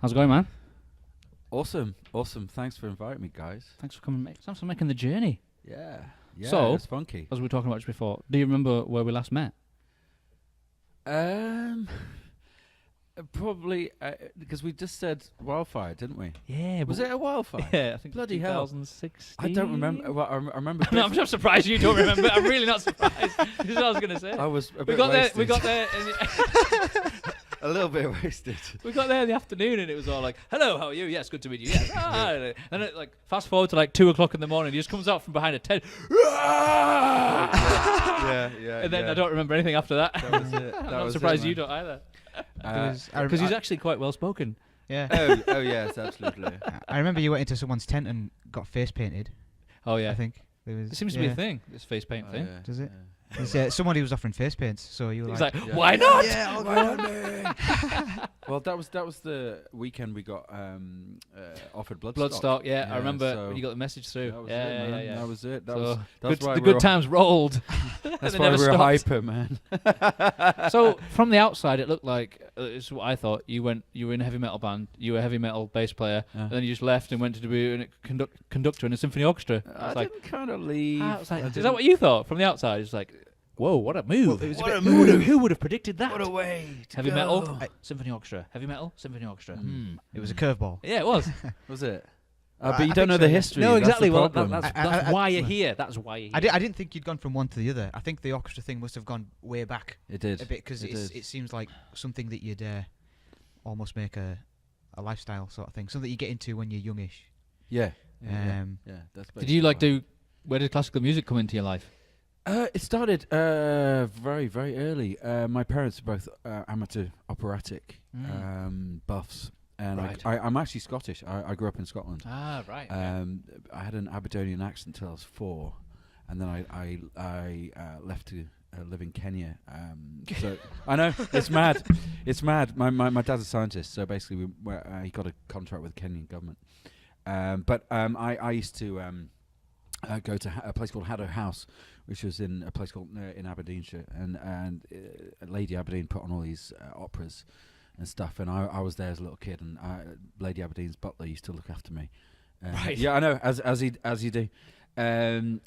How's it going, man? Awesome. Thanks for inviting me, guys. Thanks for coming. Thanks for making the journey. Yeah. So, it's funky. As we were talking about just before, do you remember where we last met? Probably because we just said wildfire, didn't we? Yeah. Was it a wildfire? Yeah, I think Bloody hell. 2016. I don't remember. Well, I remember. No, I'm just surprised you don't remember. I'm really not surprised. This is what I was going to say. I was a we bit got wasted. there. We got there. A little bit wasted. We got there in the afternoon, and it was all like, "Hello, how are you? Yes, good to meet you." Yes. And it, like, fast forward to like 2:00 in the morning, he just comes out from behind a tent. yeah. And then I don't remember anything after that. That was it. I'm not surprised you don't either. Because he's actually quite well spoken. Yeah. Oh yes, absolutely. I remember you went into someone's tent and got face painted. Oh yeah. I think It seems to be a thing. This face paint thing. Yeah, Does it? yeah. There's somebody was offering face paints, so you were He's like, like, why not? yeah, Why not me? Well, that was the weekend we got offered Bloodstock, yeah. I remember so when you got the message through. That was yeah, it, man. yeah. That was it. So That's why the good times rolled. That's They why never we were stopped. hyper, man. So from the outside, it looked like it's what I thought. You were in a heavy metal band. You were a heavy metal bass player, and then you just left and went to be a conductor in a symphony orchestra. I didn't kind of leave. Is that what you thought from the outside? It's like, whoa, what a move! Well, it was What a Who would have predicted that? What a way to Heavy go. metal, symphony orchestra. Heavy metal, symphony orchestra. it was a curveball. Yeah, it was. Was it? I But you don't think know so, the yeah. history. No, that's exactly. the Well, problem. that's why you're here. That's why you're here. I didn't think you'd gone from one to the other. I think the orchestra thing must have gone way back It did. a bit because it seems like something that you'd almost make a lifestyle sort of thing, something you get into when you're youngish. Yeah. Um, That's Did you like do? Where did classical music come into your life? It started very, very early. My parents are both amateur operatic buffs, and Right. I'm actually Scottish. I grew up in Scotland. Ah, right. I had an Aberdonian accent until I was 4, and then I left to live in Kenya. So I know it's mad. It's mad. My dad's a scientist, so basically he got a contract with the Kenyan government. But I used to go to a place called Haddo House, which was in a place called in Aberdeenshire, and Lady Aberdeen put on all these operas and stuff, and I was there as a little kid, and Lady Aberdeen's butler used to look after me. Right. Yeah, I know, as you do. So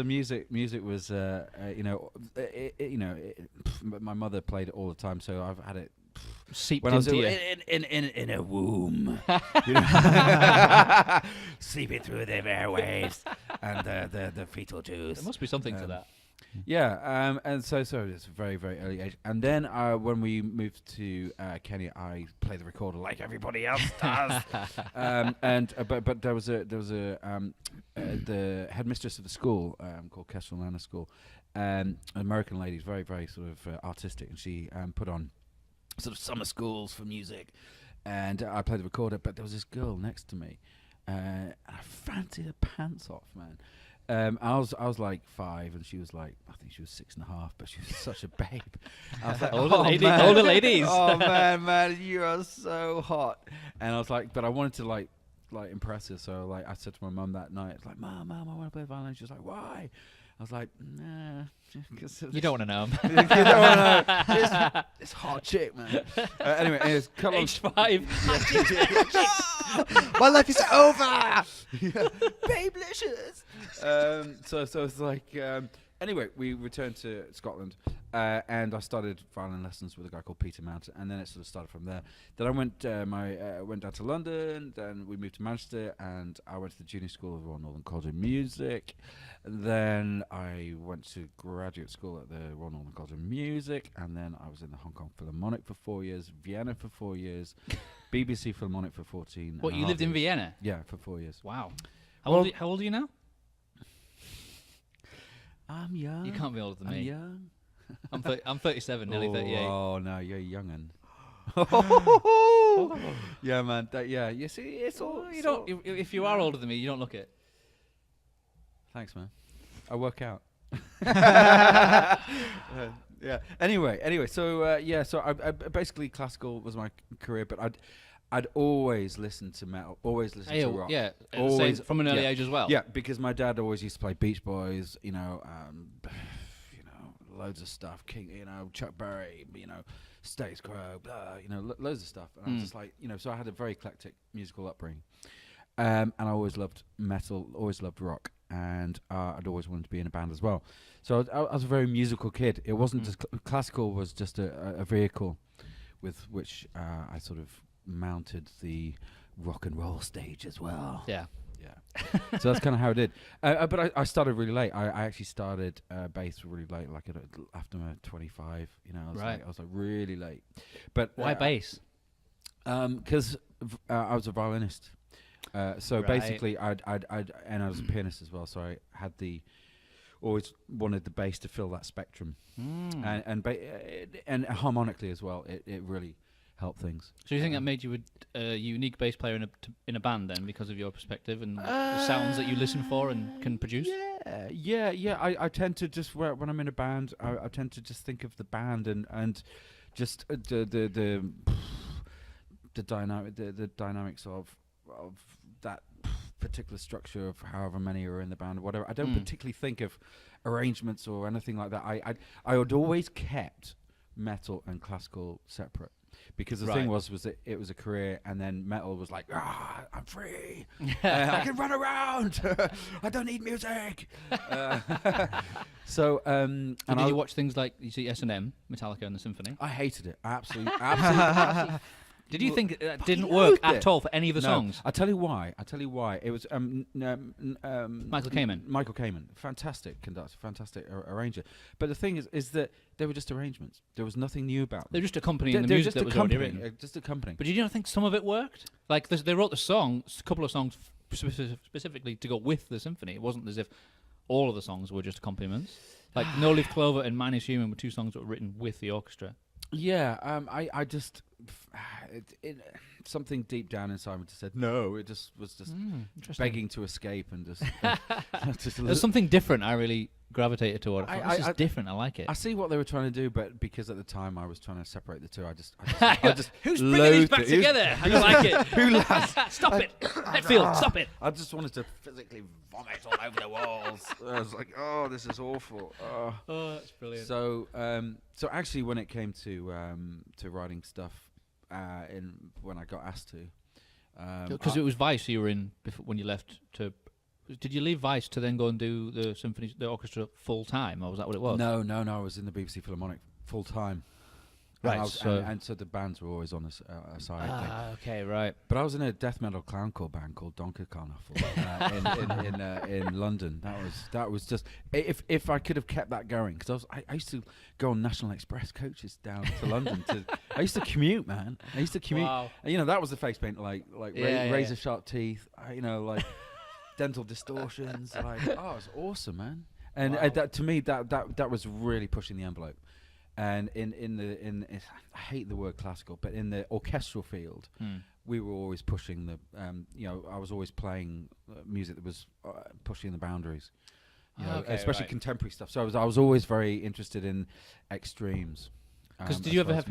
music was my mother played it all the time, so I've had it Seeped when I was into you. in a womb, seeping through the airwaves and the fetal juice. There must be something to that. Yeah, and so it's a very, very early age. And then when we moved to Kenya, I played the recorder like everybody else does. But there was the headmistress of the school called Kesselana School, an American lady, very, very sort of artistic, and she put on sort of summer schools for music, and I played the recorder. But there was this girl next to me, and I fancied her pants off, man. I was like 5, and she was like, I think she was 6.5, but she was such a babe. I was like, older man. ladies. Oh man, you are so hot. And I was like, but I wanted to like impress her, so like I said to my mum that night, it's like, Mum, I want to play violin. She was like, why? I was like, nah. You don't want to know him. You don't want to know. It's hot chick, man. Anyway, it's Age 5. My life is over. Babelicious. So it's like anyway, we returned to Scotland, and I started violin lessons with a guy called Peter Mountain, and then it sort of started from there. Then I went went down to London, then we moved to Manchester, and I went to the Junior School of Royal Northern College of Music. Then I went to graduate school at the Royal Northern College of Music, and then I was in the Hong Kong Philharmonic for 4 years, Vienna for 4 years, BBC Philharmonic for 14. What, you lived in Vienna? Yeah, for 4 years. Wow. How old are you now? I'm young. You can't be older than I'm me. young. I'm 37, nearly 38. Oh no, you're youngin'. Yeah, man. You see, it's all. You don't. If you are older than me, you don't look it. Thanks, man. I work out. Yeah. Anyway. So So I basically classical was my career, but I'd always listened to metal, always listened to rock. Yeah, always from an early age as well. Yeah, because my dad always used to play Beach Boys, loads of stuff. King, Chuck Berry, Status Quo, blah, loads of stuff. And I was just like, so I had a very eclectic musical upbringing. And I always loved metal, always loved rock, and I'd always wanted to be in a band as well. So I was a very musical kid. It wasn't just classical was just a vehicle with which I sort of mounted the rock and roll stage as well. Yeah. So that's kind of how I did. But I started really late. I actually started bass really late, like after my 25. I was like really late. But why bass? Because I was a violinist. So basically, and I was a pianist as well. So I had always wanted the bass to fill that spectrum, and harmonically as well. It really helped things. So you think that made you a unique bass player in a band then, because of your perspective and the sounds that you listen for and can produce? Yeah. I tend to just when I'm in a band, I tend to just think of the band and just the dynamics of that particular structure of however many are in the band or whatever. I don't particularly think of arrangements or anything like that. I had always kept metal and classical separate, because the thing was that it was a career, and then metal was like, I'm free, I can run around, I don't need music. So and did you watch things like, you see S&M, Metallica and the Symphony? I hated it, absolutely. Did you think it didn't work at all for any of the songs? I'll tell you why. It was Michael Kamen. Michael Kamen, fantastic conductor, fantastic arranger. But the thing is that they were just arrangements. There was nothing new about them. They're just accompanying the music that was already written. Just accompanying. But did you not think some of it worked? Like they wrote the songs, a couple of songs specifically to go with the symphony. It wasn't as if all of the songs were just accompaniments. Like No Leaf Clover and Mine Is Human were two songs that were written with the orchestra. Yeah, I just something deep down inside me just said no. It just was just begging to escape and just. There's something different. I really gravitated toward. This is different. I like it. I see what they were trying to do, but because at the time I was trying to separate the two, I just who's bringing these back together? I don't like it. Stop it, Hetfield. Stop it. I just wanted to physically vomit all over the walls. I was like, oh, this is awful. Oh, that's brilliant. So actually, when it came to writing stuff, when I got asked to, because it was Vice you were in when you left to. Did you leave Vice to then go and do the orchestra full time, or was that what it was? No. I was in the BBC Philharmonic full time. Right. And so the bands were always on a side. Okay, right. But I was in a death metal clowncore band called Donker Carnival in London. That was just if I could have kept that going, because I used to go on National Express coaches down to London. I used to commute, man. Wow. And, that was the face paint, like razor sharp teeth. Like. Dental distortions, it was awesome, man. And that to me, that was really pushing the envelope. And in I hate the word classical, but in the orchestral field, we were always pushing the. I was always playing music that was pushing the boundaries. Especially contemporary stuff. So I was always very interested in extremes. Because did you ever have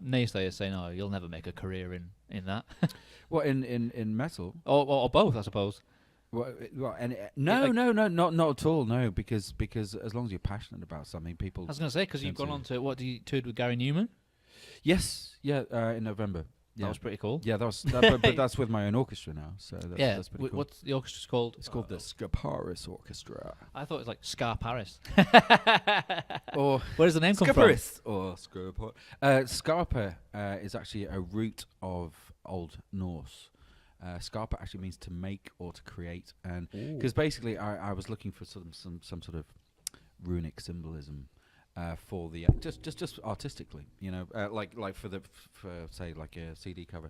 naysayers saying, "Oh, you'll never make a career in that"? Well, in metal, or both, I suppose. Not at all. No, because as long as you're passionate about something, people. I was going to say, because you've gone on to you toured with Gary Numan. Yes, in November. Yeah. That was pretty cool. Yeah, but that's with my own orchestra now. So that's pretty cool. What's the orchestra called? It's called the Skaparis Orchestra. I thought it was like Skaparis. Or where does the name come from? Skaparis or Skapar. Scarpa is actually a root of Old Norse. Scarpa actually means to make or to create, and because basically I was looking for some sort of runic symbolism for the just artistically, like for say like a CD cover,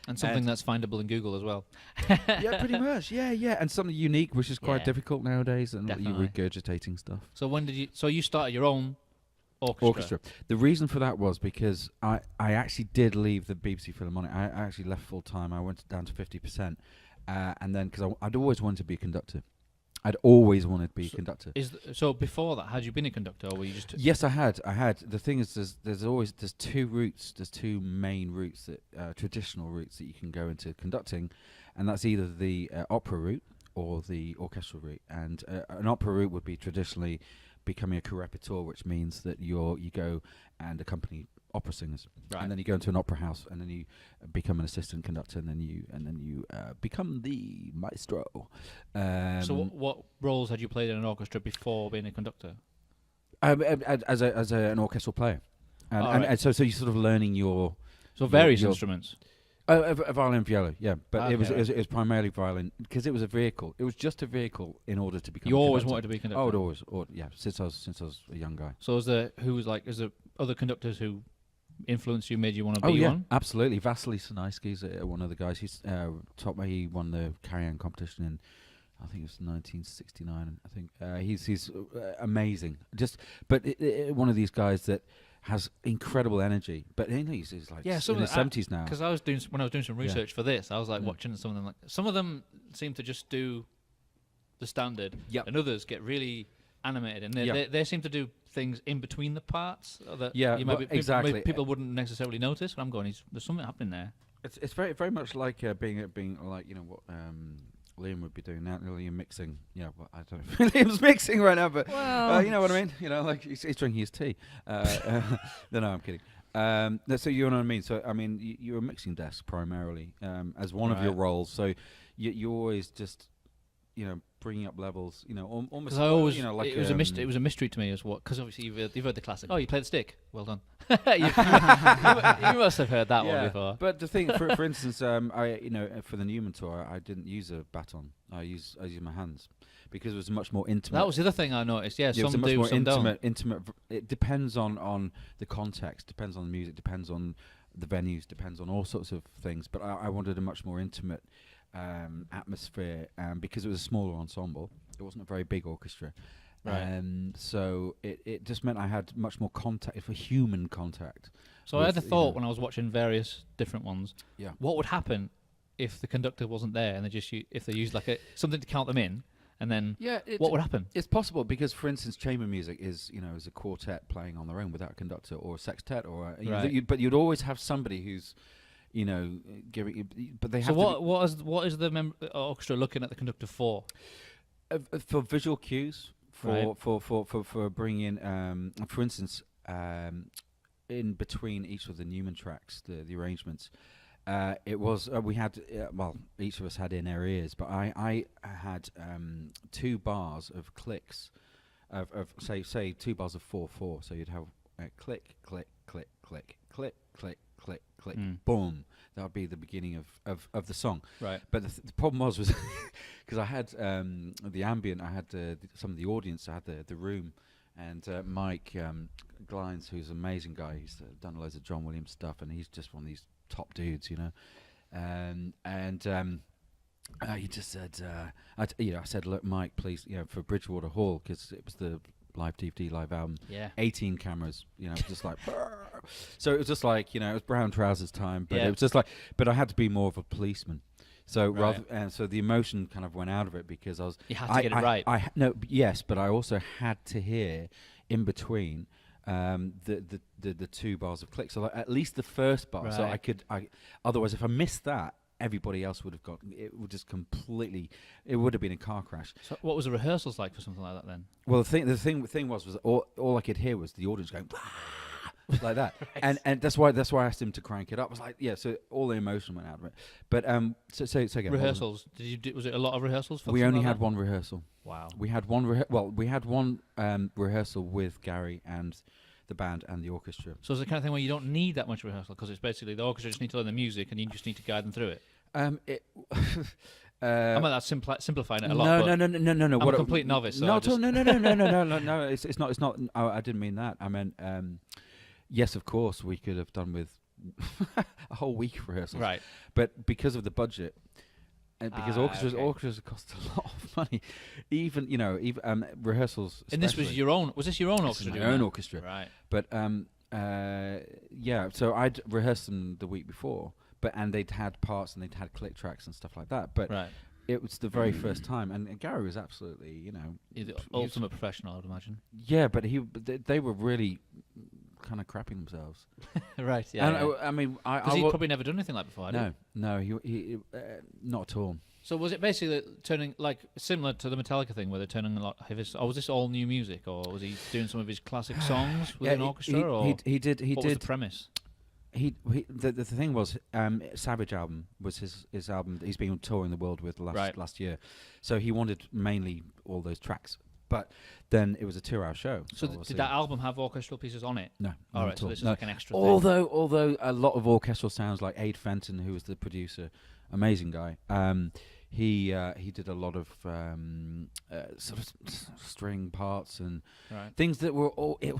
and something that's findable in Google as well. Yeah, pretty much. Yeah, and something unique, which is quite difficult nowadays, and you regurgitating stuff. So when did you? So you started your own orchestra. The reason for that was because I actually did leave the BBC Philharmonic. I actually left full time. I went down to 50%, and then because I'd always wanted to be a conductor. I'd always wanted to be a conductor. So before that, had you been a conductor, or were you just? Yes, I had. The thing is, there's two routes. There's two main routes traditional routes that you can go into conducting, and that's either the opera route or the orchestral route. And an opera route would be traditionally becoming a correpetitor, which means that you go and accompany opera singers, Right. and then you go into an opera house, and then you become an assistant conductor, and then you become the maestro. So what roles had you played in an orchestra before being a conductor? As an orchestral player, and, All and, right. and so you're sort of learning your Various your- instruments. a violin and viola, yeah, but it was Okay, it was primarily violin because it was a vehicle. It was just a vehicle in order to become. You a always conductor. wanted to be a conductor. I would always, since I was a young guy. So is there other conductors who influenced you, made you want to Oh be yeah, one? absolutely. Vasily Sinaiski's one of the guys. He's top. He won the carry-on competition in, I think it was 1969. I think he's amazing. One of these guys that has incredible energy. But he's like in his 70s now. Because when I was doing some research for this, I was like Mm. watching some of them. Like some of them seem to just do the standard, Yep. and others get really animated, and Yep. they seem to do things in between the parts that Yeah, you well, exactly. maybe people wouldn't necessarily notice. But I'm going, there's something happening there. It's very very much like being like what Liam would be doing now. Liam mixing. Yeah, well, I don't know if Liam's mixing right now, but you know what I mean. Like he's drinking his tea. No, I'm kidding. So you know what I mean. So I mean, you're a mixing desk primarily as one of your Right. roles. So you always just bringing up levels. Almost. Because I always, like it was a mystery. It was a mystery to me as what. Because obviously you've heard the classic. Oh, you play the stick. Well done. you must have heard that one before. But the thing, for instance, for the Numan tour, I didn't use a baton. I used my hands because it was much more intimate. That was the other thing I noticed. Yeah, It was a some much do, more some don't. intimate. It depends on the context, depends on the music, depends on the venues, depends on all sorts of things. But I wanted a much more intimate atmosphere because it was a smaller ensemble. It wasn't a very big orchestra. Right. So it just meant I had much more contact, for human contact. So I had a with, thought when I was watching various different ones. Yeah. What would happen if the conductor wasn't there and if they used like something to count them in, and then what would happen? It's possible because, for instance, chamber music is is a quartet playing on their own without a conductor, or a sextet, or Right. but you'd always have somebody who's giving. But they So have what is the orchestra looking at the conductor for? for visual cues. Right. For bringing in, for instance, in between each of the Numan tracks, the arrangements, it was we had each of us had in our ears, but I had 2 bars of clicks, of say 2 bars of 4/4. So you'd have click, click, click, click, click, click, click, click, boom. That would be the beginning of the song. Right. But the problem was because I had the ambient, I had some of the audience, I had the room, and Mike Glines, who's an amazing guy, he's done loads of John Williams stuff, and he's just one of these top dudes, he just said, I said, look, Mike, please, for Bridgewater Hall, because it was the live DVD, live album, Yeah. 18 cameras, just like, so it was just like, it was brown trousers time, but Yeah. it was just like, but I had to be more of a policeman. So Right. so the emotion kind of went out of it because I was. You had to get it right. Yes, but I also had to hear in between the 2 bars of click. So like at least the first bar, so Right. otherwise if I missed that, everybody else would have got it. Would just completely. It would have been a car crash. So what was the rehearsals like for something like that then? Well, the thing was all I could hear was the audience going like that, Right. and that's why I asked him to crank it up. I was like, so all the emotion went out of it. But so again, Rehearsals? Was it a lot of rehearsals? For we something only like had that? one rehearsal. Wow. We had one. We had one rehearsal with Gary and the band and the orchestra. So it's the kind of thing where you don't need that much rehearsal because it's basically the orchestra just need to learn the music and you just need to guide them through it. I'm at that simplifying it a lot. No. I'm a complete novice. So No, I just no. It's not. I didn't mean that. I meant yes, of course, we could have done with a whole week of rehearsals. Right. But because of the budget, and because orchestras okay. cost a lot of money, even rehearsals. And this was especially. your own. Was this your own This is orchestra? my doing own that? orchestra. Right. But so I'd rehearsed them the week before, and they'd had parts and they'd had click tracks and stuff like that. But Right. it was the very first time, and Gary was absolutely, You're the ultimate professional, I would imagine. yeah, but they were really kind of crapping themselves. Right. Yeah. And yeah. I mean, Because he'd probably never done anything like before. Had he? no, he not at all. So was it basically turning like similar to the Metallica thing, where they're turning a lot of his? Or was this all new music, or was he doing some of his classic songs with an orchestra? He did. What was the premise? The thing was, Savage album was his album that he's been touring the world with last year, so he wanted mainly all those tracks. But then it was a 2-hour show. So did that album have orchestral pieces on it? No. All right, so this is like an extra thing. Although a lot of orchestral sounds, like Aid Fenton, who was the producer, amazing guy. He did a lot of sort of string parts and things that were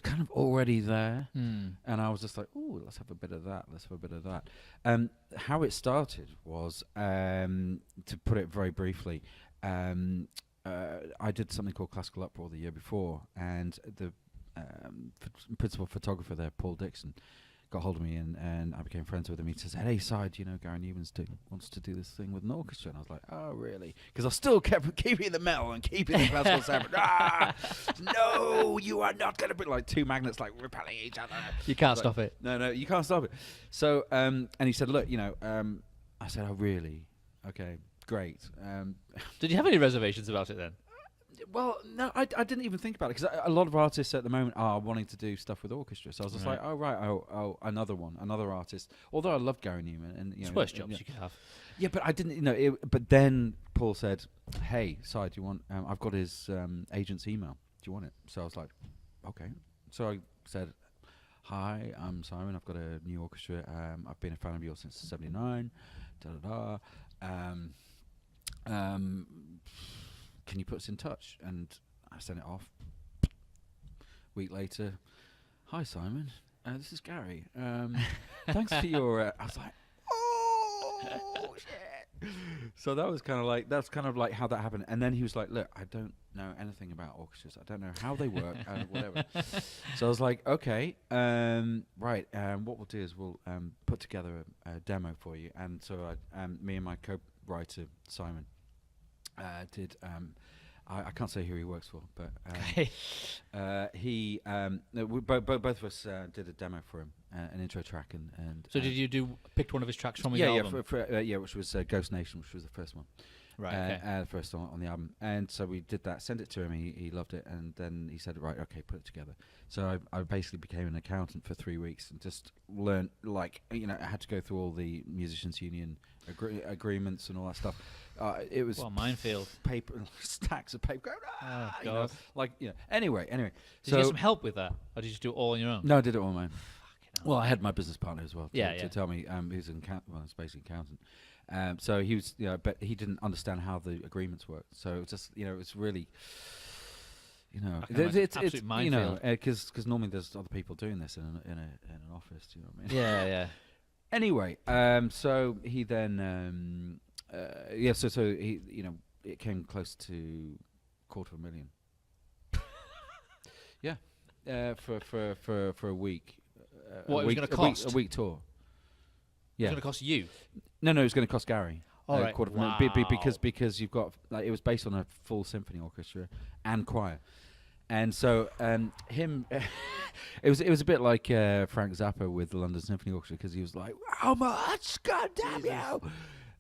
kind of already there. And I was just like, "Ooh, let's have a bit of that. Let's have a bit of that." How it started was, to put it very briefly, I did something called Classical Uproar the year before, and the principal photographer there, Paul Dixon, got hold of me, and I became friends with him. He says, "Hey, Side, Gary Numan wants to do this thing with an orchestra." And I was like, "Oh, really?" Because I still kept keeping the metal and keeping the classical sound. No, you are not going to be like two magnets like repelling each other. You can't stop it. No, you can't stop it. So, and he said, "Look, I said, "Oh, really? Okay, great." Did you have any reservations about it then? Well, no, I didn't even think about it, because a lot of artists at the moment are wanting to do stuff with orchestra. So I was just like, oh, another artist. Although I love Gary Numan, and it's worst jobs you could have. Yeah, but I didn't, but then Paul said, "Hey, Si, do you want? I've got his agent's email. Do you want it?" So I was like, "Okay." So I said, "Hi, I'm Simon. I've got a new orchestra. I've been a fan of yours since '79. Can you put us in touch?" And I sent it off. Week later, "Hi Simon, this is Gary. Thanks for your." I was like, "Oh shit!" So that's kind of like how that happened. And then he was like, "Look, I don't know anything about orchestras. I don't know how they work, whatever." So I was like, "Okay, right. What we'll do is we'll put together a demo for you." And so me and my co-writer Simon did. I can't say who he works for, but both of us did a demo for him, an intro track, and. So did you picked one of his tracks from his album? Which was Ghost Nation, which was the first one. Right. The first on the album, and so we did that. Sent it to him. He loved it, and then he said, "Right, okay, put it together." So I basically became an accountant for 3 weeks and just learned, I had to go through all the musicians' union agreements and all that stuff. It was minefield. Paper, stacks of paper. Oh God! Anyway. Did you get some help with that, or did you just do it all on your own? No, I did it all on my own. Well, I had my business partner as well to tell me. Who's an accountant? Well, it's basically accountant. So he was, but he didn't understand how the agreements work. So it was just, it's really, it's absolute minefield. Because normally there's other people doing this in an office. Do you know what I mean? Yeah. Anyway, so he then, so he, it came close to $250,000. Yeah, for a week. What it was going to cost? A week tour. Yeah. It was going to cost you? No, it was going to cost Gary. Right. $250,000 because you've got, it was based on a full symphony orchestra and choir. And so him, it was a bit like Frank Zappa with the London Symphony Orchestra, because he was like, "How much? God damn you!"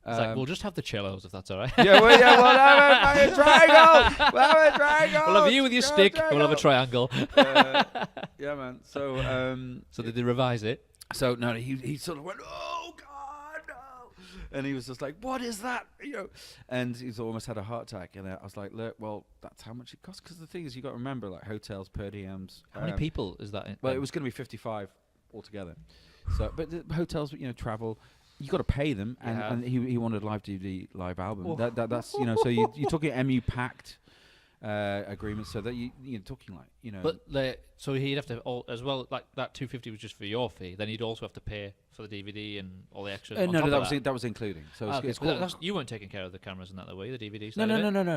It's like, we'll just have the cellos if that's all right. We'll have a triangle. We'll have a triangle. We'll have you with your stick. We'll have a triangle. Yeah, man. So, so did they revise it? So no, he sort of went, "Oh God, no!" And he was just like, "What is that?" And he's almost had a heart attack. And I was like, "Look, well, that's how much it costs." Because the thing is, you got to remember, like hotels, per diems. How many people is that? Well, it was going to be 55 altogether. So, but the hotels, travel. You got to pay them, and he wanted live DVD, live album. That's So you're talking MU packed agreements, so that you're talking like But so he'd have to as well, like that $250 was just for your fee. Then he'd also have to pay for the DVD and all the extras. No, that was including. So it's you weren't taking care of the cameras and that, way, the DVD. No.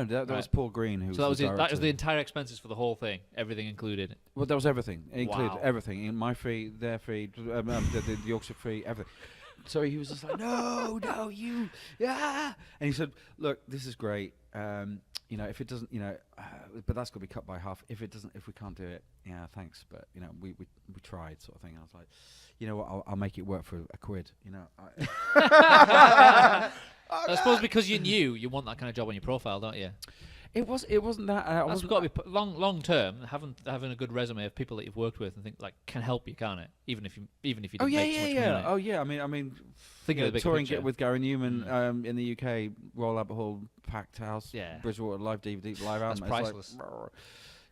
That was Paul Green who. So that was the entire expenses for the whole thing, everything included. Well, that was everything. It included everything. In my fee, their fee, the orchestra fee, everything. So he was just like, no, you, yeah. And he said, "Look, this is great. If it doesn't, but that's got to be cut by half. If we can't do it, yeah, thanks. But we tried, sort of thing." And I was like, "You know what? I'll make it work for £1. I suppose because you knew you want that kind of job on your profile, don't you? It wasn't that. That's got to be long term. Having a good resume of people that you've worked with and think like can help you, can't it? Even if you didn't make too much money on it. Oh yeah. I mean, Think of the bigger touring picture. with Gary Numan in the UK, Royal Albert Hall, packed house, Yeah. Bridgewater live DVD, live album. That's It's like, priceless.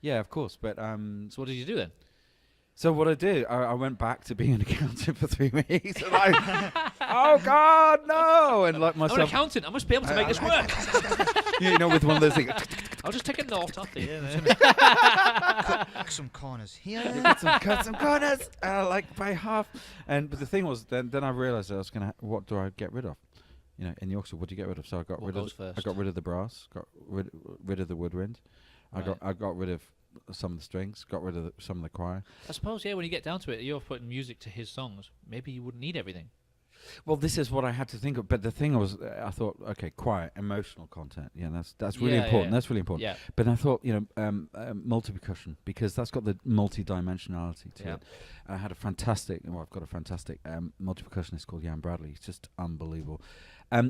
yeah, of course. But So what did you do then? so what I did, I went back to being an accountant for 3 weeks. And like, oh God, no! And like I'm an myself, accountant. I must be able to make this work. you know, with one of those things. I'll just take a note off here. Cut some corners here. Cut some corners, like by half. But the thing was, then I realised I was gonna. What do I get rid of? You know, in the orchestra, what do you get rid of? So I got What rid of. goes first? I got rid of the brass. Got rid of the woodwind. Right. I got rid of some of the strings. Got rid of some of the choir. I suppose, yeah, when you get down to it, you're putting music to his songs. Maybe you wouldn't need everything. Well, this is what I had to think of. But the thing was, I thought, okay, choir, emotional content. Yeah, that's really important. That's really important. Yeah. But I thought, you know, multi-percussion, because that's got the multi-dimensionality to Yeah. it. And I had a fantastic, I've got a fantastic multi-percussionist called Jan Bradley. He's just unbelievable.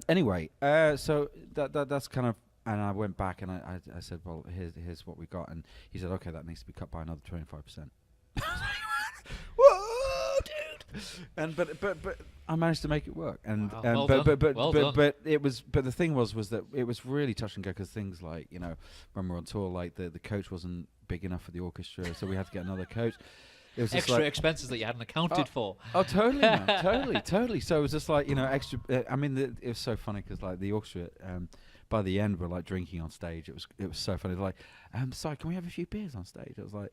Anyway, so that's kind of, and I went back and I said, well, here's what we got. And he said, okay, that needs to be cut by another 25%. Whoa, dude! And but I managed to make it work. And Wow. Well done. Well done. but it was, but the thing was that it was really touch and go, because things like, you know, when we're on tour, like the coach wasn't big enough for the orchestra, so we had to get another coach. It was just Extra like, expenses that you hadn't accounted for. oh, totally, man, totally. So it was just like, you know, extra. I mean, it was so funny because like the orchestra, by the end, we're like drinking on stage. It was so funny. They're like, sorry, can we have a few beers on stage? I was like,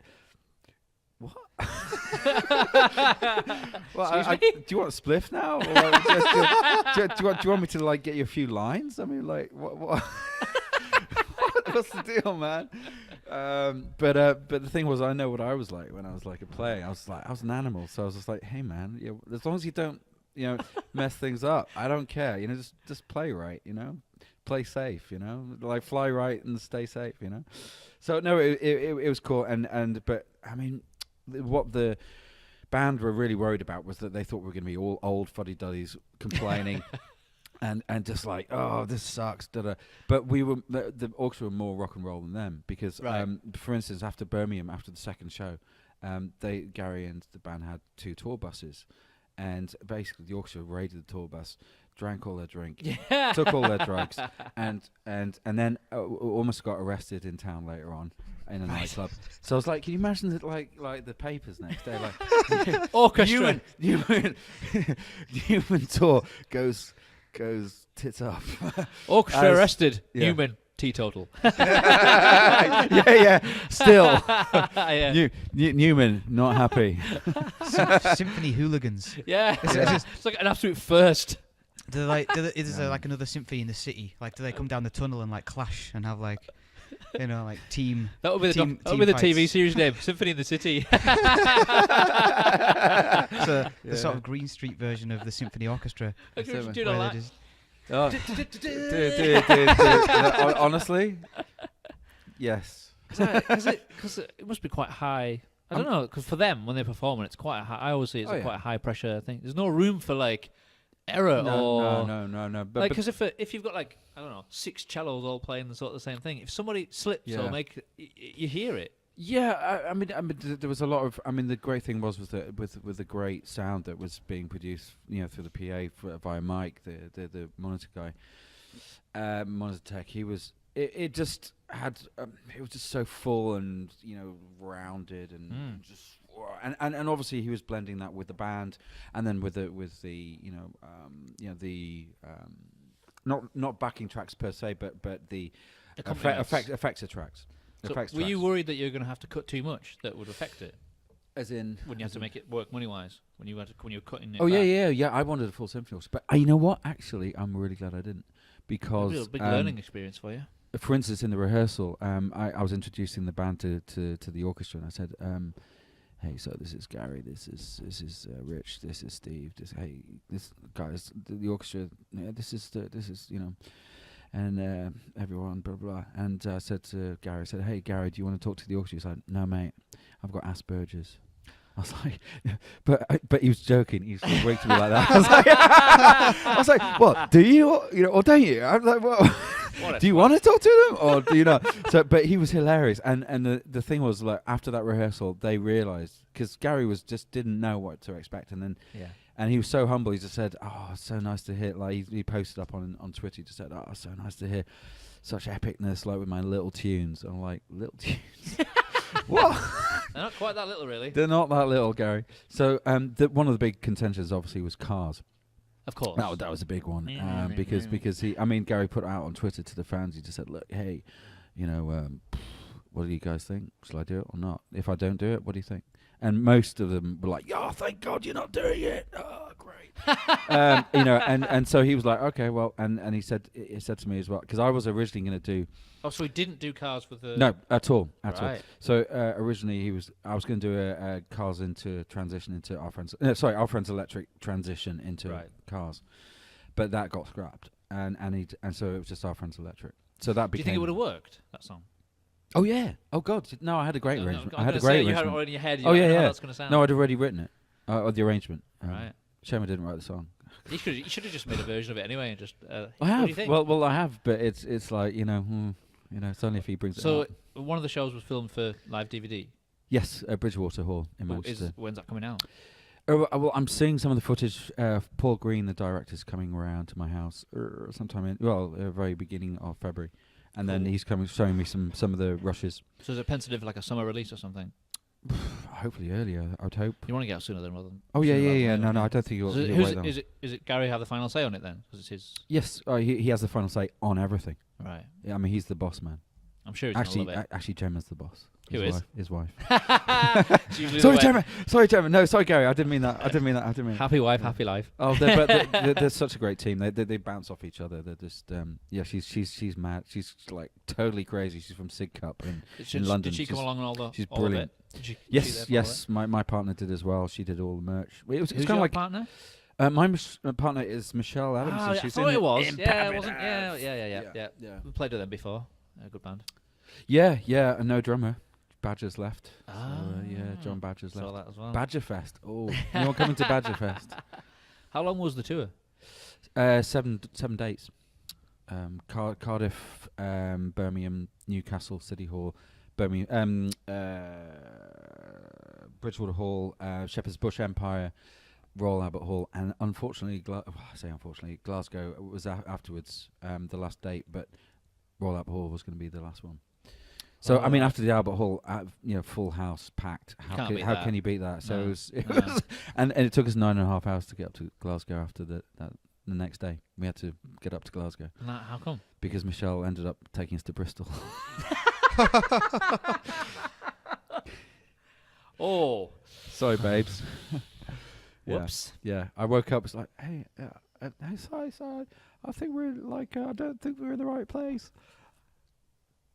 what? Well, do you want a spliff now? Or like, do you want me to like get you a few lines? I mean, like, what? What's the deal, man? But the thing was, I know what I was like when I was like a player. I was an animal. So I was just like, hey, man, you know, as long as you don't, you know, mess things up, I don't care. You know, just play right. You know, play safe. You know, like fly right and stay safe. You know. So no, it was cool. But I mean, what the band were really worried about was that they thought we were going to be all old fuddy-duddies complaining. And just like, oh, this sucks. Da-da. But we were the orchestra were more rock and roll than them, because, Right. for instance, after Birmingham, after the second show, Gary and the band had 2 tour buses, and basically the orchestra raided the tour bus, drank all their drink, Yeah. took all their drugs, and then almost got arrested in town later on in a nightclub. So I was like, can you imagine that, like the papers next day, like Orchestra. Newman tour goes tits up. Orchestra As- arrested. yeah. Newman teetotal. yeah. Still, Yeah. Newman not happy. Symphony hooligans. Yeah. Yeah. It's like an absolute first. Is there like another symphony in the city? Like, do they come down the tunnel and like clash and have like, you know, like team? That would be the Team- that would be the team TV fights. series name. Symphony in the City. So the sort of Green Street version of the symphony orchestra. Do where not they laugh. just- Oh. Dude. Honestly, yes. Because it must be quite high. I don't know, because for them when they perform, it's quite a high. I always say it's Oh, yeah. quite a high pressure thing. There's no room for like error or No. But, like, because if you've got like, I don't know, 6 cellos all playing the sort of the same thing, if somebody slips Yeah. or you hear it. yeah, I mean, there was a lot of. I mean, the great thing was that with the great sound that was being produced, you know, through the PA via Mike, the monitor guy, Monitor Tech. He was. It just had. It was just so full and, you know, rounded and just. And obviously he was blending that with the band, and then with the not backing tracks per se, but the effects tracks. So Effects were you tracks. worried that you're going to have to cut too much that would affect it As in when you have to make it work money wise when you were cutting it? Oh back? yeah. I wanted a full symphony orchestra, but you know what? Actually, I'm really glad I didn't, because It'll be a big learning experience for you. for instance, in the rehearsal, I was introducing the band to the orchestra, and I said, "Hey, so this is Gary, this is Rich, this is Steve. This guys, the orchestra. Yeah, this is you know." And everyone, blah, blah. And I said to Gary, hey, Gary, do you want to talk to the orchestra? He's like, no, mate, I've got Asperger's. I was like, but he was joking. He sort of winked at me like that. I was like, what? Do you, or don't you? I'm like, what? Do you want to talk to them, or do you not? So, but he was hilarious, and the thing was, like, after that rehearsal, they realised, because Gary didn't know what to expect, and then and he was so humble. He just said, "Oh, it's so nice to hear." Like he posted up on Twitter. He just said, "Oh, it's so nice to hear such epicness, like with my little tunes." I'm like, little tunes. What? They're not quite that little, really. They're not that little, Gary. So one of the big contentions, obviously, was Cars. Of course. That was a big one because Gary put it out on Twitter to the fans. He just said, "Look, hey, what do you guys think? Shall I do it or not? If I don't do it, what do you think?" And most of them were like, "Yeah, thank God you're not doing it. Oh, great." And so he was like, "Okay, well," and he said to me as well, because I was originally going to do. Oh, so he didn't do Cars with the... No, at all. Right. So originally I was going to do a Cars into transition into Our Friends Electric transition into Cars, but that got scrapped, and so it was just Our Friends Electric. So that became... Do you think it would have worked, that song? Oh yeah. Oh God. No, I had a great arrangement. I had a great great arrangement. You had it arrangement. already in your head. Oh yeah, how that's going to sound. No, I'd already written it. Or the arrangement. Right. Shame I didn't write the song. You should have just made a version of it anyway and just. I What have. do you think? Well, I have, but it's like it's only if he brings it So up. one of the shows was filmed for live DVD. Yes, at Bridgewater Hall in Manchester. When's that coming out? Well, I'm seeing some of the footage. Paul Green, the director, is coming around to my house sometime in very beginning of February, and then he's showing me some of the rushes. So is it penciled for like a summer release or something? Hopefully earlier, I would hope. You want to get out sooner than rather than. Oh yeah. No, I don't think he'll So wait long. is it Gary have the final say on it then? Because it's his. Yes, he has the final say on everything. Right. Yeah, I mean, he's the boss man. I'm sure he's gonna love it. Actually, Gemma's the boss. His wife. Sorry, Gemma. No, sorry, Gary. I didn't mean that. Happy wife, happy life. Oh, they're such a great team. They bounce off each other. They're just She's mad. She's like totally crazy. She's from Sig Cup in London. Did she come along on all the? She's all brilliant. Of it? Yes. My partner did as well. She did all the merch. It's Who's kind of your like partner? My partner is Michelle Adams. Oh, She's I thought it was. in Yeah, it wasn't. Yeah. Yeah. We played with them before. A good band. Yeah, and no drummer. Badger's left. John Badger's left. Saw that as well. Badger Fest. Oh, anyone coming to Badger Fest? How long was the tour? 7 dates. Cardiff, Birmingham, Newcastle City Hall, Birmingham, Bridgewater Hall, Shepherd's Bush Empire, Royal Albert Hall, and unfortunately, Glasgow was afterwards, the last date, but Royal Albert Hall was going to be the last one. So I mean, after the Albert Hall, full house packed. How can you beat that? So it was and it took us 9.5 hours to get up to Glasgow after the next day. We had to get up to Glasgow. How come? Because Michelle ended up taking us to Bristol. Oh, sorry, babes. Whoops. Yeah, I woke up. It's like, hey, sorry. I think we're like, I don't think we're in the right place.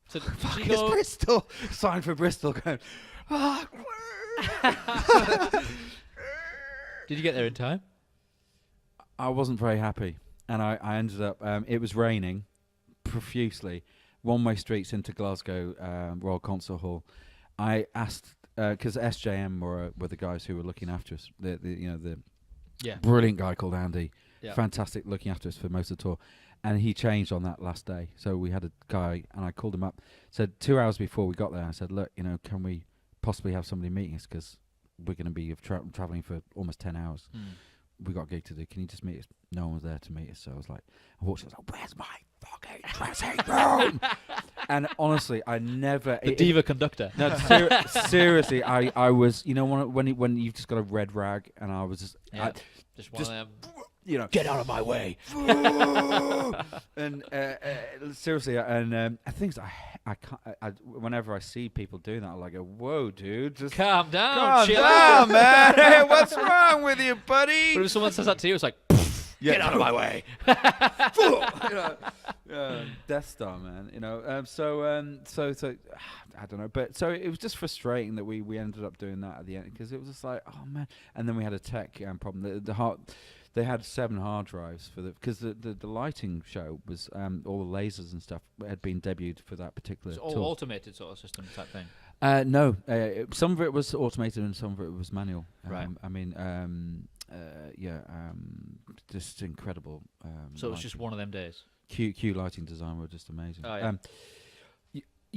So It's Bristol. Signed for Bristol. Going. Did you get there in time? I wasn't very happy, and I ended up. It was raining profusely. One-way streets into Glasgow Royal Concert Hall. I asked because SJM were the guys who were looking after us. The brilliant guy called Andy. Yeah. Fantastic, looking after us for most of the tour. And he changed on that last day. So we had a guy, and I called him up. Said 2 hours before we got there, I said, look, can we possibly have somebody meeting us? Because we're going to be traveling for almost 10 hours. We got a gig to do. Can you just meet us? No one was there to meet us. So I was like, I walked. I was like, where's my fucking dressing room? And honestly, I never... The diva conductor. No, seriously, I was... when you've just got a red rag, and I was just... Yeah, just one of them... get out of my way. And seriously, and I think I can't. Whenever I see people doing that, I'm like, whoa, dude, just calm down, chill out, man. Hey, what's wrong with you, buddy? But if someone says that to you, it's like, get out of my way. Death Star, man. So I don't know, but so it was just frustrating that we ended up doing that at the end, because it was just like, oh man. And then we had a tech problem. They had 7 hard drives because the lighting show was all the lasers and stuff had been debuted for that particular all tour. automated sort of system type thing. No, some of it was automated and some of it was manual. Right. I mean, just incredible. So it was just one of them days. Q lighting design were just amazing. Oh, yeah.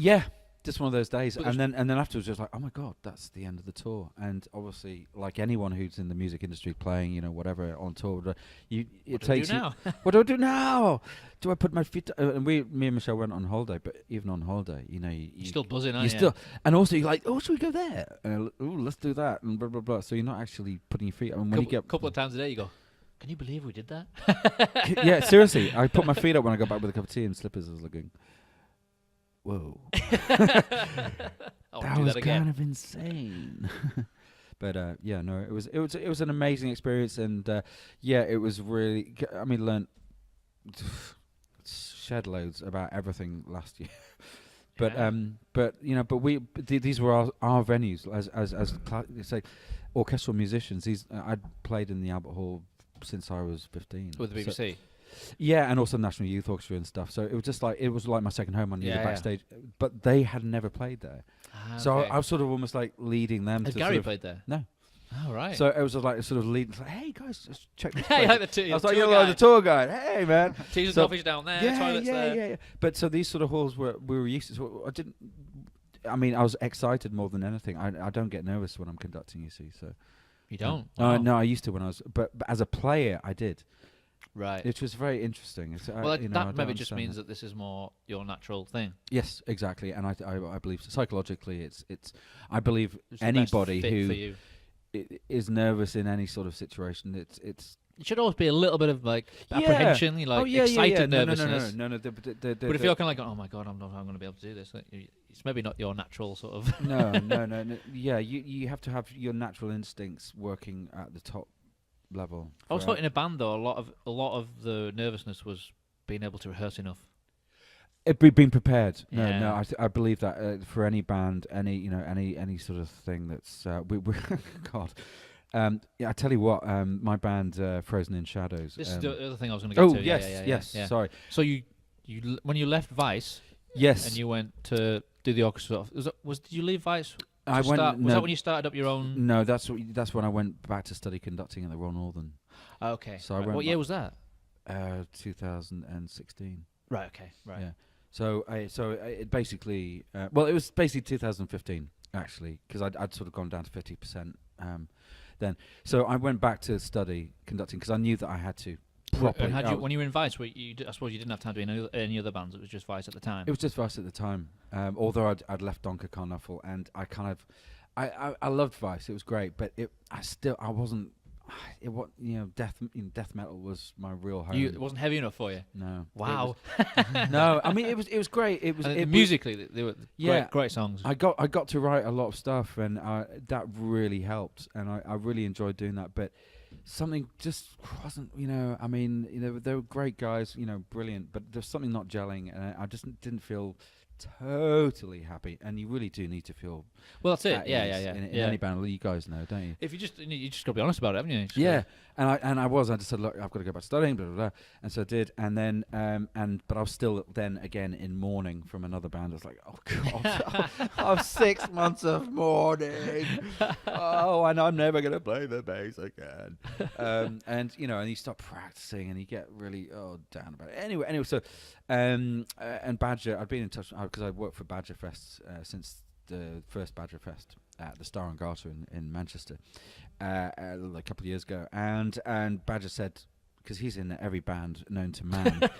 Yeah, just one of those days. But And then afterwards, just like, oh my god, that's the end of the tour. And obviously, like anyone who's in the music industry playing, whatever on tour, What it do takes I do now? what do I do now? Do I put my feet? And me and Michelle went on holiday, but even on holiday, you're Still buzzing, aren't you you? still, and also you're like, oh, should we go there? Oh, let's do that, and blah blah blah. So you're not actually putting your feet up. And when you get couple of times a day, you go, can you believe we did that? yeah, seriously, I put my feet up when I got back with a cup of tea and slippers. I was looking, whoa, I'll that do was that again. kind of insane. But yeah, no, it was an amazing experience, and yeah, it was really. I mean, learned shed loads about everything last year. But Yeah. these were our venues as say orchestral musicians. I'd played in the Albert Hall since I was 15 With the BBC. yeah, and also National Youth Orchestra and stuff. So it was like my second home. I knew Yeah, the yeah. backstage, but they had never played there. So I was sort of almost like leading them. Has to Gary sort of, played there? No. Oh, right. So it was like sort of leading. Like, hey guys, just check this. Hey, place. like the I was like, tour you're like the guide. tour guide. Hey man. Teas and So- coffees down there, toilets there. Yeah. But so these sort of halls we were used to. So I mean, I was excited more than anything. I don't get nervous when I'm conducting. You see, so You don't? No, Wow. no, I used to when I was, but as a player, I did. Right. It was very interesting. It's, Well, I that don't maybe just understand means that. that this is more your natural thing. Yes, exactly, and I believe psychologically, it's. I believe It's the best anybody fit for who you. is nervous in any sort of situation, it's. It should always be a little bit of like Yeah. apprehension, like excited No, nervousness. No. But if you're kind of like, oh my god, I'm going to be able to do this, like, it's maybe not your natural sort of. no. Yeah, you have to have your natural instincts working at the top level. I was for- thought in a band though, a lot of the nervousness was being able to rehearse enough. Being prepared. No, Yeah. I believe that for any band, any sort of thing that's we God. Yeah, I tell you what, my band Frozen in Shadows. This is the other thing I was going to get to. Yes. Yeah. Sorry. So you when you left Vice Yes. and you went to do the orchestra, did you leave Vice? I went. Was No, that when you started up your own? no, that's when I went back to study conducting at the Royal Northern. Okay. So I right. went What year back- was that? 2016. Right. Okay. Right. Yeah. So it basically it was basically 2015 actually, because I'd sort of gone down to 50% then. So I went back to study conducting because I knew that I had to properly. And had you, when you were in Vice, I suppose you didn't have time to do any other bands. It was just Vice at the time. It was just Vice at the time. Although I'd left Donker Carnuffle, and I kind of I loved Vice. It was great, but I wasn't. It what death metal was my real home. It wasn't heavy enough for you. No. Wow. No, I mean it was great. It was musically they were Yeah. great songs. I got to write a lot of stuff, and that really helped, and I really enjoyed doing that. But something just wasn't, I mean, they were great guys, brilliant, but there's something not gelling, and I just didn't feel totally happy. And you really do need to feel. Well, that's it. at Yeah, ease yeah. In you any band, you guys know, don't you? If you just got to be honest about it, haven't you? Yeah, and I just said, look, I've got to go back to studying, blah blah blah, and so I did, and then but I was still then again in mourning from another band. I was like, oh god, I'm 6 months of mourning. Oh, and I'm never gonna play the bass again. And you start practicing, and you get really down about it. Anyway, so and Badger, I've been in touch because I worked for Badger Fest since the first Badger Fest at the Star and Garter in Manchester a couple of years ago, and Badger said, because he's in every band known to man.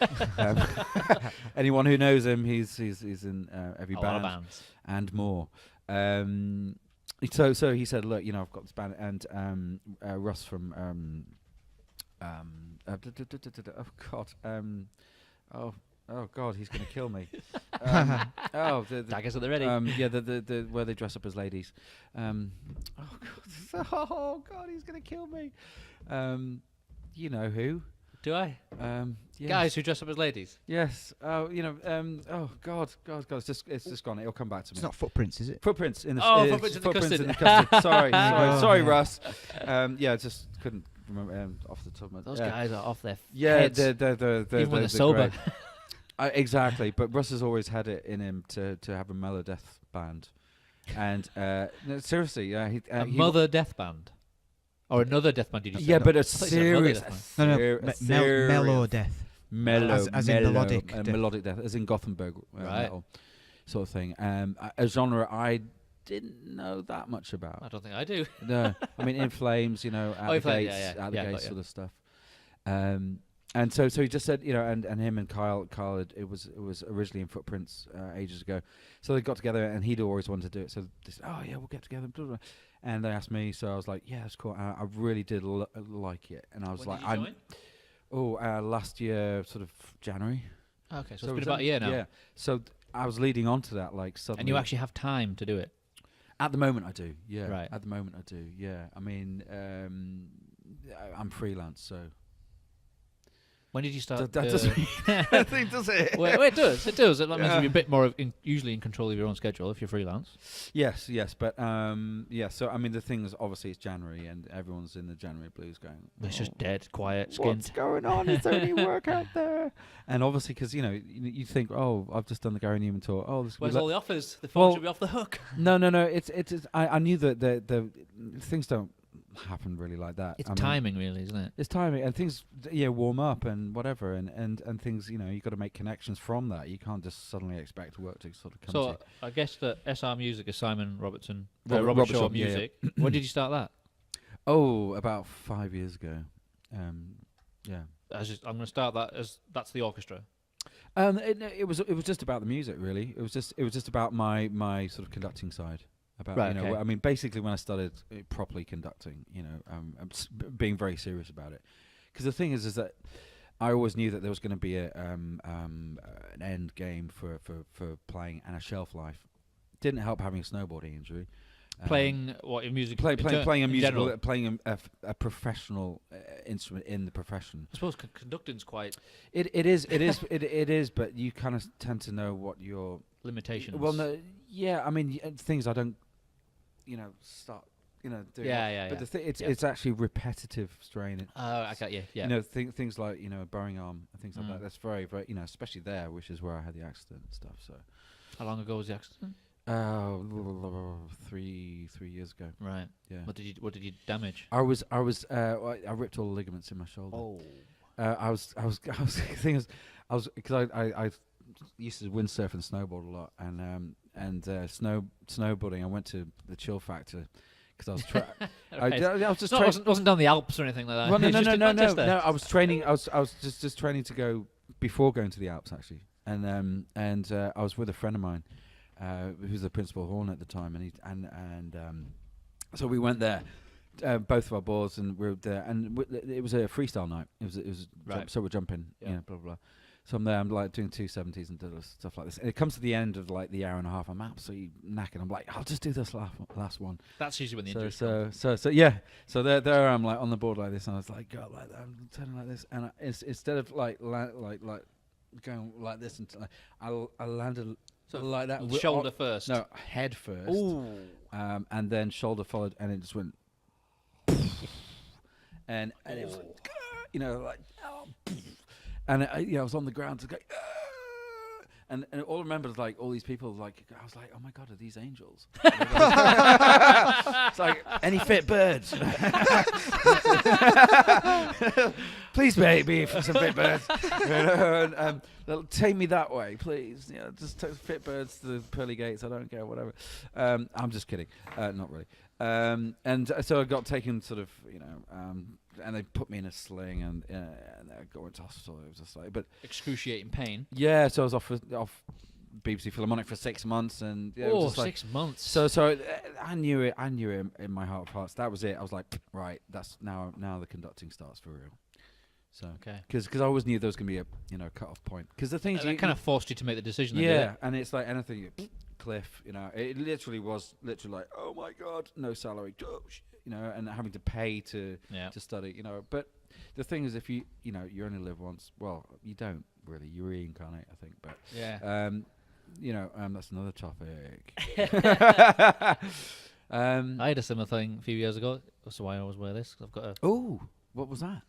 Anyone who knows him, he's in every A lot of band bands. and more. So he said, look, I've got this band, and Russ from oh god, he's going to kill me. Daggers at the ready. The where they dress up as ladies. Oh god, he's going to kill me. You know who? Do I? Yes. Guys who dress up as ladies. Yes. Oh god, it's just gone. It'll come back to me. It's not Footprints, is it? Footprints in the Footprints in the custard. Sorry, Oh, yeah. Russ. Yeah, just couldn't remember off the top of my Those guys are off their Yeah, heads. they're Even when they're sober. great. Exactly, but Russ has always had it in him to have a Melodeath band, And no, seriously, Mother Death Band, or another death band? Did you say? yeah, but a I thought you said Mother serious, Death Band. Mellow death. mellow, As in melodic death. melodic death, as in Gothenburg Right. metal sort of thing. A genre I didn't know that much about. I don't think I do. No, I mean In Flames, you know, Oh, At In the Flames, Gates, yeah. At the Yeah, Gates got sort of stuff. And so he just said, you know, and him and Kyle it was originally in Footprints ages ago. So they got together, and he'd always wanted to do it. So they said, oh yeah, we'll get together. Blah, blah. And they asked me, so I was like, yeah, that's cool. I really did like it, and I was When like, did you join? last year, sort of January. Okay, so it it's been was about a year now. Yeah. So I was leading on to that, like suddenly. And you actually have time to do it. At the moment, I do. Yeah. Right. At the moment, I do. Yeah. I mean, I'm freelance, so. When did you start? That doesn't mean anything, does it? Well, it does. It does. That means you're a bit more usually in control of your own schedule if you're freelance. Yes, but yeah. So I mean, the thing is, obviously, it's January, and everyone's in the January blues, going. It's just dead, quiet, What's skinned. going on? Is there any work out there? And obviously, because you think, oh, I've just done the Gary Numan tour. Oh, this. Where's all the offers? The phone should be off the hook. No. It's. I knew that the things don't happen really like that. It's timing, really, isn't it? It's timing, and things warm up and whatever, and things you've got to make connections from that. You can't just suddenly expect work to sort of come. So to I guess that SR Music is Simon Robertson, Robertshaw, Robertshaw Music. When did you start that? Oh, about 5 years ago. Yeah. I'm going to start that as that's the orchestra. It was just about the music, really. It was just about my sort of conducting side. About Right, okay. I mean, basically when I started properly conducting, being very serious about it, because the thing is that I always knew that there was going to be an end game for playing and a shelf life. Didn't help having a snowboarding injury. Playing what in music? Playing a in musical, general? playing a professional instrument in the profession. I suppose conducting's quite It is, but you kind of tend to know what your limitations. Well, no, yeah, I mean things I don't, start, doing. Yeah. But it's actually repetitive strain. Oh, I got you. Yeah. Things like a bowing arm and things like that. That's very, very, especially there, which is where I had the accident and stuff. So. How long ago was the accident? 3 years ago. Right. Yeah. What did you damage? I ripped all the ligaments in my shoulder. Oh. I was because I used to windsurf and snowboard a lot, and snowboarding. I went to the Chill Factor because I was I was just wasn't down the Alps or anything like that. Well, It's just in Manchester. no. I was training. I was just training to go before going to the Alps actually, and I was with a friend of mine, who was the principal horn at the time, and so we went there. Both of our boards, and we were there, and it was a freestyle night. It was Right. so we're jumping, blah blah blah. So I'm there, I'm like doing 270s and stuff like this. And it comes to the end of like the hour and a half, I'm absolutely knackered. I'm like, I'll just do this last one. That's usually when the injuries So yeah. So there I'm like on the board like this, and I was like, God, like that. I'm turning like this, and instead of like going like this, I landed like that. shoulder first. No, head first. Ooh. And then shoulder followed, and it just went. And it was like, and I was on the ground to go, and all I remember is like all these people, like I was like, oh my God, are these angels? It's like any fit birds, please baby, for some fit birds, and take me that way, please. Just fit birds to the pearly gates. I don't care, whatever. I'm just kidding, not really. And so I got taken sort of, and they put me in a sling, and I went to hospital. It was just like, but excruciating pain. yeah. So I was off BBC Philharmonic for 6 months, and it was just 6 months. So I knew it. I knew it in my heart of hearts. That was it. I was like, right, that's now the conducting starts for real. So okay, because I always knew there was gonna be a cut off point. Because the thing is, that kind of forced you to make the decision. yeah, and it's like anything. Cliff, it literally was like, oh my God, no salary, and having to pay to study, But the thing is, if you only live once, well, you don't really, you reincarnate, I think. But yeah, that's another topic. I had a similar thing a few years ago. That's why I always wear this. 'Cause I've got a. Oh, what was that?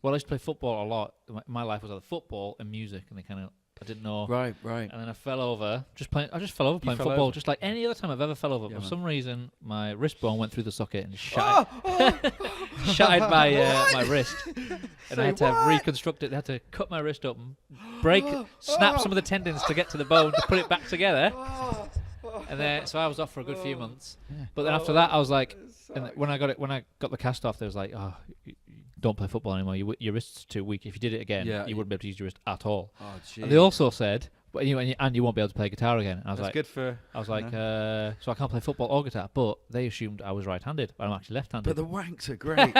Well, I used to play football a lot. My life was either football and music, and they kind of I didn't know. Right. And then I fell over. I just fell over playing fell football, over? just like any other time I've ever fell over. Yeah, For man. some reason, my wrist bone went through the socket and shattered my wrist. And I had to reconstruct it. They had to cut my wrist up and snap some of the tendons to get to the bone to put it back together. And then, so I was off for a good few months. Yeah. But then after that, I was like, and when I got the cast off, they was like, oh, don't play football anymore. Your wrist's too weak. If you did it again, you wouldn't be able to use your wrist at all. Oh, gee. And they also said, but you won't be able to play guitar again. And I was That's like, good for. I was like, so I can't play football or guitar. But they assumed I was right-handed, but I'm actually left-handed. But the wanks are great.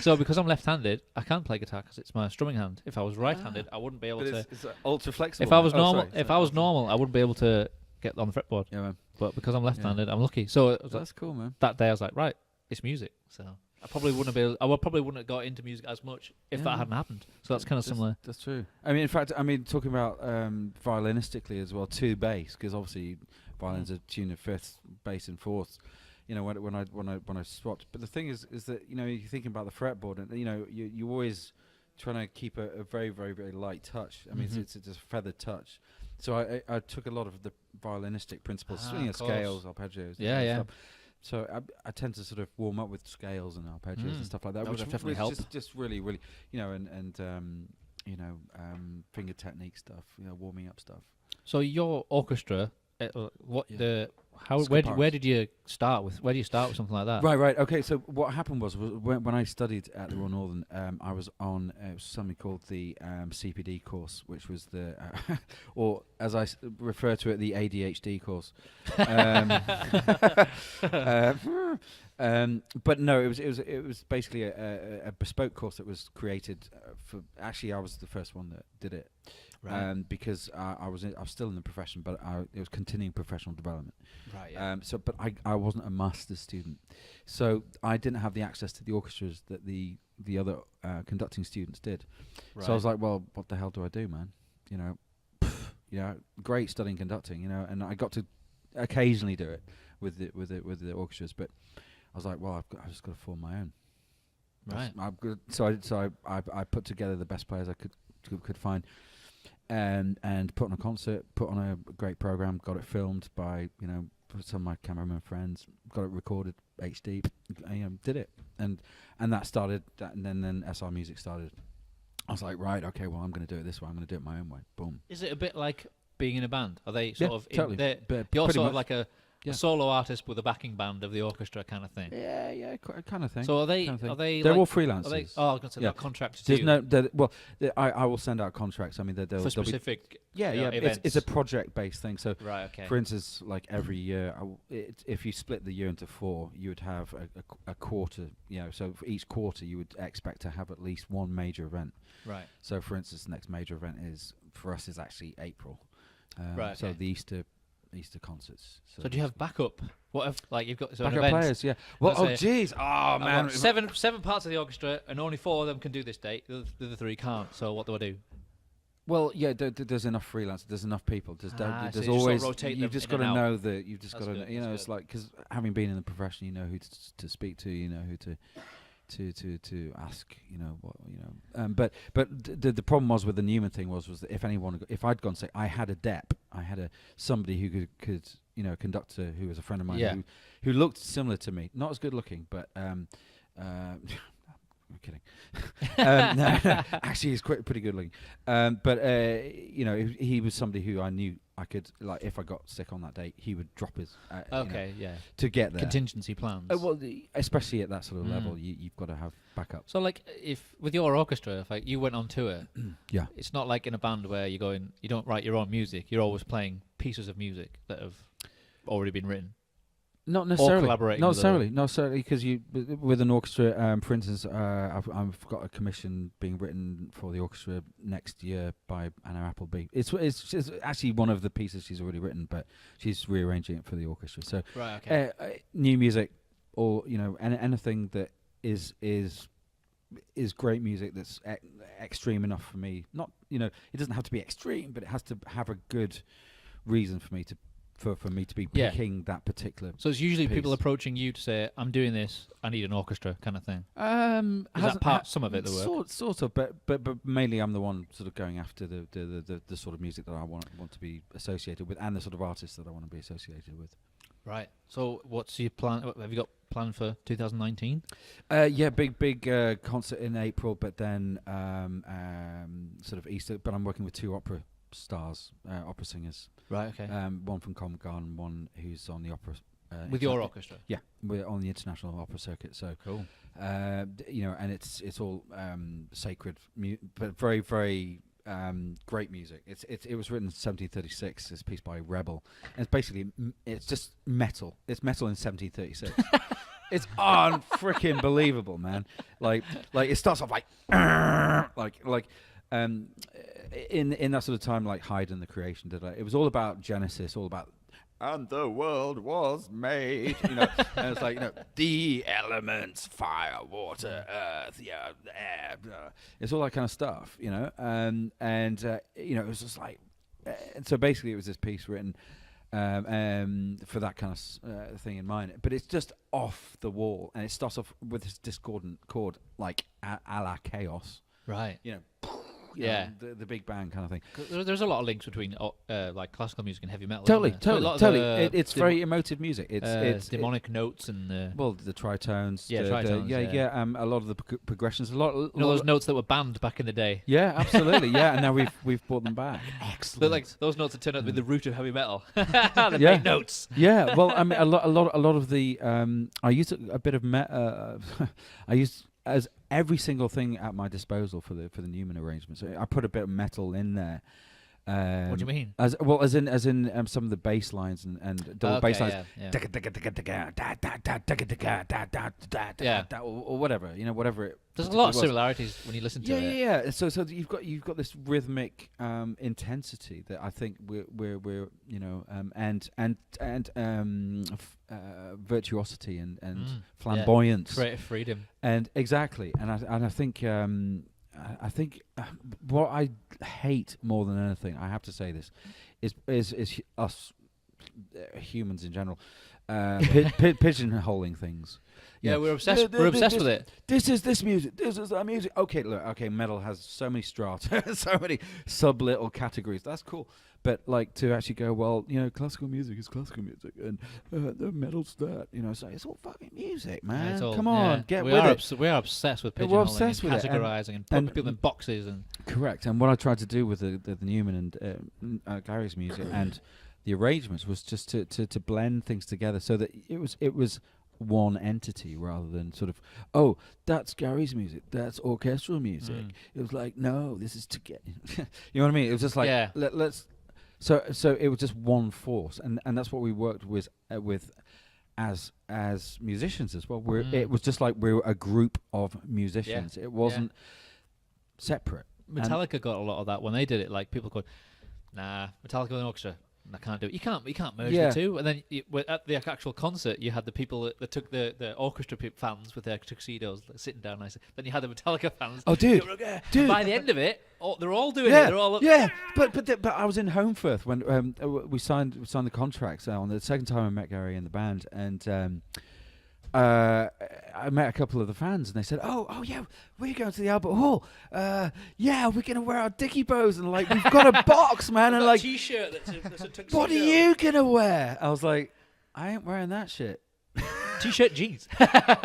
So because I'm left-handed, I can play guitar because it's my strumming hand. If I was right-handed, I wouldn't be able But to. it's ultra flexible. If I was Oh, normal, sorry, if sorry. I was normal, I wouldn't be able to get on the fretboard. Yeah, man. But because I'm left-handed, I'm lucky. So it was like, That's cool, man. that day I was like, right, it's music. So I probably wouldn't have got into music as much if that hadn't happened. So that's kind of similar. That's true. I mean, in fact, talking about violinistically as well, two bass, because obviously violins are tuned in fifths, bass in fourths. You know, when I swapped. But the thing is that you're thinking about the fretboard, and you always trying to keep a very, very, very light touch. I mean, it's just a feathered touch. So I took a lot of the violinistic principles, scales, arpeggios. Yeah. Stuff. So I tend to sort of warm up with scales and arpeggios and stuff like that, That would which definitely help. Just really, really, finger technique stuff, warming up stuff. So your orchestra, where do Skaparis. did you start with? Where do you start with something like that? Right. Okay, so what happened was when I studied at the Royal Northern, I was on something called the CPD course, which was the, or as I refer to it, the ADHD course. But no, it was basically a bespoke course that was created for. Actually, I was the first one that did it. Right. Because I was still in the profession, but it was continuing professional development. Right. Yeah. But I wasn't a master's student, so I didn't have the access to the orchestras that the other conducting students did. Right. So I was like, well, what the hell do I do, man? Great studying conducting, and I got to occasionally do it with the orchestras, but I was like, well, I've just got to form my own. Right. So I put together the best players I could find. And put on a concert, put on a great program, got it filmed by some of my cameraman friends, got it recorded HD, did it, and that started. And then SR Music started. I was like, right, okay, well, I'm going to do it this way. I'm going to do it my own way. Boom. Is it a bit like being in a band? Are they sort of totally. You're Pretty sort much. of like a solo artist with a backing band of the orchestra kind of thing. Yeah, kind of thing. So are they? kind of thing. Are they? They're like, all freelancers. Are they? Oh, I was going to say Yeah. they're contracted There's to you I will send out contracts. I mean, they'll for be specific. It's events. a project-based thing. So, Right. Okay. for instance, like every year, if you split the year into 4, you would have a quarter. So for each quarter, you would expect to have at least one major event. Right. So, for instance, the next major event for us is actually April. Right, So okay. the Easter concerts. So do you have backup? What if you've got an backup event? players? Yeah. Well, Let's say, jeez. Oh man. seven parts of the orchestra, and only 4 of them can do this date. The other 3 can't. So what do I do? Well, yeah. There's enough freelancers. There's enough people. There's so you always. just sort of rotate You've them just in got to and out. know that. You've just That's got to. good, You know, that's it's good. like because having been in the profession, you know who to speak to. You know who to ask. But the problem was with the Numan thing was that if I'd gone say I had a dep, I had somebody who could a conductor who was a friend of mine who looked similar to me, not as good looking, but I'm kidding. No, actually, he's pretty good looking. But he was somebody who I knew I could if I got sick on that date, he would drop his to get there. Contingency plans. Especially at that sort of level, you've got to have backup. So if with your orchestra, if you went on tour, Yeah. it's not like in a band where you don't write your own music. You're always playing pieces of music that have already been written. Not necessarily. collaborating Not with necessarily, because with an orchestra, for instance, I've got a commission being written for the orchestra next year by Anna Appleby. It's actually one of the pieces she's already written, but she's rearranging it for the orchestra. So Right. Okay. new music, or anything that is great music that's extreme enough for me. Not it doesn't have to be extreme, but it has to have a good reason for me to for me to be Yeah. picking that particular. So it's usually people piece. approaching you to say, "I'm doing this. I need an orchestra," kind of thing. Is that Hasn't- part some of it? The work. Sort of, but mainly I'm the one sort of going after the sort of music that I want to be associated with, and the sort of artists that I want to be associated with. Right. So what's your plan? What have you got planned for 2019? Yeah, big concert in April, but then sort of Easter. But I'm working with two opera stars, opera singers. Right. Okay. One from Covent Garden, one who's on the opera. With your orchestra. Yeah, we're on the international opera circuit. So Cool. and it's all sacred, but very very great music. It was written in 1736. This piece by Rebel, and it's basically it's just metal. It's metal in 1736. It's unfreaking believable, man. Like it starts off like in that sort of time, like Hyde and the Creation did. It was all about Genesis, all about. And the world was made, and it's like, the elements, fire, water, earth, air, it's all that kind of stuff, it was just like, and so basically it was this piece written for that kind of thing in mind, but it's just off the wall, and it starts off with this discordant chord, like a la Chaos, Right. Yeah, the big bang kind of thing. There's a lot of links between like classical music and heavy metal. Totally. It's very emotive music. It's demonic notes and the tritones. Yeah, tritones, yeah. A lot of the progressions. those notes that were banned back in the day. Yeah, absolutely. Yeah, and now we've brought them back. Excellent. But like those notes have turned out to be the root of heavy metal. The big notes. Yeah. Well, I mean, a lot of the. I used a bit of I used as every single thing at my disposal for the Numan arrangements. I put a bit of metal in there. What do you mean? As in some of the bass lines and double bass lines, or whatever, whatever it. There's a lot of similarities when you listen to it. Yeah. So you've got this rhythmic intensity that I think we're virtuosity and flamboyance, creative freedom, and exactly, and I think. I think what I hate more than anything, I have to say this, is us humans in general pigeonholing things. Yeah, we're obsessed. We're obsessed with it. This is this music. This is that music. Okay, look. Okay, metal has so many strata, so many sub little categories. That's cool. But like to actually go, well, classical music is classical music, and the metal's that. So it's all fucking music, man. Come on, get with it. We are obsessed with pigeonholing, we're obsessed with categorizing, and putting people in boxes. And correct. And what I tried to do with the Numan and Gary's music and the arrangements was just to blend things together so that it was one entity rather than sort of, oh, that's Gary's music, that's orchestral music. It was like, no, this is together. You know what I mean? It was just like, let's. So it was just one force, and that's what we worked with as musicians as well. It was just like we were a group of musicians. It wasn't separate. Metallica got a lot of that when they did it. Like people go, nah, Metallica with an orchestra. I can't do it. You can't merge the two. And then at the actual concert, you had the people that took the orchestra fans with their tuxedos sitting down nice. Then you had the Metallica fans. Oh, dude. By the end of it, they're all doing it. They're all But I was in Holmfirth when we signed the contracts on the second time I met Gary in the band, and I met a couple of the fans, and they said, "Oh yeah, we're going to the Albert Hall. Yeah, we're going to wear our dicky bows, and like we've got a box, man, and like T-shirt that's a tuxedo. What are you gonna wear?" I was like, "I ain't wearing that shit." T-shirt, jeans,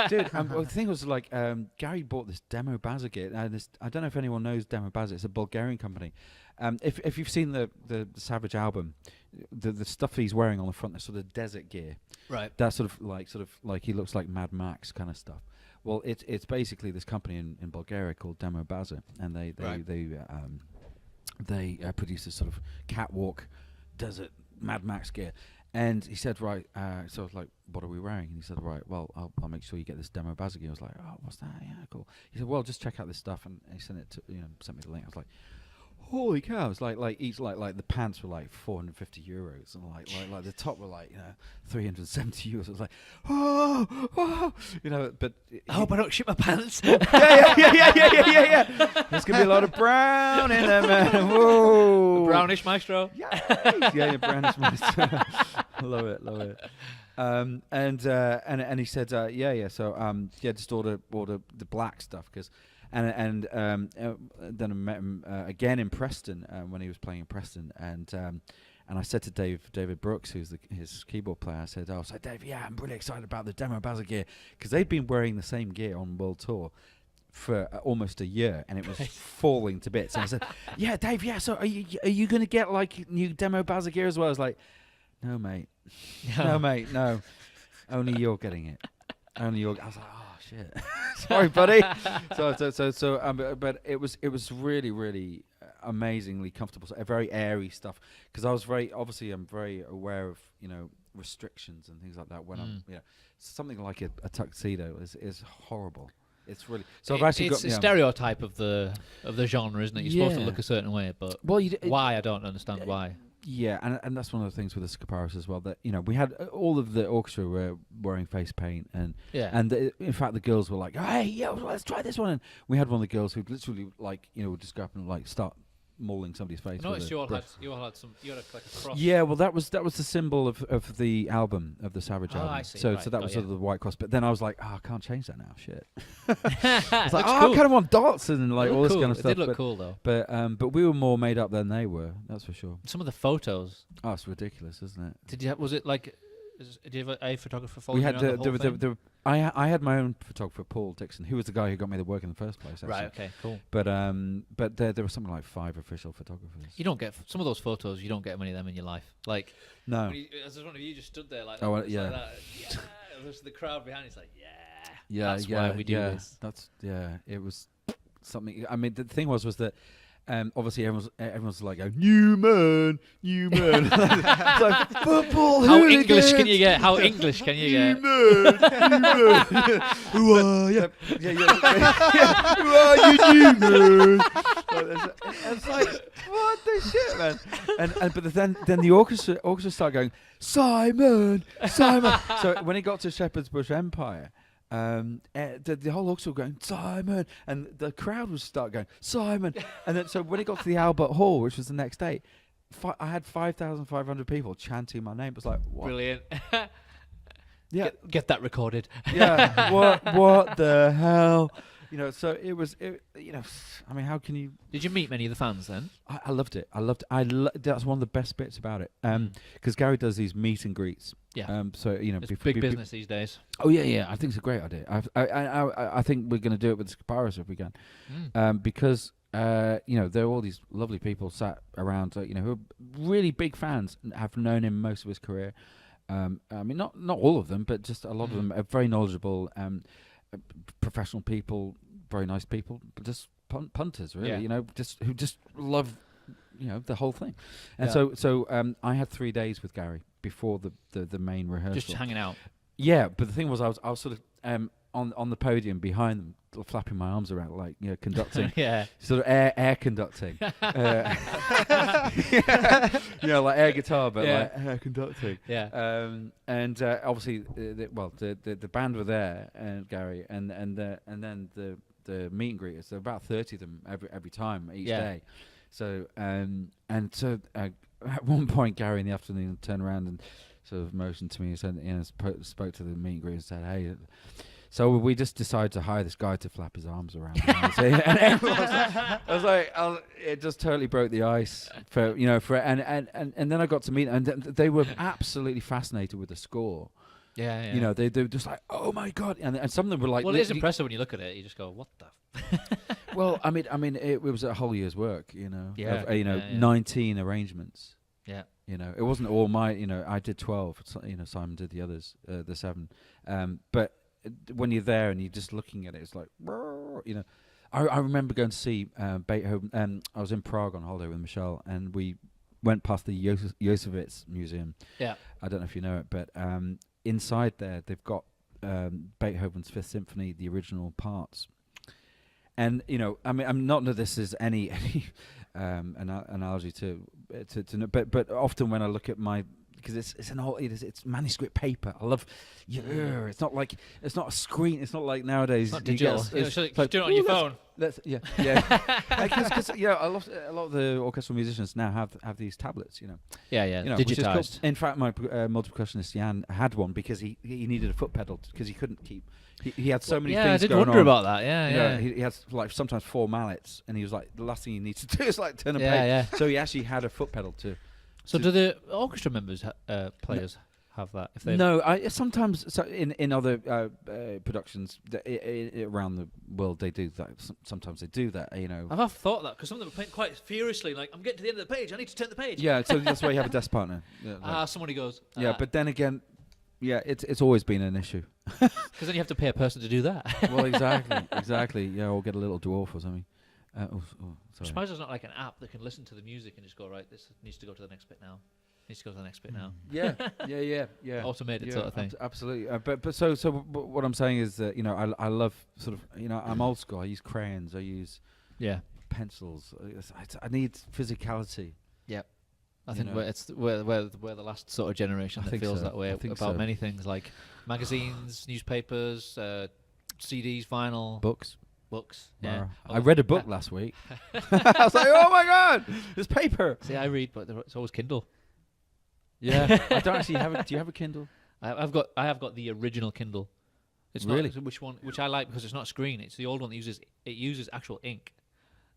dude. The thing was like, Gary bought this Demo Baza gear. I don't know if anyone knows Demo Baza. It's a Bulgarian company. If you've seen the Savage album, the stuff he's wearing on the front, the sort of desert gear, right? That sort of like he looks like Mad Max kind of stuff. Well, it's basically this company in Bulgaria called Demo Baza, and they produce this sort of catwalk desert Mad Max gear. And he said, right, so I was like, what are we wearing? And he said, right, well, I'll make sure you get this Demo Baza gear. I was like, oh, what's that? Yeah, cool. He said, well, just check out this stuff, and he sent it to sent me the link. I was like, holy cow! It's like each like the pants were like 450 euros, and like the top were like 370 euros. It was like but I hope I don't shit my pants. yeah. There's gonna be a lot of brown in there, man. Whoa, Brownish maestro. yeah, brownish maestro. love it. And he said, so just order the black stuff then I met him again in Preston when he was playing in Preston, and I said to David Brooks, who's his keyboard player, I said, Dave, I'm really excited about the demo Basil gear, because they'd been wearing the same gear on world tour for almost a year, and it was falling to bits. And I said, yeah, Dave, so are you going to get like new demo Basil gear as well? I was like, no, mate. No, mate, no. Only you're getting it. Only you're. I was like, oh shit. Sorry, buddy. But it was really, really amazingly comfortable. So very airy stuff. Because I'm very aware of restrictions and things like that. When I'm something like a tuxedo is horrible. It's really I've actually it's a stereotype of the genre, isn't it? You're supposed to look a certain way, but why I don't understand why. Yeah, and that's one of the things with the Skaparis as well, that we had all of the orchestra were wearing face paint, and in fact the girls were like, hey, let's try this one, and we had one of the girls who literally would just go up and start mauling somebody's face. I noticed you all had like a cross. Yeah, well that was the symbol of the album, of the Savage album. I see. So right. That was sort of the white cross. But then I was like, I can't change that now. Shit. I was like, I kind of want dots and all this kind of stuff. It did look cool though. But we were more made up than they were. That's for sure. Some of the photos. Oh, it's ridiculous, isn't it? Was it like? Did you have a photographer We following had you around the whole thing? I had my own photographer, Paul Dixon, who was the guy who got me the work in the first place. Actually. Right. Okay. Cool. But there were something like 5 official photographers. You don't get some of those photos. You don't get many of them in your life. Like no. As one of you just stood there like. Oh that, yeah. Like that. Yeah. There's the crowd behind. It's like yeah. That's why we do this. It was something. I mean, the thing was that. Obviously, everyone's like, Numan. It's like football. How English can you get? How English can you get? Numan. Who are you? Yeah. Who are you, Numan? It's like, what the shit, man? But then the orchestra started going, Simon. So when it got to Shepherd's Bush Empire. The whole orchestra going Simon, and the crowd would start going Simon, and then so when it got to the Albert Hall, which was the next day, I had 5,500 people chanting my name. It was like, what? Brilliant. Yeah, get that recorded. Yeah, what the hell? So it was. I mean, how can you? Did you meet many of the fans then? I loved it. That's one of the best bits about it. Because Gary does these meet and greets. Yeah. So it's big business these days. Oh yeah. I think it's a great idea. I think we're going to do it with the Skaparis if we can. Because there are all these lovely people sat around. Who are really big fans and have known him most of his career. I mean, not all of them, but just a lot of them are very knowledgeable. Professional people, very nice people, but just punters, really. Who just love, the whole thing. And so I had 3 days with Gary before the main rehearsal, just hanging out. Yeah, but the thing was, I was sort of on the podium behind them, flapping my arms around, like conducting, sort of air conducting, like air guitar, but like air conducting. And obviously, the band were there, and Gary, and then the meet and greeters. There were about 30 of them every time each day. So at one point, Gary in the afternoon turned around and sort of motioned to me and said, spoke to the meet and greet and said, hey. So we just decided to hire this guy to flap his arms around. It just totally broke the ice and then I got to meet them, and they were absolutely fascinated with the score. Yeah. They were just like, oh my god, and some of them were like, well, it is impressive when you look at it. You just go, what the? Well, I mean, it was a whole year's work. 19 arrangements. Yeah. It wasn't all my. I did 12. Simon did the others, the 7. But when you're there and you're just looking at it, it's like, I remember going to see Beethoven. I was in Prague on holiday with Michelle, and we went past the Josefovitz Museum. Yeah. I don't know if you know it, but inside there they've got Beethoven's Fifth Symphony, the original parts. And I mean, I'm not that this is any analogy to but often when I look at my, because it's manuscript paper. I love, it's not a screen. It's not like nowadays. It's not digital. It's like, do it on your phone. Because a lot of the orchestral musicians now have these tablets. Yeah, which is cool. digitized. In fact, my multi-percussionist Jan had one because he needed a foot pedal because he couldn't keep. He had so many things going on. I did wonder about that. Yeah. He has like sometimes 4 mallets, and he was like, the last thing you need to do is like turn a page. Yeah. So he actually had a foot pedal too. So do the orchestra members, players, have that? If they No, I sometimes in other productions around the world they do that. Sometimes they do that. I've thought that because some of them are playing quite furiously. Like, I'm getting to the end of the page. I need to turn the page. Yeah, so that's why you have a desk partner. Somebody goes. But then again, it's always been an issue. Because then you have to pay a person to do that. Well, exactly. Yeah, or get a little dwarf or something. I'm Sorry. surprised there's not like an app that can listen to the music and just go, right, this needs to go to the next bit now. Needs to go to the next bit now. Yeah. Automated sort of thing. Absolutely. But so what I'm saying is that I love sort of I'm old school. I use crayons. I use pencils. I need physicality. Yeah. I think we're the last sort of generation that feels that way about many things, like magazines, newspapers, CDs, vinyl, books. Yeah. I read a book last week. I was like, oh my god, it's paper. See, I read, but it's always Kindle. Yeah, I don't actually have it. Do you have a Kindle? I have got the original Kindle. It's really not which I like because it's not a screen. It's the old one that uses actual ink.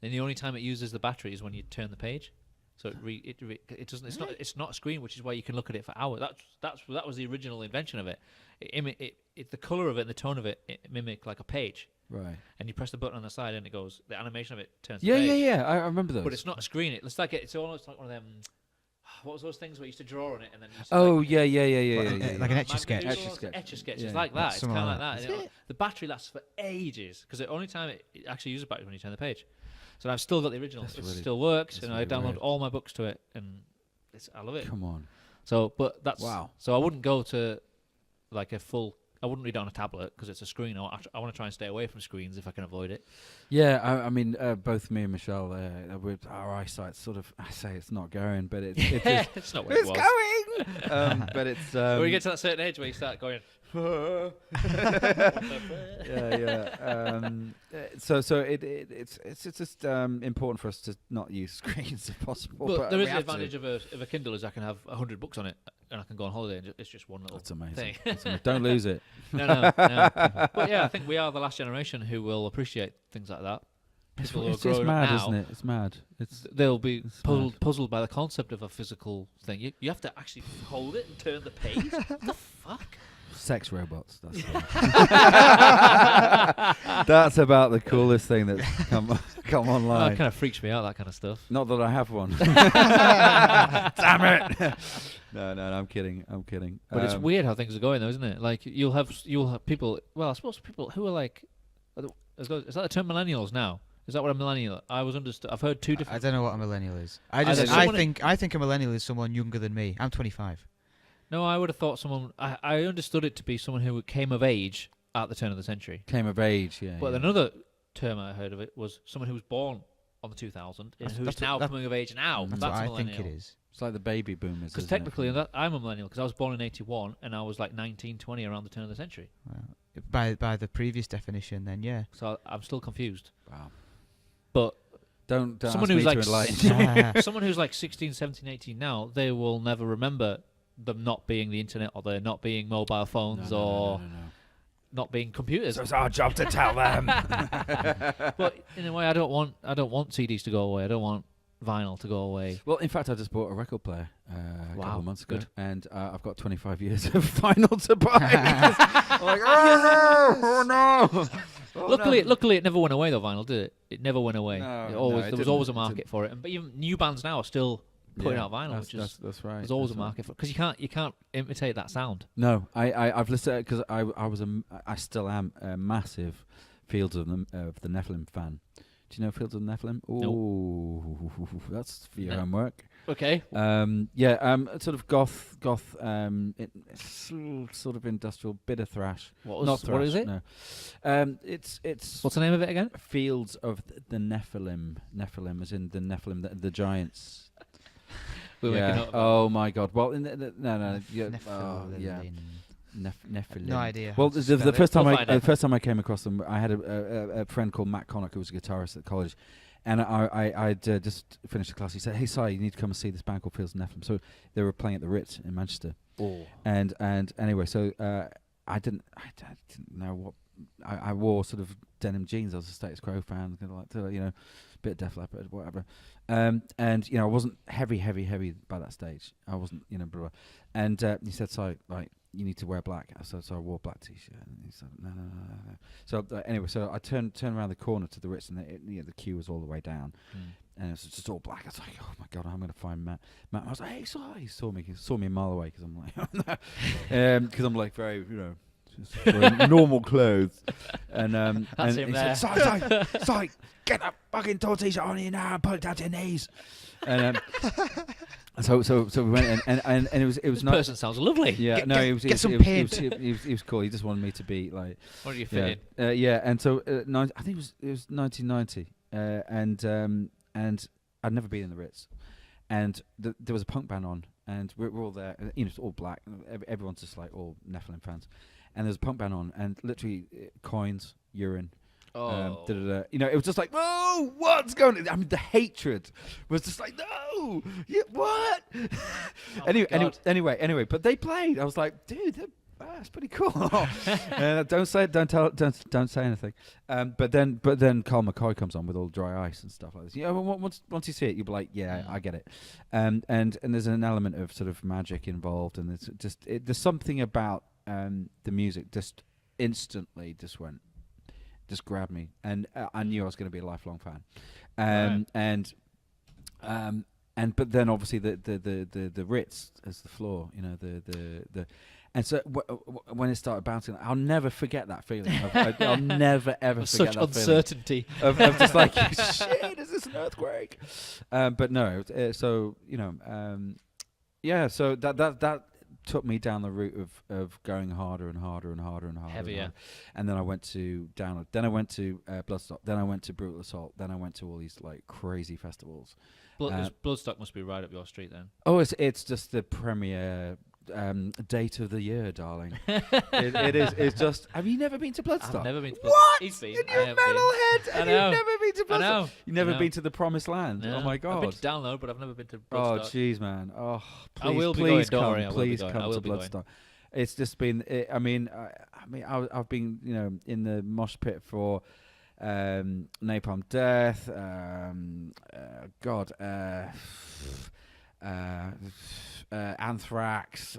And the only time it uses the battery is when you turn the page. So it doesn't. It's not a screen, which is why you can look at it for hours. That was the original invention of it. The color of it and the tone of it mimic like a page. Right. And you press the button on the side and it goes. The animation of it turns. The page. Yeah. I remember those. But it's not a screen. It's almost like one of them. What was those things where you used to draw on it and then? Yeah. Like an Etch-a-Sketch. Etch-a-Sketch. Yeah. It's like that. It's kind of like that. The battery lasts for ages because the only time it actually uses battery when you turn the page. So I've still got the original. It still works, and I download all my books to it, and I love it. Come on. So, but that's wow. So I wouldn't go to like a full. I wouldn't read it on a tablet because it's a screen. I want to try and stay away from screens if I can avoid it. Yeah, I mean, both me and Michelle, with our eyesight, sort of. I say it's not going, but it's it's not where it was. Going. But it's. When you get to that certain age where you start going. Yeah. So it's just important for us to not use screens if possible. But there is the advantage of a Kindle is I can have 100 books on it and I can go on holiday and it's just one little That's amazing. thing. That's amazing. Don't lose it. No. But yeah, I think we are the last generation who will appreciate things like that. It's mad, isn't it? It's mad. They'll be puzzled by the concept of a physical thing. You have to actually hold it and turn the page. What the fuck? Sex robots. That's about the coolest thing that's come online. That kind of freaks me out. That kind of stuff. Not that I have one. Damn it! No, I'm kidding. But it's weird how things are going, though, isn't it? Like you'll have people. Well, I suppose people who are like, is that the term millennials now? Is that what a millennial? I've heard two different. I don't know what a millennial is. I think a millennial is someone younger than me. I'm 25. No, I would have thought someone. I understood it to be someone who came of age at the turn of the century. Came of age, yeah. But another term I heard of it was someone who was born on the 2000 and who's now coming of age now. That's what I think it is. It's like the baby boomers. Because technically, I'm a millennial because I was born in 81 and I was like 19, 20 around the turn of the century. By the previous definition, then yeah. So I'm still confused. Wow. But don't someone ask who's me like to enlighten. someone who's like 16, 17, 18 now, they will never remember them not being the internet or there not being mobile phones or not being computers. So it's our job to tell them. But in a way, I don't want CDs to go away. I don't want vinyl to go away. Well, in fact, I just bought a record player a couple of months ago, good. and I've got 25 years of vinyl to buy. I'm like, oh no! Luckily, it never went away though. Vinyl did it? It never went away. There was always a market for it, but even new bands now are still putting out vinyl, that's right. There's always a market for because you can't imitate that sound. No, I've listened because I still am a massive Fields of the Nephilim fan. Do you know Fields of the Nephilim? Nope. Ooh, that's for your No. homework. Okay. Sort of goth, it's sort of industrial, bit of thrash. Not thrash. What is it? No. It's What's the name of it again? Fields of the Nephilim. Nephilim, as in the Nephilim, the giants. We're making Yeah. up. Oh my God. Well, no. Yeah. Nephilim. Nephilim. No idea. Well, how to the spell first it. time We'll I find out. the first time I came across them, I had a friend called Matt Connock, who was a guitarist at college, and I'd just finished the class. He said, "Hey, Si, you need to come and see this band called Fields of Nephilim." So they were playing at the Ritz in Manchester, Oh. and anyway, so I didn't know what I wore. Sort of denim jeans. I was a Status Quo fan, kind of like bit of Def Leppard, whatever. And I wasn't heavy by that stage. I wasn't, blah, blah. And he said, "So, like, you need to wear black." So I wore black t-shirt. And he said, "No." So anyway, so I turned around the corner to the Ritz, and the queue was all the way down, and it was just all black. I was like, "Oh my God, I'm gonna find Matt." I was like, "Hey, Si!" He saw me a mile away because I'm like, because I'm like very, just wearing normal clothes, and That's him he there. said, Si, get that fucking tall t-shirt on you now and pull it down to your knees. And so we went and it was This not. person sounds lovely. Yeah, Get- no, get- he was get some he was- paint. he was cool. He just wanted me to be like, What do you fit yeah, in? and so I think it was 1990, and I'd never been in the Ritz, and there was a punk band on, and we're all there, and, it's all black, and everyone's just like all Nephilim fans, and there's a punk band on, and literally coins, urine. Oh. It was just like, "Oh, what's going on?" I mean, the hatred was just like, "No, what?" Anyway, but they played. I was like, "Dude, that's pretty cool." Don't say anything. But then Carl McCoy comes on with all dry ice and stuff like this. Once you see it, you'll be like, "Yeah, I get it." And there's an element of sort of magic involved, and there's something about the music just instantly just grabbed me, and I knew I was going to be a lifelong fan. But then obviously the Ritz as the floor, and so when it started bouncing, I'll never forget that feeling. I'll never ever forget Such that uncertainty. feeling of just like, shit, is this an earthquake? But no, so so that took me down the route of going harder and harder and harder and harder. Heavier. And then I went to Download. Then I went to Bloodstock. Then I went to Brutal Assault. Then I went to all these like crazy festivals. Bloodstock must be right up your street then. Oh, it's just the premier date of the year, darling. it is. It's just. Have you never been to Bloodstock? I've never been to Bloodstock. What? He's been. And I you're have been. metalhead, I and know. you've never been to I Bloodstock. know. You've never I know. been to the Promised Land. No. Oh my I've been God. to Download, but I've never been to Oh Bloodstock. jeez, man. Oh, please, I will be please going, don't come, worry, I will be please going, come I will to be going. Bloodstock. It's just been. I've been, in the mosh pit for Napalm Death. Anthrax.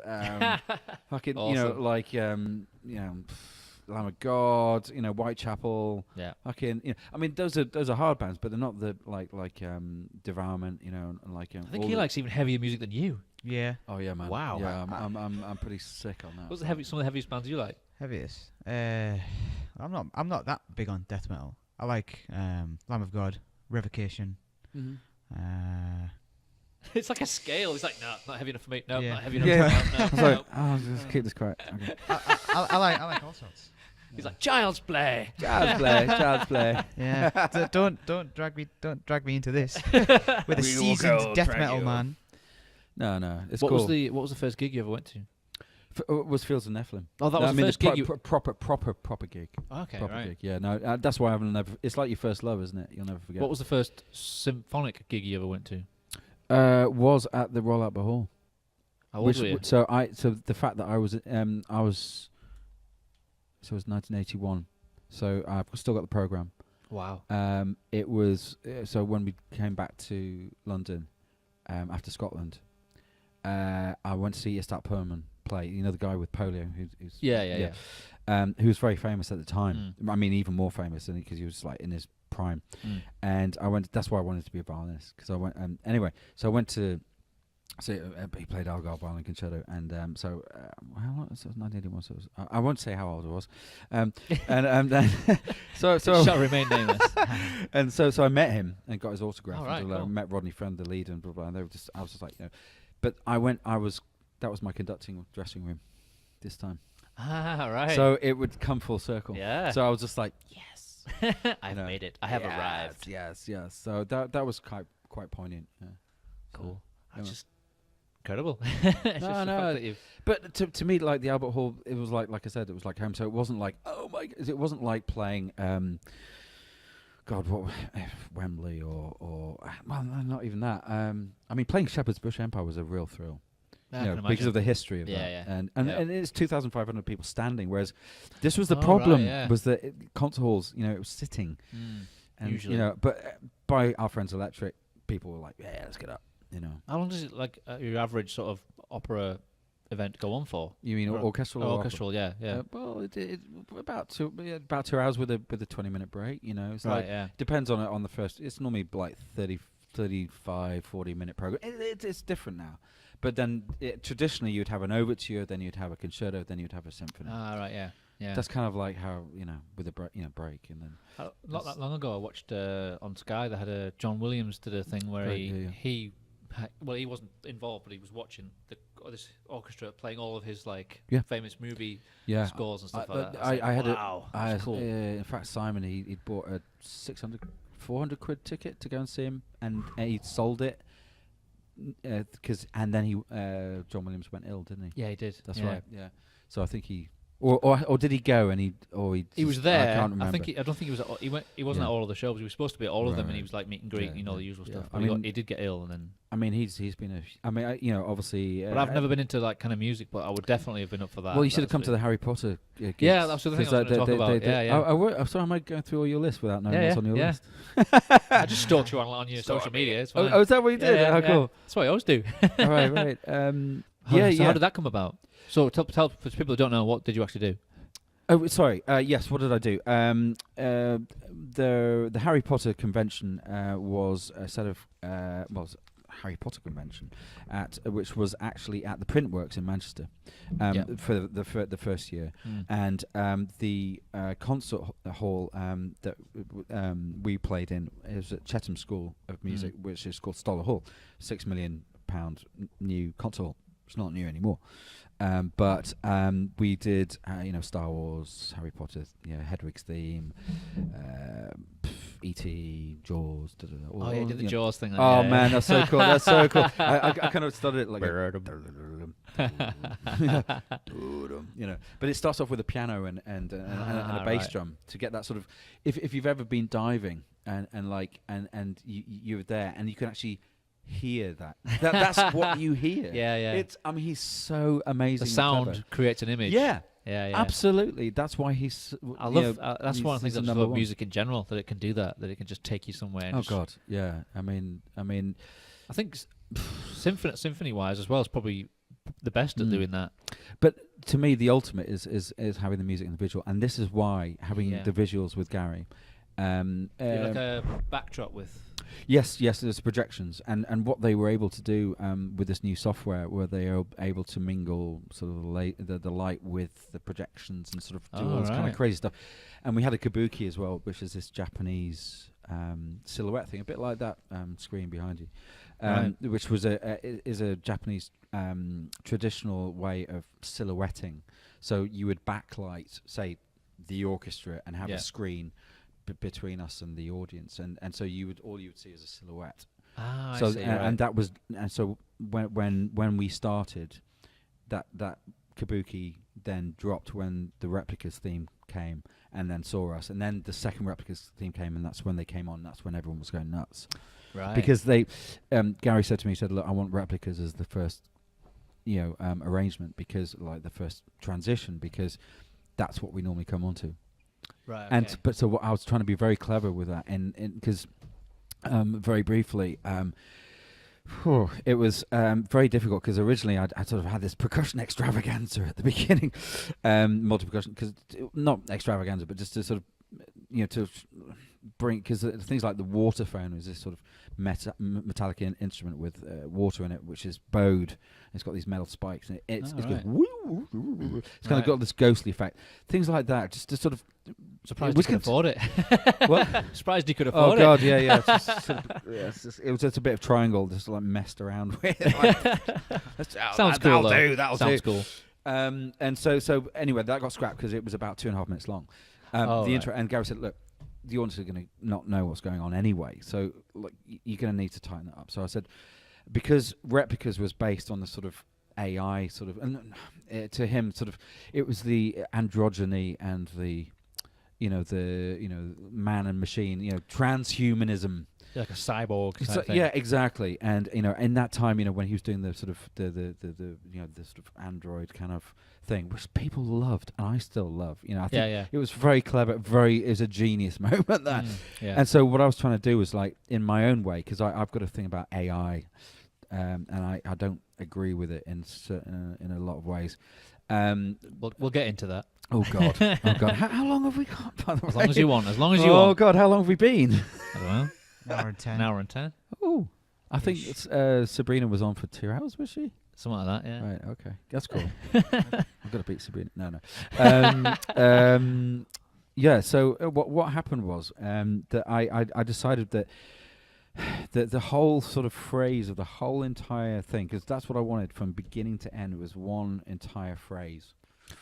Fucking, Awesome. Lamb of God. Whitechapel. Yeah. Fucking, those are hard bands, but they're not the like Devourment, and like. I think he likes even heavier music than you. Yeah. Oh yeah, man. Wow. Yeah, I'm pretty sick on that. What's some of the heaviest bands you like? Heaviest. I'm not that big on death metal. I like Lamb of God, Revocation. It's like a scale. It's like, no, not heavy enough for me. No, Yeah. not heavy enough Yeah. for me. No, I was no, like, no. I'll just keep this quiet. Okay. I like all sorts. He's like, child's play. Child's play. Yeah. Don't drag me into this with a We will seasoned go death drag metal you. man. No, it's What cool. was the first gig you ever went to? Was Fields of Nephilim. Oh, that No, was the first gig you. proper gig. Okay, Proper right. gig. Yeah, no, that's why I've never. It's like your first love, isn't it? You'll never forget. What was the first symphonic gig you ever went to? Was at the Royal Albert Hall. How old were you? So the fact that I was it was 1981. So I've still got the program. Wow. It was so when we came back to London after Scotland, I went to see Istat Perman play. You know, the guy with polio who's Yeah. who was very famous at the time. I mean, even more famous because he was like in his prime. And I went. That's why I wanted to be a violinist because I went. Anyway, so I went to So he played Algar Violin Concerto, and how long? So it was 1981. So it was, I won't say how old I was, and then so shall remain nameless. and so I met him and got his autograph. Oh, right, and cool. met Rodney Friend, the lead, and blah blah. And they were I was just like, but that was my conducting dressing room this time. Ah, right. So it would come full circle. Yeah. So I was just like, yes, I've made it. I have arrived. Yes. So that was quite poignant. Yeah. Cool. Yeah. Just incredible. It's just the fact No. that you've- But to me, like the Albert Hall, it was like I said, it was like home. So it wasn't like, oh my, it wasn't like playing, God, what, Wembley or well, no, not even that. I mean, playing Shepherd's Bush Empire was a real thrill. I You know, can because imagine. of the history of Yeah, that, yeah. and Yeah. and it's 2,500 people standing, whereas this was the Oh, problem right, yeah. was that concert halls, it was sitting, and Usually. but by Our Friends Electric, people were like, yeah, let's get up, How long does it, like, your average sort of opera event go on for? You mean Or- orchestral? or opera? orchestral, yeah. Well, it about 2 hours with a 20-minute break. It's Right, like yeah. depends on the first. It's normally like 30, 35, 40-minute program. It's different now, but then traditionally you'd have an overture, then you'd have a concerto, then you'd have a symphony. Ah, right, yeah. Yeah. That's kind of like how with a break, and then Not that long ago, I watched on Sky. They had a John Williams did a thing where Right, yeah. he wasn't involved, but he was watching this orchestra playing all of his Yeah. famous movie yeah. scores and stuff I- like that. I had wow, that's cool. in fact, Simon he'd bought a 600, 400 quid ticket to go and see him, and he sold it and then John Williams went ill, didn't he? Yeah, he did. That's yeah. right. Yeah. So I think he, or did he go and he He was just- there. I can't remember. I think I don't think he was. He wasn't Yeah. at all of the shows. He was supposed to be at all of them, and Right. he was like meet and greet, Yeah, the yeah, usual yeah. stuff. I But mean- he did get ill, and then. I mean, he's been obviously. But I've never been into like kind of music, but I would definitely have been up for that. Well, you should have come to the Harry Potter. Gigs, Yeah, that's the thing I was 'cause, gonna talk about. Yeah. Oh, sorry, am I going through all your list without knowing what's on your list? I just stalked you on your social media. It's fine. Oh, is that what you did? Yeah, Oh, yeah. cool. That's what I always do. Right. So how did that come about? So tell for people who don't know, what did you actually do? Oh, sorry. Yes. What did I do? The Harry Potter convention was a set of Harry Potter convention which was actually at the Printworks in Manchester for the first year, and the concert hall that we played in is at Chetham School of Music, which is called Stoller Hall, £6 million new concert hall. It's not new anymore. But we did, Star Wars, Harry Potter, Hedwig's theme, E.T., Jaws. Oh, yeah, you did the Jaws thing. Then. Oh yeah, man, yeah. that's so cool. That's so cool. I kind of started it like, but it starts off with a piano and a bass right. drum to get that sort of. If you've ever been diving and you're there and you can actually hear that's what you hear. Yeah. He's so amazing. The and sound clever. creates an image. Yeah. Yeah. Absolutely. That's why he's. I love. That's one of the things he's I just number love one. music in general. That it can do that. That it can just take you somewhere. And Oh just- God, yeah. I mean. I think symphony wise as well is probably the best at doing that. But to me, the ultimate is having the music and the visual, and this is why having Yeah. the visuals with Gary. Like a backdrop with. Yes, there's projections, and what they were able to do with this new software, where they are able to mingle sort of the light with the projections and sort of do all this kind right. of crazy stuff. And we had a kabuki as well, which is this Japanese silhouette thing, a bit like that screen behind you, which was a Japanese traditional way of silhouetting. So you would backlight, say, the orchestra and have a screen between us and the audience, and so all you would see is a silhouette. I So see, and that was, and so when we started, that kabuki then dropped when the Replicas theme came, and then saw us, and then the second Replicas theme came, and that's when they came on. That's when everyone was going nuts, right. because they, Gary said to me, he said, "Look, I want Replicas as the first, arrangement, because like the first transition, because that's what we normally come onto." Right. And but so what I was trying to be very clever with that, and because very briefly, it was very difficult, because originally I sort of had this percussion extravaganza at the beginning, multi percussion, because not extravaganza, but just to sort of to bring, because things like the waterphone is this sort of metallic instrument with water in it, which is bowed. It's got these metal spikes, and it's goes woo. It's kind of got this ghostly effect. Things like that, just to sort of. Surprised you could afford it. What? Surprised you could afford it. Oh God, yeah. It was just a bit of triangle, just like messed around with. Sounds cool. That'll Sounds do. cool. And so anyway, that got scrapped because it was about 2.5 minutes long. The intro, and Gary said, "Look, the audience are going to not know what's going on anyway, so like you're going to need to tighten that up." So I said, because Replicas was based on the sort of AI sort of, and to him, sort of, it was the androgyny and the man and machine, transhumanism. Like a cyborg type thing. Yeah, exactly. And in that time, when he was doing the sort of the sort of android kind of thing, which people loved, and I still love. I think it was very clever. It was a genius moment that. And so what I was trying to do was like in my own way, because I've got a thing about AI, and I don't agree with it in a lot of ways. We'll get into that. Oh God! How long have we got? By the way? As long as you want. As long as you want. Oh God! How long have we been? I don't know. An hour and 10. Oh, I think it's Sabrina was on for 2 hours, was she? Something like that, yeah. Right. Okay, that's cool. I've got to beat Sabrina. No. Yeah. So what happened was that I decided that the whole sort of phrase of the whole entire thing, because that's what I wanted from beginning to end, was one entire phrase.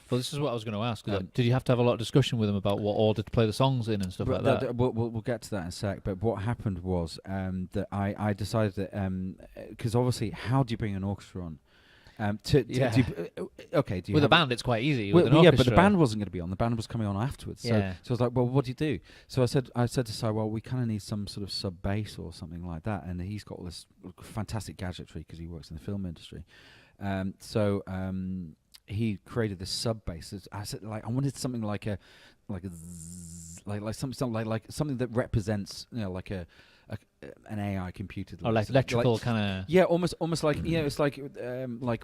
Well, this is what I was going to ask. Did you have to have a lot of discussion with him about what order to play the songs in and stuff like that? We'll get to that in a sec. But what happened was that I decided that because obviously, how do you bring an orchestra on? With a band, it's quite easy. Well, with an orchestra. But the band wasn't going to be on. The band was coming on afterwards. Yeah. So I was like, well, what do you do? So I said to Si, well, we kind of need some sort of sub bass or something like that. And he's got all this fantastic gadgetry because he works in the film industry. He created this sub bass. I said, I wanted something like something that represents, an AI computed. Or like electrical kind of. Yeah, almost like it's like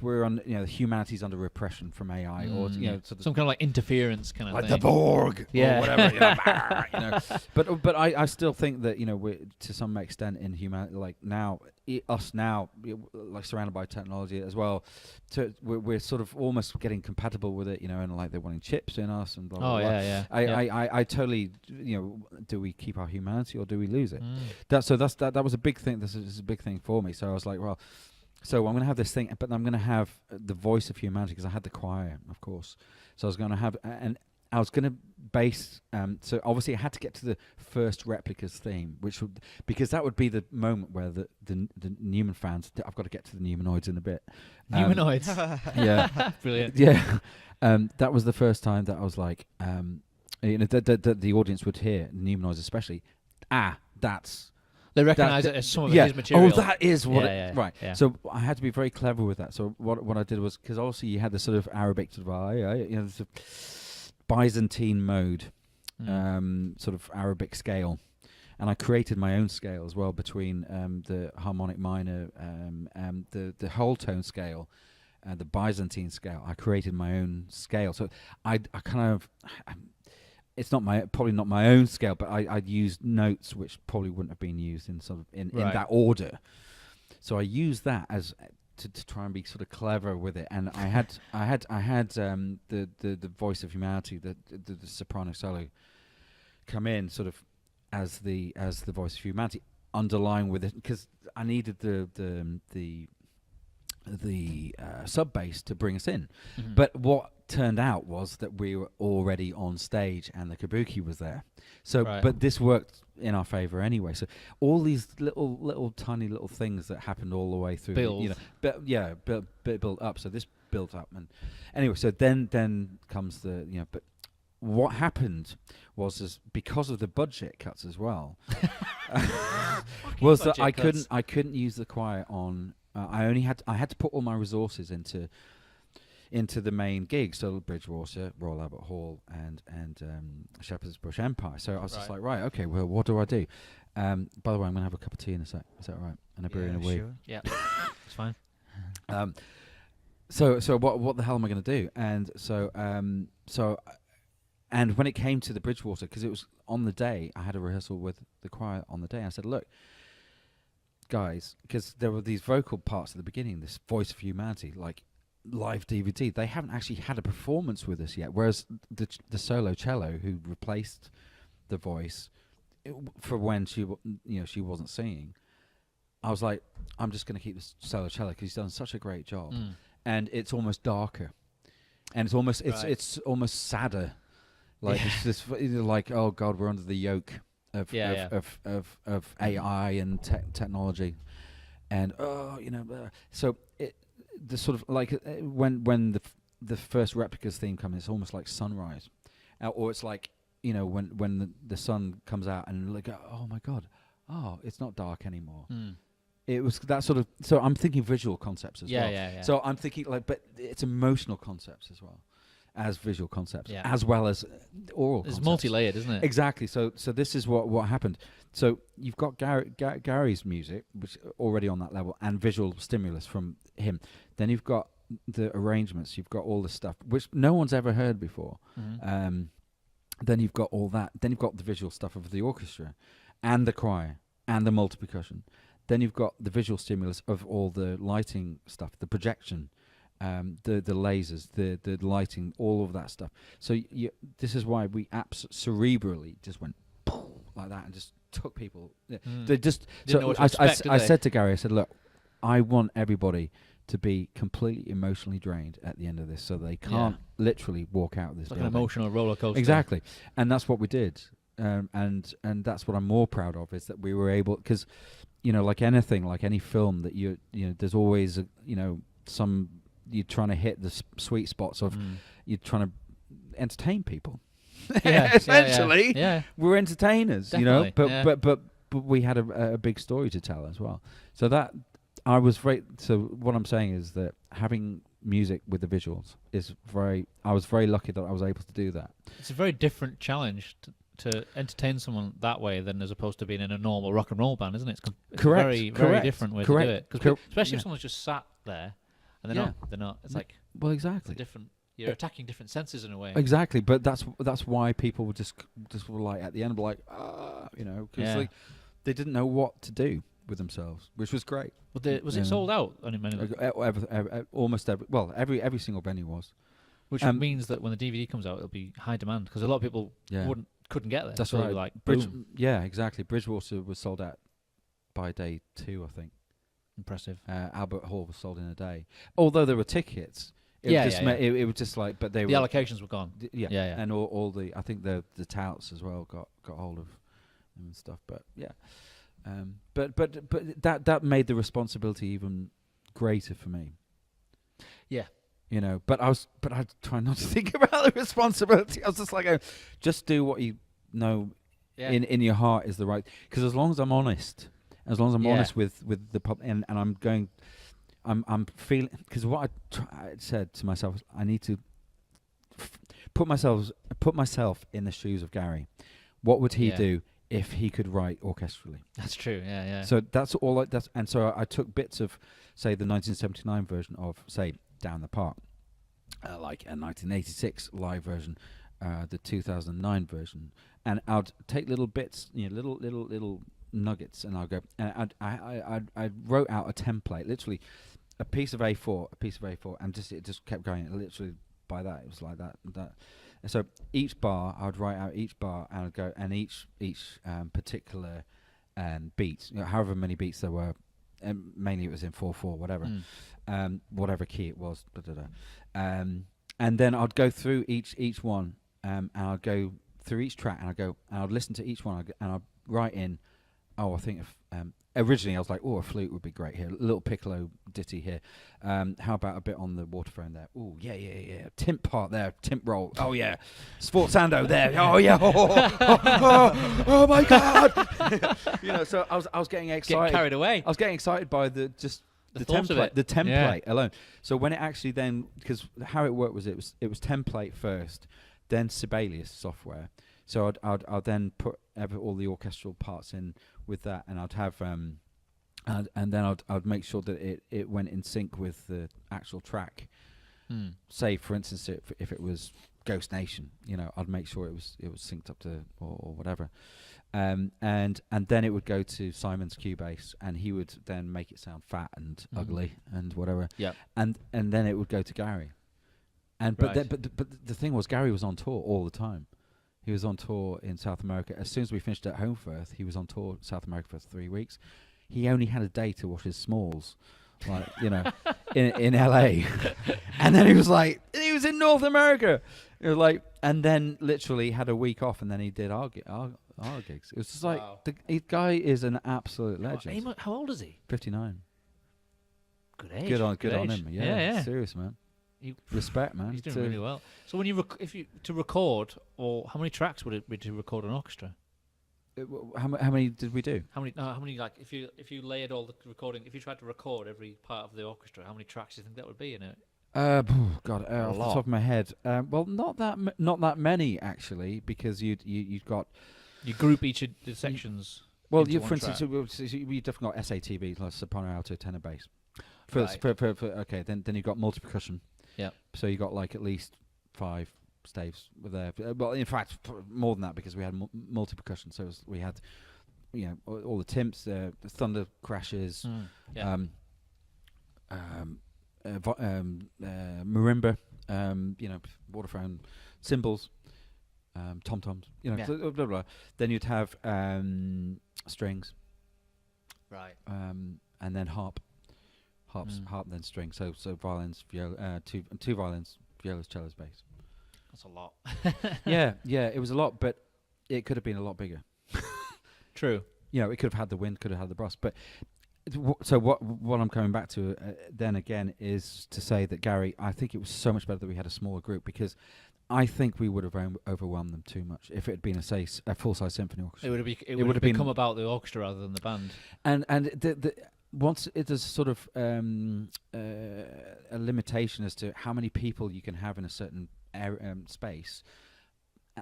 we're on the humanities under repression from AI or sort of some kind of like interference kind of like thing. the Borg or whatever. But I still think that we're to some extent in humanity, like now us now like surrounded by technology as well. We're sort of almost getting compatible with it, and like they're wanting chips in us and blah blah blah. Yeah. I totally do we keep our humanity or do we lose it? That was a big thing. This is a big thing for me. So I was like, well, so I'm going to have this thing, but I'm going to have the voice of humanity because I had the choir, of course. So I was going to have, and I was going to base. So obviously, I had to get to the first Replicas theme, because that would be the moment where the Numan fans. I've got to get to the Numanoids in a bit. Humanoids. Yeah, brilliant. Yeah, that was the first time that I was like, that the audience would hear Numanoids, especially. That's. They recognise it as some of his material. Oh, that is what right. Yeah. So I had to be very clever with that. So what I did was, because obviously you had the sort of Arabic sort of, the Byzantine mode, sort of Arabic scale, and I created my own scale as well between the harmonic minor, the whole tone scale, the Byzantine scale. I created my own scale. So I kind of. It's probably not my own scale, but I'd used notes which probably wouldn't have been used in sort of in that order. So I used that as to try and be sort of clever with it. And I had the voice of humanity, the soprano solo, come in sort of as the voice of humanity, underlying with it, because I needed the sub bass to bring us in. Mm-hmm. But what turned out was that we were already on stage and the kabuki was there. So but this worked in our favor anyway. So all these little tiny little things that happened all the way through built up. So this built up, and anyway, so then comes the but what happened was because of the budget cuts as well, was that I couldn't use the choir on. I had to put all my resources into the main gigs, so Bridgewater, Royal Albert Hall, and Shepherd's Bush Empire. So I was just like, right, okay, well, what do I do? By the way, I'm going to have a cup of tea in a sec. Is that right? And a beer in a wee. Sure. Yeah, it's fine. So what the hell am I going to do? And so And when it came to the Bridgewater, because it was on the day, I had a rehearsal with the choir on the day. I said, look, guys, because there were these vocal parts at the beginning, this Voice of Humanity, like live DVD. They haven't actually had a performance with us yet. Whereas the solo cello, who replaced the voice for when she wasn't singing, I was like, I'm just going to keep the solo cello because he's done such a great job, and it's almost darker, and it's almost sadder. Like it's this, like, oh God, we're under the yoke of AI and technology, and so the sort of like when the first Replicas theme comes, it's almost like sunrise, or it's like when the sun comes out and like, oh my God, it's not dark anymore. It was that sort of. So I'm thinking visual concepts as well. Yeah. So I'm thinking but it's emotional concepts as well as visual concepts, as well as oral. It's concepts. multi-layered, isn't it? Exactly. So this is what happened. So you've got Gary's music, which already on that level, and visual stimulus from him. Then you've got the arrangements. You've got all the stuff which no one's ever heard before. Then you've got all that. Then you've got the visual stuff of the orchestra, and the choir, and the multi-percussion. Then you've got the visual stimulus of all the lighting stuff, the projection, the lasers, the lighting, all of that stuff. So this is why we cerebrally just went like that and just took people. They just. So I said to Gary, I said, look, I want everybody to be completely emotionally drained at the end of this, so they can't literally walk out of this. Like an emotional roller coaster. Exactly, and that's what we did, and that's what I'm more proud of, is that we were able, because like anything, like any film, that there's always some, you're trying to hit the sweet spots of you're trying to entertain people. Essentially, we're entertainers. Definitely, but we had a big story to tell as well. So that I was very. So what I'm saying is that having music with the visuals is I was very lucky that I was able to do that. It's a very different challenge to entertain someone that way than as opposed to being in a normal rock and roll band, isn't it? It's Correct. a very, very different way to do it. Especially if Yeah. someone's just sat there and they're not. It's like, well, exactly. it's a different. You're attacking different senses in a way. Exactly, but that's why people were just were like at the end, like because like they didn't know what to do with themselves, which was great. Well, was it sold out? Almost every single venue was. Which means that when the DVD comes out, it'll be high demand because a lot of people couldn't get there. That's so right. Like, boom. Exactly. Bridgewater was sold out by day 2, I think. Impressive. Albert Hall was sold in a day. Although there were tickets, it was just like, but the allocations were gone. And all the, I think the touts as well got hold of them and stuff. But but that made the responsibility even greater for me. Yeah. But I try not to think about the responsibility. I was just like, just do what you know in your heart is the right. Because as long as I'm honest, honest with the pub, and I'm feeling, because what I said to myself was, I need to put myself in the shoes of Gary. What would he do if he could write orchestrally? That's true. Yeah. So that's all. And so I took bits of, say, the 1979 version of, say, Down the Park, like a 1986 live version, the 2009 version, and I'd take little bits, little nuggets, and I'll go. And I wrote out a template, literally a piece of A4, and it just kept going. Literally by that, it was like that. And so each bar, I'd write out each bar, and I'd go, and each particular beat, however many beats there were. And mainly it was in 4/4, whatever, whatever key it was. And then I'd go through each one, and I'd go through each track, and I'd listen to each one, and I'd write in. I think originally I was like, a flute would be great here, a little piccolo ditty here. How about a bit on the waterphone there? Oh yeah. Timp part there, timp roll. Oh yeah, sforzando there. Oh yeah. Oh my God. So I was getting excited. Getting carried away. I was getting excited by the template alone. So when it actually then, because how it worked was it was template first, then Sibelius software. So I'd then put all the orchestral parts in with that, and I'd have and then I'd make sure that it went in sync with the actual track, Say, for instance, if it was Ghost Nation, I'd make sure it was synced up to or whatever. And then it would go to Simon's Cubase, and he would then make it sound fat and ugly and whatever. Yeah. And then it would go to Gary. And but the thing was, Gary was on tour all the time. He was on tour in South America. As soon as we finished at Home for Earth, he was on tour South America for 3 weeks. He only had a day to wash his smalls, like in LA, and then he was in North America. It was like, and then literally had a week off, and then he did our gigs. It was just like the guy is an absolute legend. How old is he? 59. Good age. Good on age. him. Yeah. Serious, man. Respect, man. He's doing really well. So when you to record, or how many tracks would it be to record an orchestra? How many did we do? How many like if you layered all the recording, if you tried to record every part of the orchestra, how many tracks do you think that would be in it? Off the top of my head, well, not that many actually, because you've got you group each of the sections. Well, for instance, we definitely got SATB, like soprano, alto, tenor, bass. Okay, then you've got multi percussion. Yeah. So you got like at least 5 staves there. Well, in fact, more than that, because we had multi percussion. So we had, all the timps, the thunder crashes, marimba, waterphone, cymbals, tom toms. Blah, blah, blah. Then you'd have strings. Right. And then harp, then string. So violins, viola, two violins, violas, cellos, bass. That's a lot. yeah, it was a lot, but it could have been a lot bigger. True. It could have had the wind, could have had the brass. But so what I'm coming back to then again is to say that Gary, I think it was so much better that we had a smaller group, because I think we would have overwhelmed them too much if it had been a full-size symphony orchestra. It would have become about the orchestra rather than the band. And the once it is sort of a limitation as to how many people you can have in a certain space,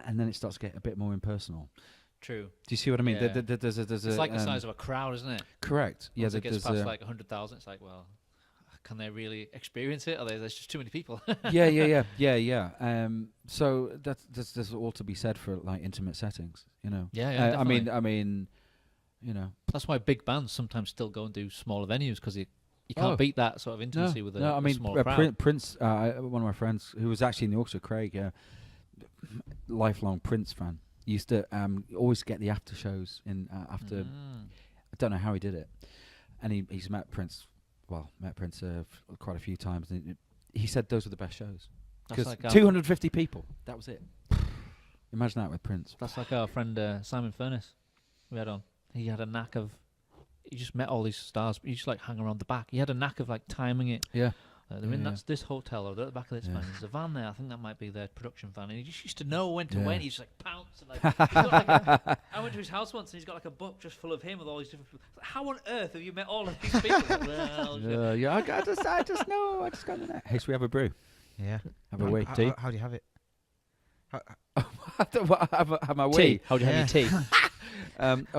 and then it starts to get a bit more impersonal. True. Do you see what I mean? Yeah. It's like the size of a crowd, isn't it? Correct. Once it gets past like 100,000, it's like, well, can they really experience it? Or there's just too many people. Yeah. So there's all to be said for like intimate settings, Yeah. I mean, That's why big bands sometimes still go and do smaller venues, because you can't beat that sort of intimacy with a small crowd. Prince, one of my friends who was actually in the orchestra, Craig, lifelong Prince fan, used to always get the after shows in after. I don't know how he did it, and he's met Prince. Well, quite a few times, and he said those were the best shows, because like 250 people. That was it. Imagine that with Prince. That's like our friend Simon Furness we had on. He had a knack of. He just met all these stars, but he just like hang around the back. He had a knack of like timing it. Yeah. They're in this hotel, or they're at the back of this van. There's a van there. I think that might be their production van. And he just used to know when to when. He just like pounce. And, like, I went to his house once, and he's got like a book just full of him with all these different people. Like, how on earth have you met all of these people? I just know. I just got the neck. Hey, should we have a brew? Yeah. Have a wee. Tea? How do you have it? have my tea. wee. How do you have your tea?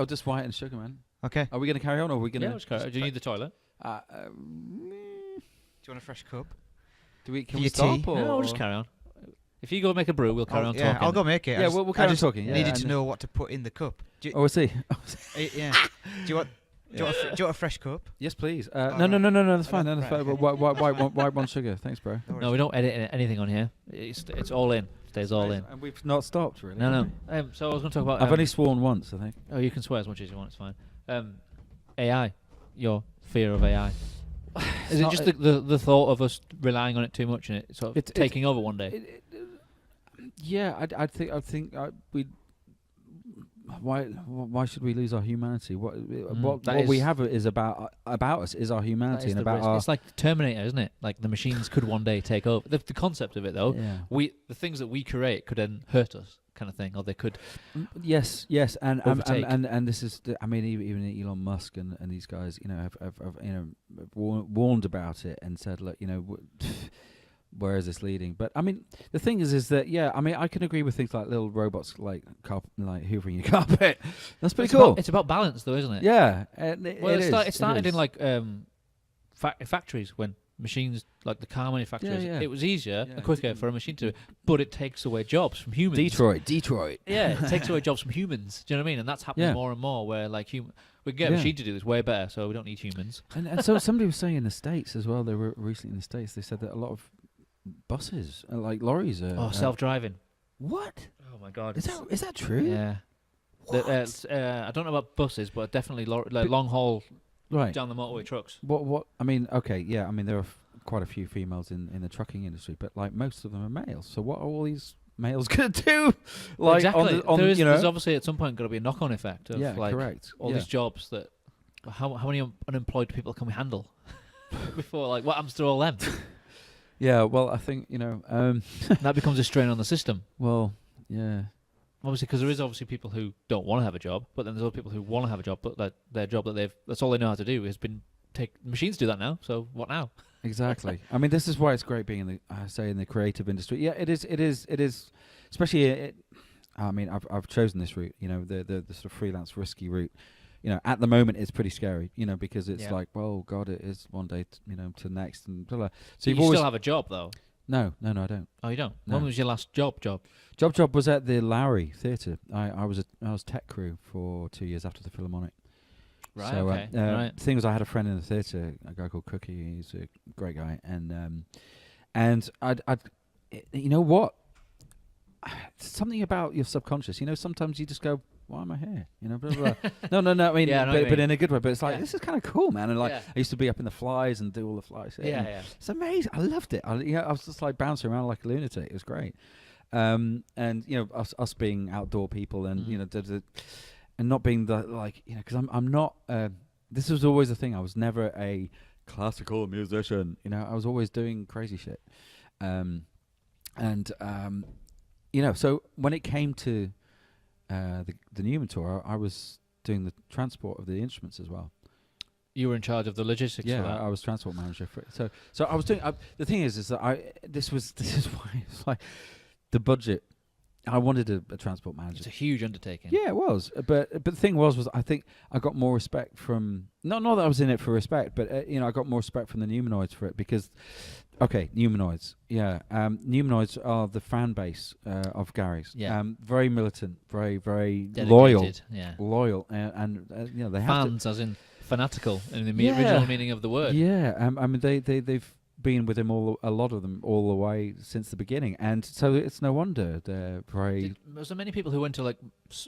Just white and sugar, man. Okay. Are we going to carry on, or are we going to? Yeah, do you need the toilet? Do you want a fresh cup? Can we stop? No, we'll just carry on. If you go make a brew, we'll carry on talking. Yeah, I'll go make it. Yeah, we'll carry on talking. I needed to know what to put in the cup. We'll see. Yeah. Do you want a fresh cup? Yes, please. No. That's fine. That's fine. White one sugar. Thanks, bro. No, we don't edit anything on here. It's all in. Stays all in. And we've not stopped, really. No. So I was going to talk about. I've only sworn once, I think. Oh, you can swear as much as you want. It's fine. AI. Your fear of AI. Is it just the thought of us relying on it too much and it sort of taking over one day? I think we. Why should we lose our humanity? What we have is about us is our humanity and about our. It's like Terminator, isn't it? Like the machines could one day take over. The concept of it, though, the things that we create could then hurt us, kind of thing, or they could. Yes, and this is. Even Elon Musk and these guys, have warned about it and said, look, where is this leading? But I mean, the thing is that I can agree with things like little robots like hoovering your carpet. That's pretty cool. It's about balance, though, isn't it? Yeah. It started in like factories when machines, like the car manufacturers, Yeah, yeah. it was easier Yeah. and quicker for a machine to, but it takes away jobs from humans. Detroit. Yeah, it takes away jobs from humans. Do you know what I mean? And that's happening Yeah. more and more. Where like we can get a Yeah. machine to do this way better, so we don't need humans. And so somebody was saying in the States as well, they were recently in the States, they said that a lot of buses, like lorries are... Self-driving. What? Oh my god. Is that true? Yeah. I don't know about buses, but definitely long haul Right. down the motorway trucks. What? I mean, okay, yeah, I mean, there are quite a few females in the trucking industry, but like most of them are males. So what are all these males going to do? Like exactly. you know? There's obviously at some point got to be a knock-on effect of Yeah, like correct. all these jobs that how many unemployed people can we handle before like what happens to all them? Yeah, well, I think, you know, That becomes a strain on the system. well, yeah. Obviously, because there is obviously people who don't want to have a job, but then there's other people who want to have a job, but that their job that's all they know how to do has been machines do that now. So what now? Exactly. I mean, this is why it's great being in the creative industry. Yeah, it is. Especially, I mean, I've chosen this route. You know, the sort of freelance risky route. You know, at the moment it's pretty scary. You know, because it's like, well, God, it is one day, to the next, and blah, blah. So you always still have a job though. No, I don't. Oh, you don't. No. When was your last job? Job was at the Lowry Theatre. I was tech crew for 2 years after the Philharmonic. Right. So, Okay. The thing was, I had a friend in the theatre, a guy called Cookie. He's a great guy, and I'd you know what? Something about your subconscious. You know, sometimes you just go, "Why am I here?" You know, blah, blah, blah. No. I mean, Yeah, I know what you but mean. in a good way. But it's like, Yeah. this is kind of cool, man. And like, Yeah. I used to be up in the flies and do all the flies. Yeah. It's amazing. I loved it. I was just like bouncing around like a lunatic. It was great. And you know, us being outdoor people, and you know, and not being the like, you know, because I'm not. This was always the thing. I was never a classical musician. You know, I was always doing crazy shit. You know, so when it came to the Numan tour, I was doing the transport of the instruments as well. You were in charge of the logistics Yeah, for that. I was transport manager for it. So I was doing. The thing is that this is why it's like the budget. I wanted a transport manager. It's a huge undertaking. Yeah, it was. But the thing was I think I got more respect from not that I was in it for respect, but you know, I got more respect from the Numanoids for it because, okay, Numanoids. Yeah, Numanoids are the fan base of Gary's. Yeah. Very militant, very Dedicated, loyal, and you know, they have fans, as in fanatical in the Yeah. original meaning of the word. Yeah, I mean they've been with him a lot of them all the way since the beginning, and so it's no wonder they're very. Was there many people who went to like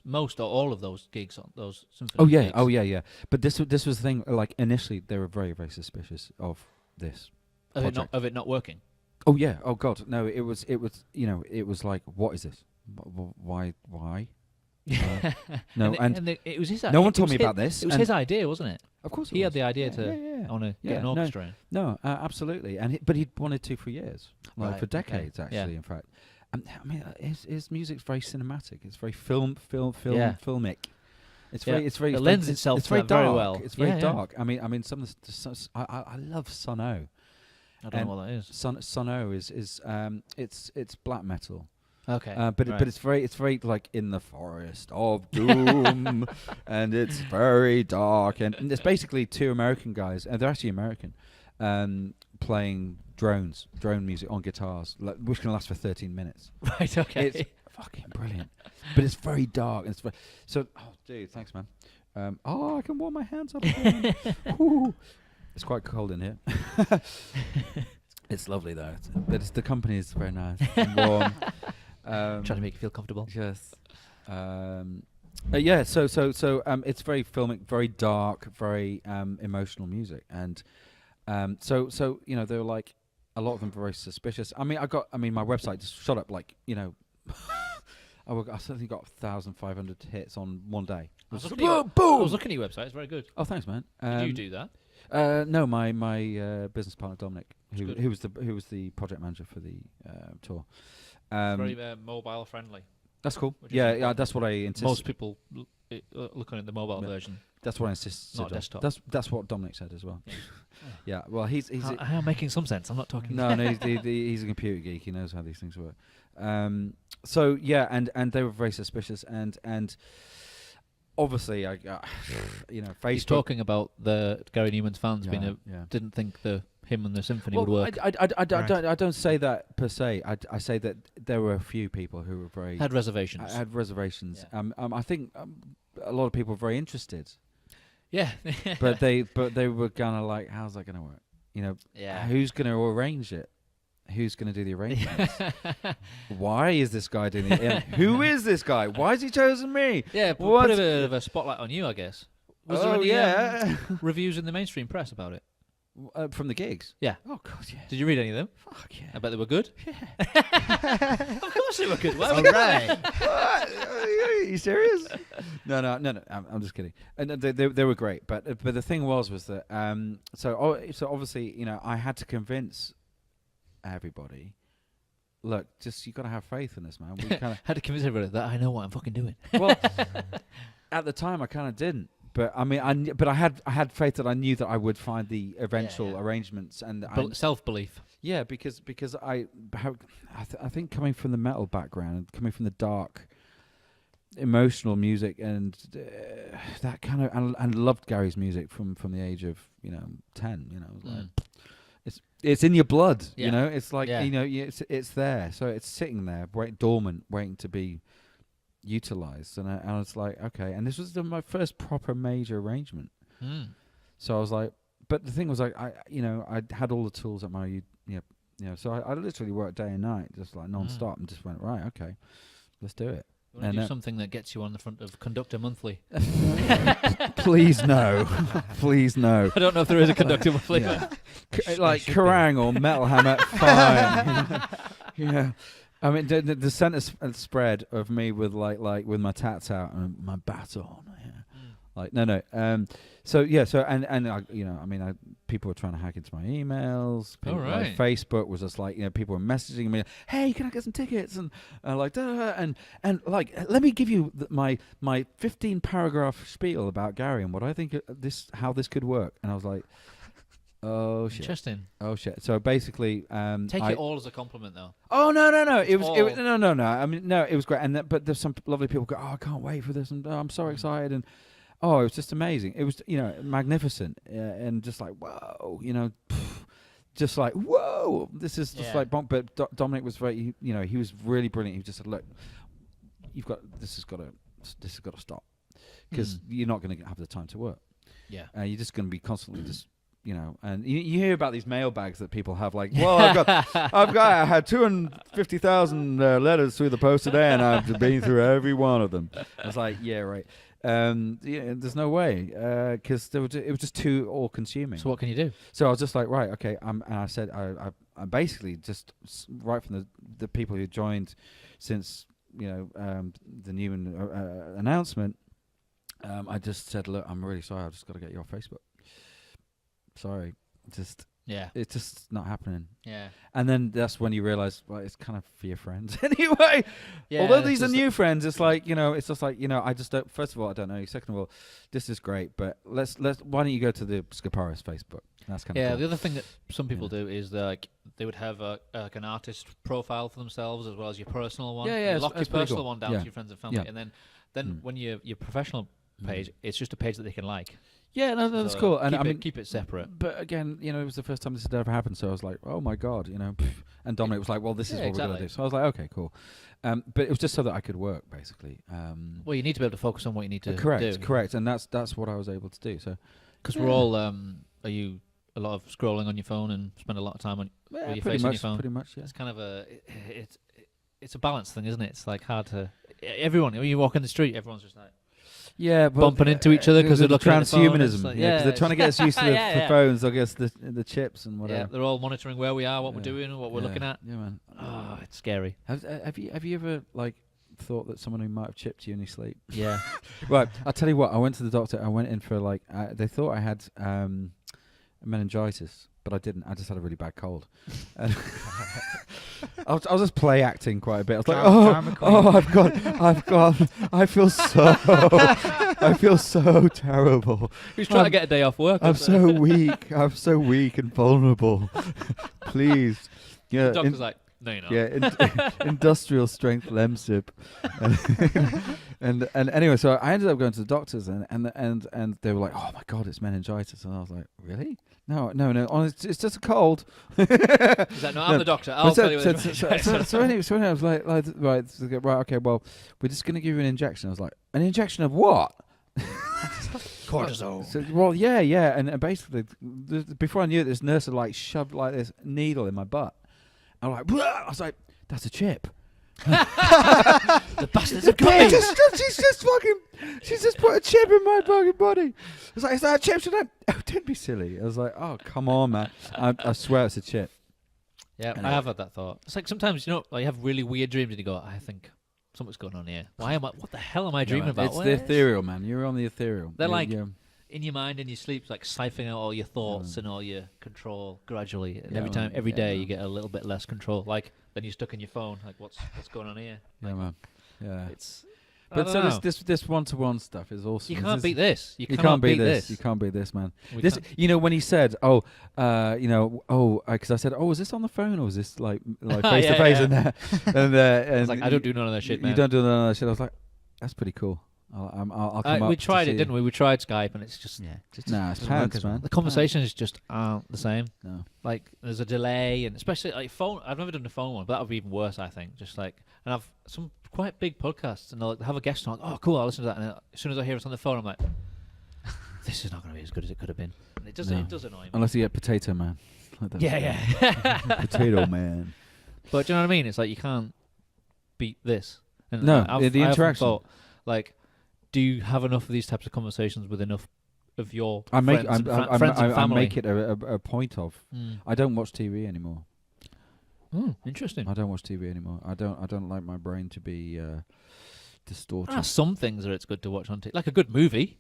most or all of those gigs, those symphony Oh yeah, gigs? yeah. But this was the thing. Like initially, they were very, very suspicious of this project. Of it not working. Oh yeah. Oh God. No. It was. You know. It was like, what is this? Why? No. It was his. No one told me about this. It was and his idea, wasn't it? Of course, He had the idea to Yeah. I want to Yeah, get an no. orchestra in. No, absolutely. But he'd wanted to for years, like Right, for okay. decades, Yeah. actually. In fact, I mean, his music's very cinematic. It's very Yeah. filmic. It's Yeah. very. It's very. It lends itself it's to very that dark. very well. It's very Yeah, yeah. dark. I mean, some of the. I love Sono. I don't know what that is. Sono is it's black metal. Okay. But it's very like in the forest of doom, and it's very dark, and it's basically two American guys, and they're actually American, playing drone music on guitars, which can last for 13 minutes. Right. Okay. It's fucking brilliant, but it's very dark. And oh, dude, thanks, man. I can warm my hands up again. Whew. It's quite cold in here. It's lovely though, but the company is very nice and warm. Trying to make you feel comfortable. Yes. Yeah. So it's very filmic, very dark, very emotional music, and so you know, they were like, a lot of them were very suspicious. I mean, my website just shot up like, you know, I certainly got 1,500 hits on one day. I was Boom! looking at your website. It's very good. Oh, thanks, man. Did you do that? No, my business partner Dominic, who good. was the project manager for the tour. It's very mobile friendly. That's cool. Which is Yeah, important. that's what I insist. Most people look at the mobile Yeah. version. That's what I insist. Not desktop. That's what Dominic said as well. Yeah. Yeah. Well, he's I am making some sense. I'm not talking. no, he's a computer geek. He knows how these things work. So yeah, and they were very suspicious, and obviously I you know, Facebook. He's talking about the Gary Numan's fans Yeah, being yeah. didn't think him and the symphony would work. I don't say that per se. I say that there were a few people who were very Had reservations. had reservations. Yeah. I think a lot of people were very interested, Yeah. but they were kind of like, how's that going to work? You know, Yeah. who's going to arrange it? Who's going to do the arrangements? Why is this guy doing it? Who is this guy? Why has he chosen me? Yeah, What? put a bit of a spotlight on you, I guess. Was there any reviews in the mainstream press about it? From the gigs? Yeah. Oh, God, yeah. Did you read any of them? Fuck yeah. I bet they were good. Yeah. Of course they were good. Why All would right. Are you serious? No. I'm just kidding. And they were great, but the thing was that so obviously, you know, I had to convince everybody. Look, just you got to have faith in this, man. We kind had to convince everybody that I know what I'm fucking doing. well, at the time I kind of didn't, but I mean, I had faith that I knew that I would find the eventual arrangements and Self-belief. yeah, because I think coming from the metal background and coming from the dark, emotional music and that kind of and loved Gary's music from the age of 10. You know, like, it's in your blood. Yeah. You know, it's like Yeah. it's there, so it's sitting there, dormant, waiting to be utilized. And I was like, okay, and this was my first proper major arrangement. So I was like, but the thing was like, I had all the tools at my so I literally worked day and night, just like non-stop, and just went, right, okay, let's do it. You want to do something that gets you on the front of Conductor Monthly? Please no, please no. I don't know if there is a Conductor Monthly. Yeah. Like Kerrang or Metal Hammer, fine. Yeah. I mean, the centre spread of me with like with my tats out and my baton. Yeah. Like no. So yeah. So and I mean, people were trying to hack into my emails. People, like, Facebook was just like, people were messaging me, hey, can I get some tickets? And like and like, let me give you my 15 paragraph spiel about Gary and what I think how this could work. And I was like, oh shit. Interesting. Oh shit. So basically, take it all as a compliment, though. Oh no. It was no. I mean, no, it was great. And but there's some lovely people go, oh, I can't wait for this, and I'm so excited, and it was just amazing. It was magnificent, and just like whoa, just like whoa. This is just like bonk. But Dominic was very, he was really brilliant. He just said, look, this has got to stop, because you're not going to have the time to work. Yeah. You're just going to be constantly just. And you hear about these mailbags that people have, like, well, I had 250,000 letters through the post today, and I've been through every one of them. I was like, yeah, right. There's no way, because it was just too all-consuming. So what can you do? So I was just like, right, okay. And I said, I basically just right from the people who joined since the Numan announcement, I just said, look, I'm really sorry. I've just got to get you off Facebook. Sorry, it's just not happening. Yeah. And then that's when you realize, well, it's kind of for your friends anyway. Yeah, although these are new friends, it's like, it's just like, I just don't. First of all, I don't know you. Second of all, this is great, but let's. Why don't you go to the Skaparis Facebook? That's kind of cool. The other thing that some people do is they would have an artist profile for themselves as well as your personal one. Yeah, you lock your personal cool. one down to your friends and family, and then when your professional page, it's just a page that they can like. Yeah, no, that's cool. And keep it separate. But again, it was the first time this had ever happened, so I was like, oh my god, And Dominic was like, well, this is what we're gonna do. So I was like, okay, cool. But it was just so that I could work, basically. Well, you need to be able to focus on what you need to do. Correct, and that's what I was able to do. So, because we're all, are you a lot of scrolling on your phone and spend a lot of time on with your face on your phone? Pretty much, yeah. It's kind of it's a balance thing, isn't it? It's like hard to. Everyone, when you walk in the street, everyone's just like. Yeah, bumping into each other because they're looking at the phone. Transhumanism. Like, because they're trying to get us used to the phones, I guess, the chips and whatever. Yeah, they're all monitoring where we are, what we're doing, what we're looking at. Yeah, man. Oh, it's scary. Have you ever thought that someone who might have chipped you in your sleep? Yeah. Right. I'll tell you what. I went to the doctor. I went in for they thought I had meningitis, but I didn't. I just had a really bad cold. I was just play acting quite a bit. I was like, I feel so terrible. Who's trying to get a day off work? I'm so weak. I'm so weak and vulnerable. Please. Yeah. The doctor's like, no, you're not. Yeah, industrial strength Lemsip. And anyway, so I ended up going to the doctors, and they were like, "Oh my God, it's meningitis," and I was like, "Really? No, it's just a cold." Is that no? I'm the doctor. I'll tell you. So anyway, I was like, right, okay, well, we're just gonna give you an injection. I was like, an injection of what? Cortisone. So, well, yeah, and basically, before I knew it, this nurse had like shoved like this needle in my butt. I'm like, "Blah!" I was like, "That's a chip." The bastards have got me. She's just put a chip in my fucking body. I was like, "Is that a chip?" She went, "Oh, don't be silly." I was like, "Oh, come on, man." I swear it's a chip. Yeah, Anyway. I have had that thought. It's like sometimes, you know, like you have really weird dreams and you go, I think something's going on here. What the hell am I dreaming about? It's the ethereal, man. You're on the ethereal. They're like you're, in your mind, in your sleep, like siphoning out all your thoughts and all your control gradually. And Yeah, every day, man. you get a little bit less control. Like then you're stuck in your phone. Like what's going on here? yeah, man. Yeah. It's. But so this one-to-one stuff is awesome. You can't beat this. You can't beat this. You can't beat this, man. We This, can't- you know, when he said, because I said, "Oh, is this on the phone or is this like face to face?" Yeah. And I was like, I don't do none of that shit, man. You don't do none of that shit. I was like, that's pretty cool. I'll come up. We tried it, didn't we? We tried Skype, and it's just Nah, it's doesn't work pants, as well. man. the conversations just aren't the same. No. Like there's a delay, and especially like phone. I've never done the phone one, but that would be even worse, I think. Just like, and I've some quite big podcasts, and they'll have a guest on. Like, oh, cool! I'll listen to that. And as soon as I hear it on the phone, I'm like, this is not going to be as good as it could have been. And it does. No. It does annoy me. Unless you get Potato Man. Like that. Yeah. Potato Man. But do you know what I mean? It's like you can't beat this. And No, I the often interaction. thought, like, do you have enough of these types of conversations with enough of your I make friends and I family? make it a point of. I don't watch TV anymore. Interesting. I don't watch TV anymore. I don't like my brain to be distorted. Some things that it's good to watch on TV, like a good movie.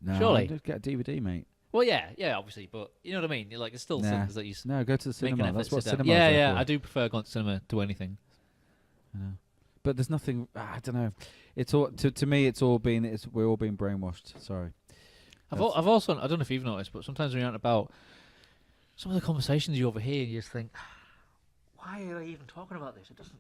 No, surely. just get a DVD, mate. Well, yeah, obviously, but you know what I mean. Like, it's still Nah. things that you No, go to the make an cinema. effort That's to what sit down. cinema. Yeah, I do prefer going to cinema to anything. I know. But there's nothing. I don't know. It's all to me. It's all been. We're all being brainwashed. Sorry. I've also, I don't know if you've noticed, but sometimes when you're out and about, some of the conversations you overhear, you just think, why are they even talking about this? It doesn't.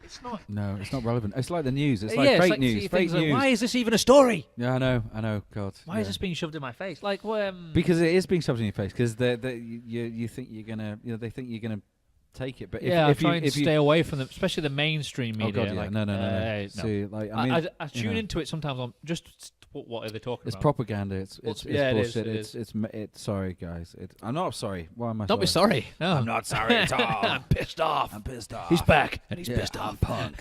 It's not. No, it's not relevant. It's like the news. It's Yeah, like it's fake like news. see Fake things like, news. why is this even a story? Yeah, I know. God. Why is this being shoved in my face? Like, Because it is being shoved in your face. Because you think you're gonna. They think you're gonna take it. But yeah, if I try you, and stay away from them, especially the mainstream Oh media. God, yeah. Like, No. See, like I mean, I tune into it sometimes. On just what are they talking it's about? propaganda. It's yeah, it is, bullshit. it is. It's sorry, guys. I'm not sorry. Why am I? Don't be sorry. No, I'm not sorry at all. I'm pissed off. I'm pissed off. He's back and he's Yeah, pissed I'm off. punk.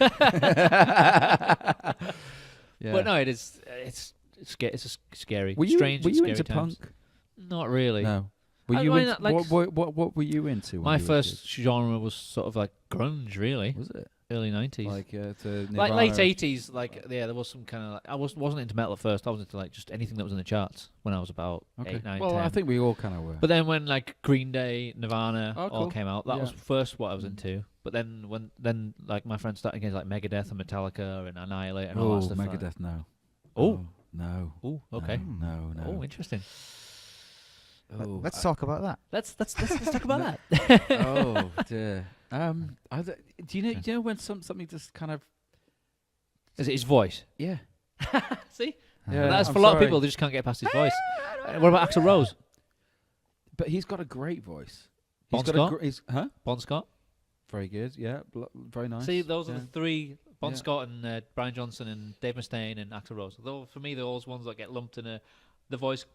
Yeah. But no, it's a scary, Were you strange, were and you scary into times. punk? Not really. No. Were I you mean, into, like, what were you into? when My you were a first genre was sort of like grunge, really, kid? Was it early 90s. like to Like Nirvana? late 80s, like yeah, there was some kind of. Like, I wasn't into metal at first. I was into like just anything that was in the charts when I was about Okay. 8, 9, Well, 10. I think we all kind of were. But then when like Green Day, Nirvana Oh, all cool. came out, that Yeah. was first what I was into. But then when like my friends started getting like Megadeth and Metallica and Annihilate and all Oh, that stuff. like- Megadeth, no. Oh. No. Oh, okay. No. Oh, interesting. Oh, Let's talk about that. Let's talk about that. oh dear. Do you know when something just kind of Is it his voice? yeah. See, Yeah, that's I'm for a lot of sorry. people. They just can't get past his voice. What about Axl Rose? But he's got a great voice. Bon He's got Scott? huh? Bon Scott. Very good. Yeah. Very nice. See, those are Yeah. the three: Bon Yeah. Scott and Brian Johnson and Dave Mustaine and Axl Rose. Though for me, they're all ones that get lumped in the voice.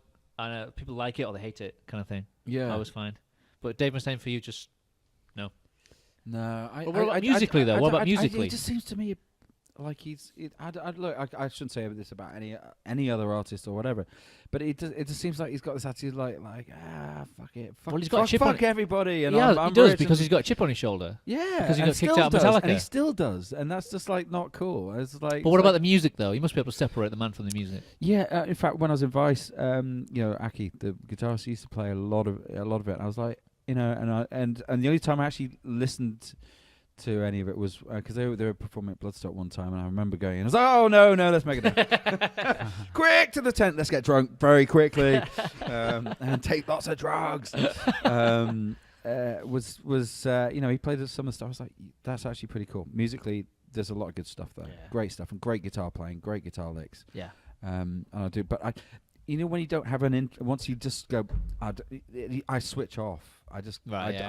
And people like it or they hate it, kind of thing. Yeah. I was fine. But Dave Mustaine for you, just no. No. But what about musically, though? What about musically? It just seems to me like he's. Look, I shouldn't say this about any other artist or whatever, but it just seems like he's got this attitude like fuck it, fuck, Well, he's got a chip on fuck it. everybody, and Yeah, I'm he does rich because and- he's got a chip on his shoulder. yeah, because he and got kicked still out of does, Metallica. and he still does, and that's just like not cool. It's like. But what about the music, though? You must be able to separate the man from the music. Yeah, in fact, when I was in Vice, Aki, the guitarist, used to play a lot of it. And I was like, and the only time I actually listened to any of it was because they were performing at Bloodstock one time, and I remember going, I was like, oh no, let's make it quick to the tent, let's get drunk very quickly, and take lots of drugs. He played some of the stuff. I was like, that's actually pretty cool. Musically, there's a lot of good stuff there. Yeah. Great stuff and great guitar playing, great guitar licks. Yeah. And I do, but when you don't have once you just go, I switch off. I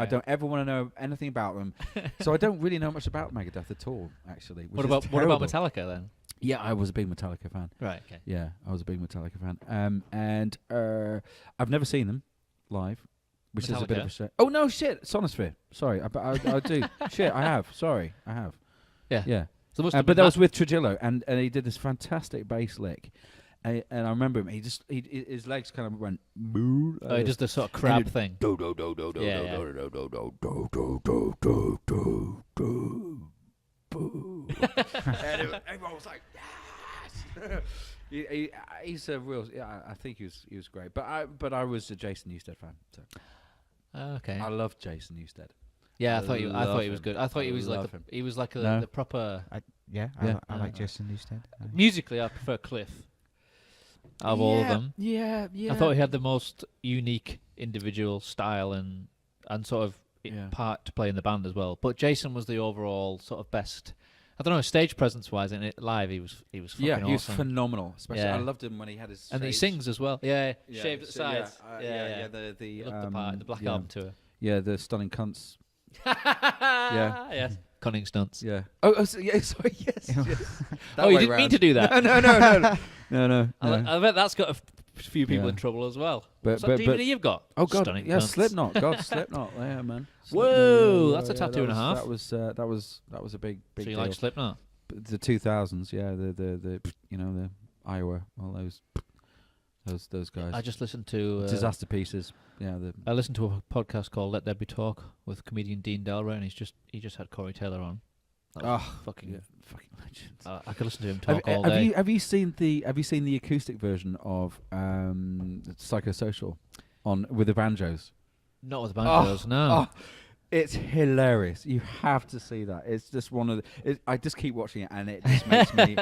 don't ever want to know anything about them. So I don't really know much about Megadeth at all, actually. What about Metallica then? Yeah, I was a big Metallica fan. Right. Okay. Yeah, I was a big Metallica fan. And I've never seen them live, which is a bit of a shame. Oh no, shit! Sonosphere. Sorry, I do. Shit, I have. Sorry, I have. Yeah. Yeah. So but that was with Trujillo, and he did this fantastic bass lick. And I remember him. His legs kind of went. Oh, he does the sort of crab thing. Do do do do do Yeah, do do do do do do do do do. And everyone was like, yes. He's a real. Yeah, I think he was great. But I was a Jason Newsted fan. So. Okay. I love Jason Newsted. Yeah, I thought he was good. I thought he was like No. the proper. I like Jason Newsted. Musically, I prefer Cliff. Of all of them, Yeah. I thought he had the most unique individual style and sort of part to play in the band as well. But Jason was the overall sort of best. I don't know, stage presence wise in it live, he was fucking awesome. He was phenomenal. Especially, Yeah. I loved him when he had his. And he sings as well. Yeah, shaved at the sides. Yeah. He loved the part in the Black Album tour. Yeah, the Stunning Cunts. Yeah. Yes. Cunning stunts. Yeah. Oh, sorry. Yes. You didn't mean to do that. No. I bet that's got a few people in trouble as well. What's that DVD you've got? Oh God, Stunning yeah, Cunts. Slipknot. God, Slipknot. Yeah, man. Whoa, that's a tattoo and a half. That was a big So you deal. like Slipknot? The 2000s, yeah. The Iowa, all those guys. I just listened to Disaster Pieces. Yeah. I listened to a podcast called Let There Be Talk with comedian Dean Delray, and he just had Corey Taylor on. Fucking legends. I could listen to him talk all day. Have you seen the acoustic version of Psychosocial with the banjos? Not with the banjos, no. Oh, it's hilarious. You have to see that. It's just one of the. I just keep watching it, and it just makes me.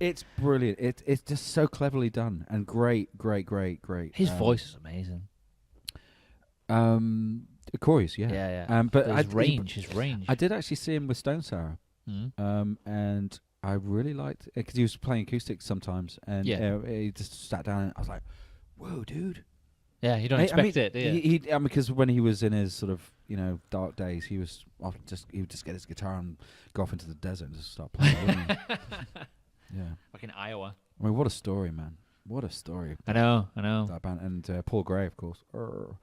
It's brilliant. It's just so cleverly done and great. His voice is amazing. Corey's, yeah. Yeah. But his range. I did actually see him with Stone Sour. And I really liked it because he was playing acoustic sometimes, and he just sat down and I was like, "Whoa, dude!" Yeah, you don't expect it, do you? He because when he was in his sort of dark days, he would just get his guitar and go off into the desert and just start playing. Wouldn't he? Yeah, like in Iowa. I mean, what a story, man! What a story. I know. That band and Paul Gray, of course.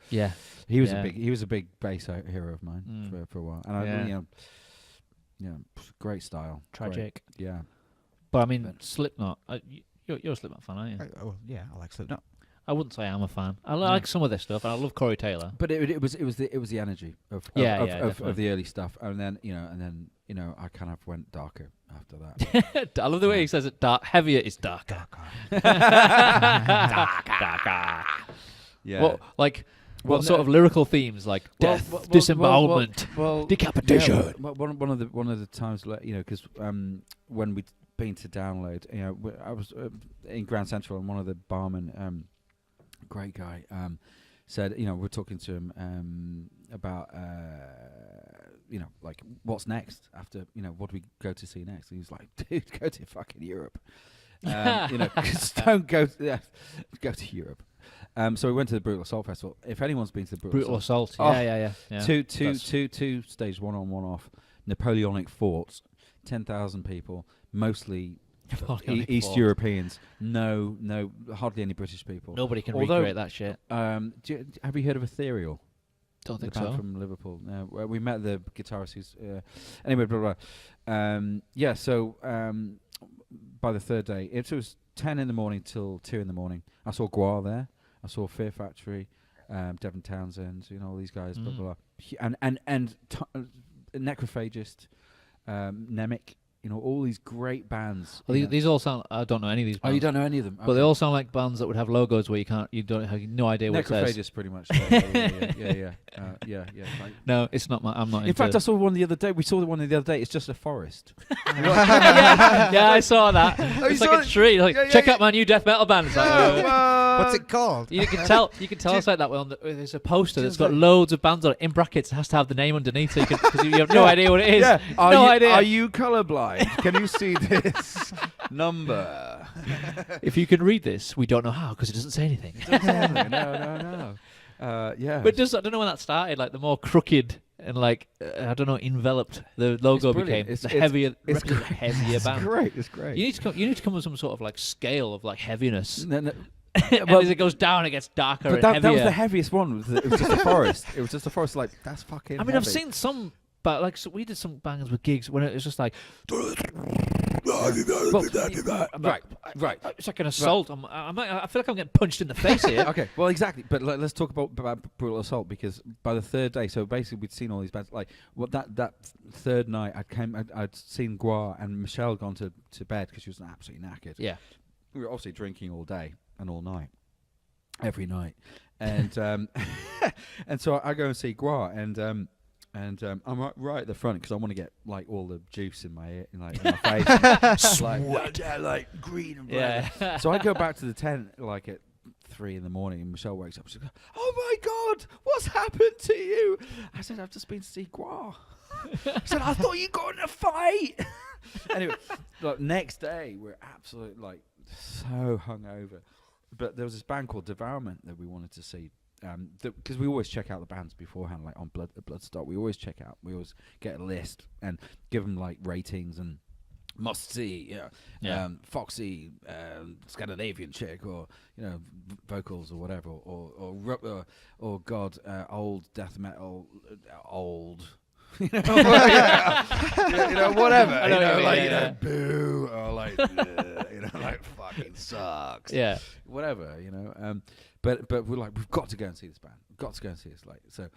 Yeah, he was a big bass hero of mine for a while, and great style. Tragic. Great. Yeah. But I mean, Slipknot. You're a Slipknot fan, aren't you? I like Slipknot. I wouldn't say I'm a fan. I like some of their stuff, and I love Corey Taylor. But it was the energy of the early stuff, and then I kind of went darker after that. I love the way he says it. Heavier is darker. Darker. Yeah. What sort of lyrical themes like death, disembowelment, decapitation? Yeah, one of the times, because when we'd been to download, I was in Grand Central, and one of the barmen, great guy, said, we're talking to him about, like what's next after, what do we go to see next? And he was like, dude, go to fucking Europe. Don't go to Europe. So we went to the Brutal Assault Festival. If anyone's been to the Brutal Assault, yeah. Two stage one on, one off, Napoleonic forts, 10,000 people, mostly East Europeans. No, hardly any British people. Nobody can recreate that shit. Have you heard of Ethereal? Don't think the band so. From Liverpool. We met the guitarist who's anyway. Blah blah. So by the third day, it was 10 in the morning till 2 in the morning. I saw Guar there. I saw Fear Factory, Devon Townsend, all these guys, blah blah blah, and Necrophagist, Nemic, all these great bands. Well, these all sound. I don't know any of these bands. Oh, you don't know any of them, but they all sound like bands that would have logos where you don't have no idea what it says. Necrophagist, pretty much. Yeah. No, it's not. I'm not. In fact, I saw one the other day. We saw the one the other day. It's just a forest. yeah, I saw that. It's like a tree. Check out my new death metal band. What's it called? You can tell. You can tell us like that way. There's a poster that's got loads of bands on it. In brackets, it has to have the name underneath, so because you have no idea what it is. Yeah. No idea. Are you colourblind? blind. Can you see this number? If you can read this, we don't know how because it doesn't say anything. No. Yeah. But just I don't know when that started. Like the more crooked and like I don't know, enveloped the logo brilliant. became, It's the heavier, it's the heavier band. It's great. You need to come with some sort of like scale of like heaviness. No. And Well, as it goes down, it gets darker but and that heavier. was the heaviest one. It was just a forest. It was just a forest. Like that's fucking. I mean, I've heavy. seen some, but like so we did some bangers with gigs when it was just like. Right. It's like an assault. I feel like I'm getting punched in the face here. Okay, well, exactly. But let's talk about brutal assault because by the third day, so basically we'd seen all these bands. Like, what that third night, I'd seen Gua and Michelle gone to bed because she was absolutely knackered. Yeah. We were obviously drinking all day and all night, every night, and and so I go and see Gua and I'm right at the front because I want to get like all the juice in my ear, in my face, like green and red. Yeah. So I go back to the tent like at 3 a.m, and Michelle wakes up. She goes, "Oh my God, what's happened to you?" I said, "I've just been to see Gua." I said, "I thought you got in a fight." Anyway, like next day we're absolutely like so hungover, but there was this band called Devourment that we wanted to see. Because we always check out the bands beforehand, like on Bloodstock. We always get a list and give them like ratings and must see, Foxy, Scandinavian chick, or vocals or whatever, or God, old death metal, old. Whatever. Boo, or like, like fucking sucks. Yeah. Whatever, But we're like, we've got to go and see this band. We've got to go and see this. Like, so,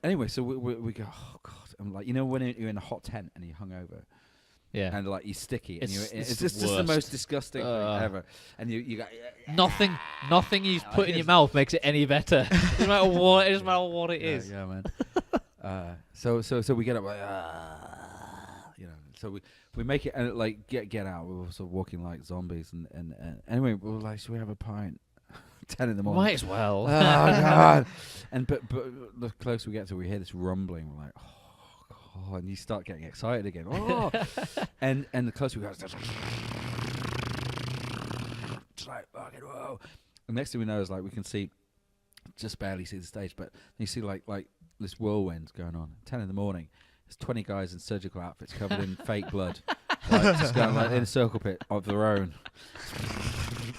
anyway, so we go. Oh God! I'm like, when you're in a hot tent and you're hungover, Yeah. and like you're sticky, and It's it's just the worst. most disgusting thing ever. And you go, Nothing you put in your mouth makes it any better. It doesn't matter what it is. Yeah, man. So we get up like, so we make it and like get out. We were sort of walking like zombies, and anyway, we were like, should we have a pint? 10 in the morning. Might as well. Oh God! And but the closer we get to, we hear this rumbling. We're like, oh God! And you start getting excited again. Oh, and the closer we go, it's like fucking whoa. And next thing we know is like we can see, just barely see the stage, but you see like this whirlwind going on. 10 in the morning. There's 20 guys in surgical outfits covered in fake blood, like, just going like in a circle pit of their own,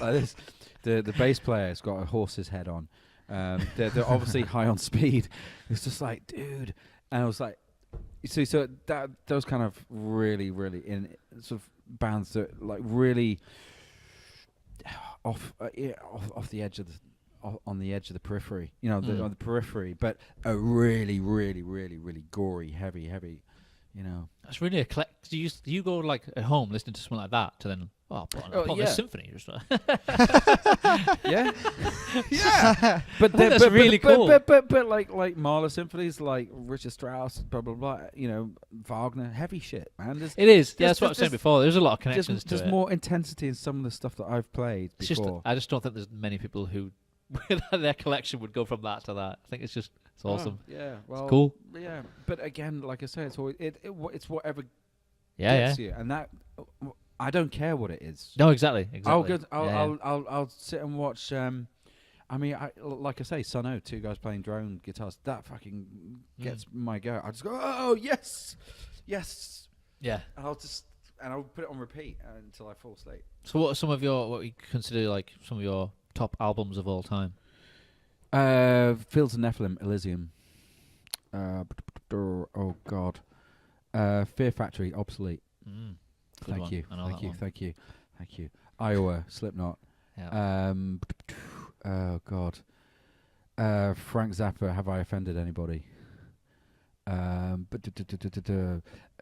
like this. The bass player's got a horse's head on. They're obviously high on speed. It's just like, dude. And I was like, so that those kind of really in sort of bands that like really off the edge of on the edge of the periphery, on the periphery, but a really gory, heavy. That's really eclectic. Do you go like at home listening to something like that to then put on yeah. a symphony? Yeah, yeah. But that's really cool. But like Mahler symphonies, like Richard Strauss, blah blah blah. Wagner, heavy shit, man. It is. Yeah, that's what I was saying before. There's a lot of connections to there's it. more intensity in some of the stuff that I've played before. I just don't think there's many people who their collection would go from that to that. I think it's awesome. Yeah, well, it's cool. Yeah, but again, like I say, it's always it's whatever Yeah, gets you, and that I don't care what it is. No, exactly. I'll sit and watch. I mean, like I say, Sun O, 2 guys playing drone guitars. That fucking gets my go. I just go, oh yes. Yeah. And I'll put it on repeat until I fall asleep. So, what are some of what you consider like some of your top albums of all time? Fields of Nephilim, Elysium. Oh God. Fear Factory, Obsolete. Thank you. Iowa, Slipknot. Yeah. Oh God. Frank Zappa, Have I Offended Anybody?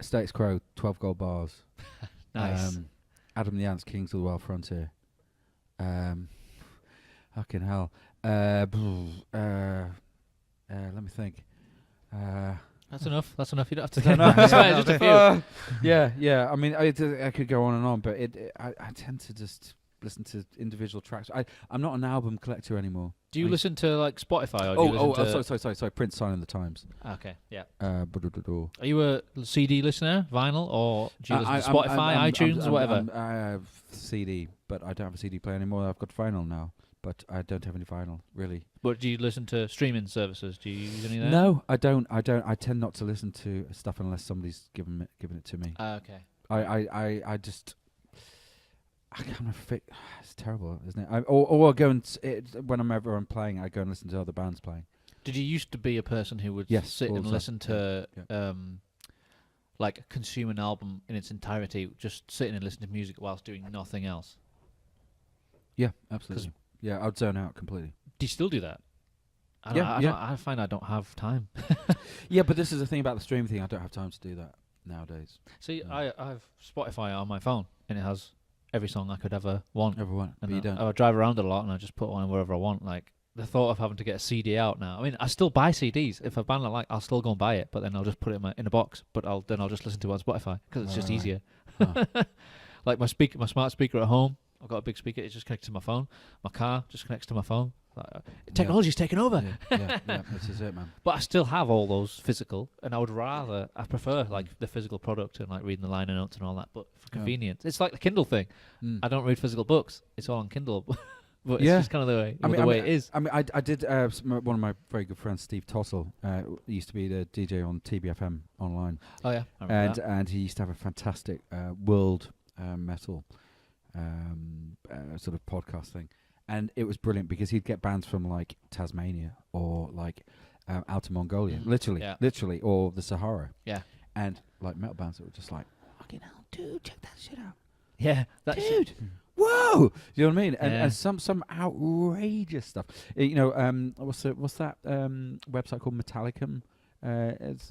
Status Quo, 12 Gold Bars. Nice. Adam the Ants, Kings of the Wild Frontier. Fucking hell. Let me think. That's enough. You don't have to. Just a few. Yeah. I mean, I could go on and on, but I tend to just listen to individual tracks. I'm not an album collector anymore. Do you listen to like Spotify? Or do you listen to sorry. Prince signing the Times. Okay, yeah. Are Are you a CD listener, vinyl, or do you listen to Spotify, iTunes, whatever? I have CD, but I don't have a CD player anymore. I've got vinyl now, but I don't have any vinyl, really. But do you listen to streaming services? Do you use any of that? No, I don't. I tend not to listen to stuff unless somebody's given it to me. Okay. I just... I can't fit. It's terrible, isn't it? Or I go and whenever I'm playing, I go and listen to other bands playing. Did you used to be a person who would sit and listen to like consume an album in its entirety, just sitting and listening to music whilst doing nothing else? Yeah, absolutely. Yeah, I'd zone out completely. Do you still do that? I find I don't have time. Yeah, but this is the thing about the streaming thing. I don't have time to do that nowadays. See, I have Spotify on my phone, and it has every song I could ever want. And but you don't. I drive around a lot, and I just put one wherever I want. Like, the thought of having to get a CD out now. I mean, I still buy CDs. If a band I like, I'll still go and buy it, but then I'll just put it in a box. But I'll just listen to it on Spotify because it's just easier. Oh. Like my smart speaker at home. I've got a big speaker. It just connects to my phone. My car just connects to my phone. Technology's taken over. Yeah, this is it, man. But I still have all those physical, and I prefer like the physical product and like reading the liner notes and all that. But for convenience, it's like the Kindle thing. I don't read physical books. It's all on Kindle. But it's just kind of the way it is. I mean, I did. One of my very good friends, Steve Tossell, used to be the DJ on TBFM online. Oh yeah, and he used to have a fantastic world metal sort of podcast thing. And it was brilliant because he'd get bands from like Tasmania or like Outer Mongolia, literally, or the Sahara. Yeah. And like metal bands that were just like, fucking hell, dude, check that shit out. Yeah, dude. Whoa! You know what I mean? And some outrageous stuff. You know, what's that website called? Metallicum. It's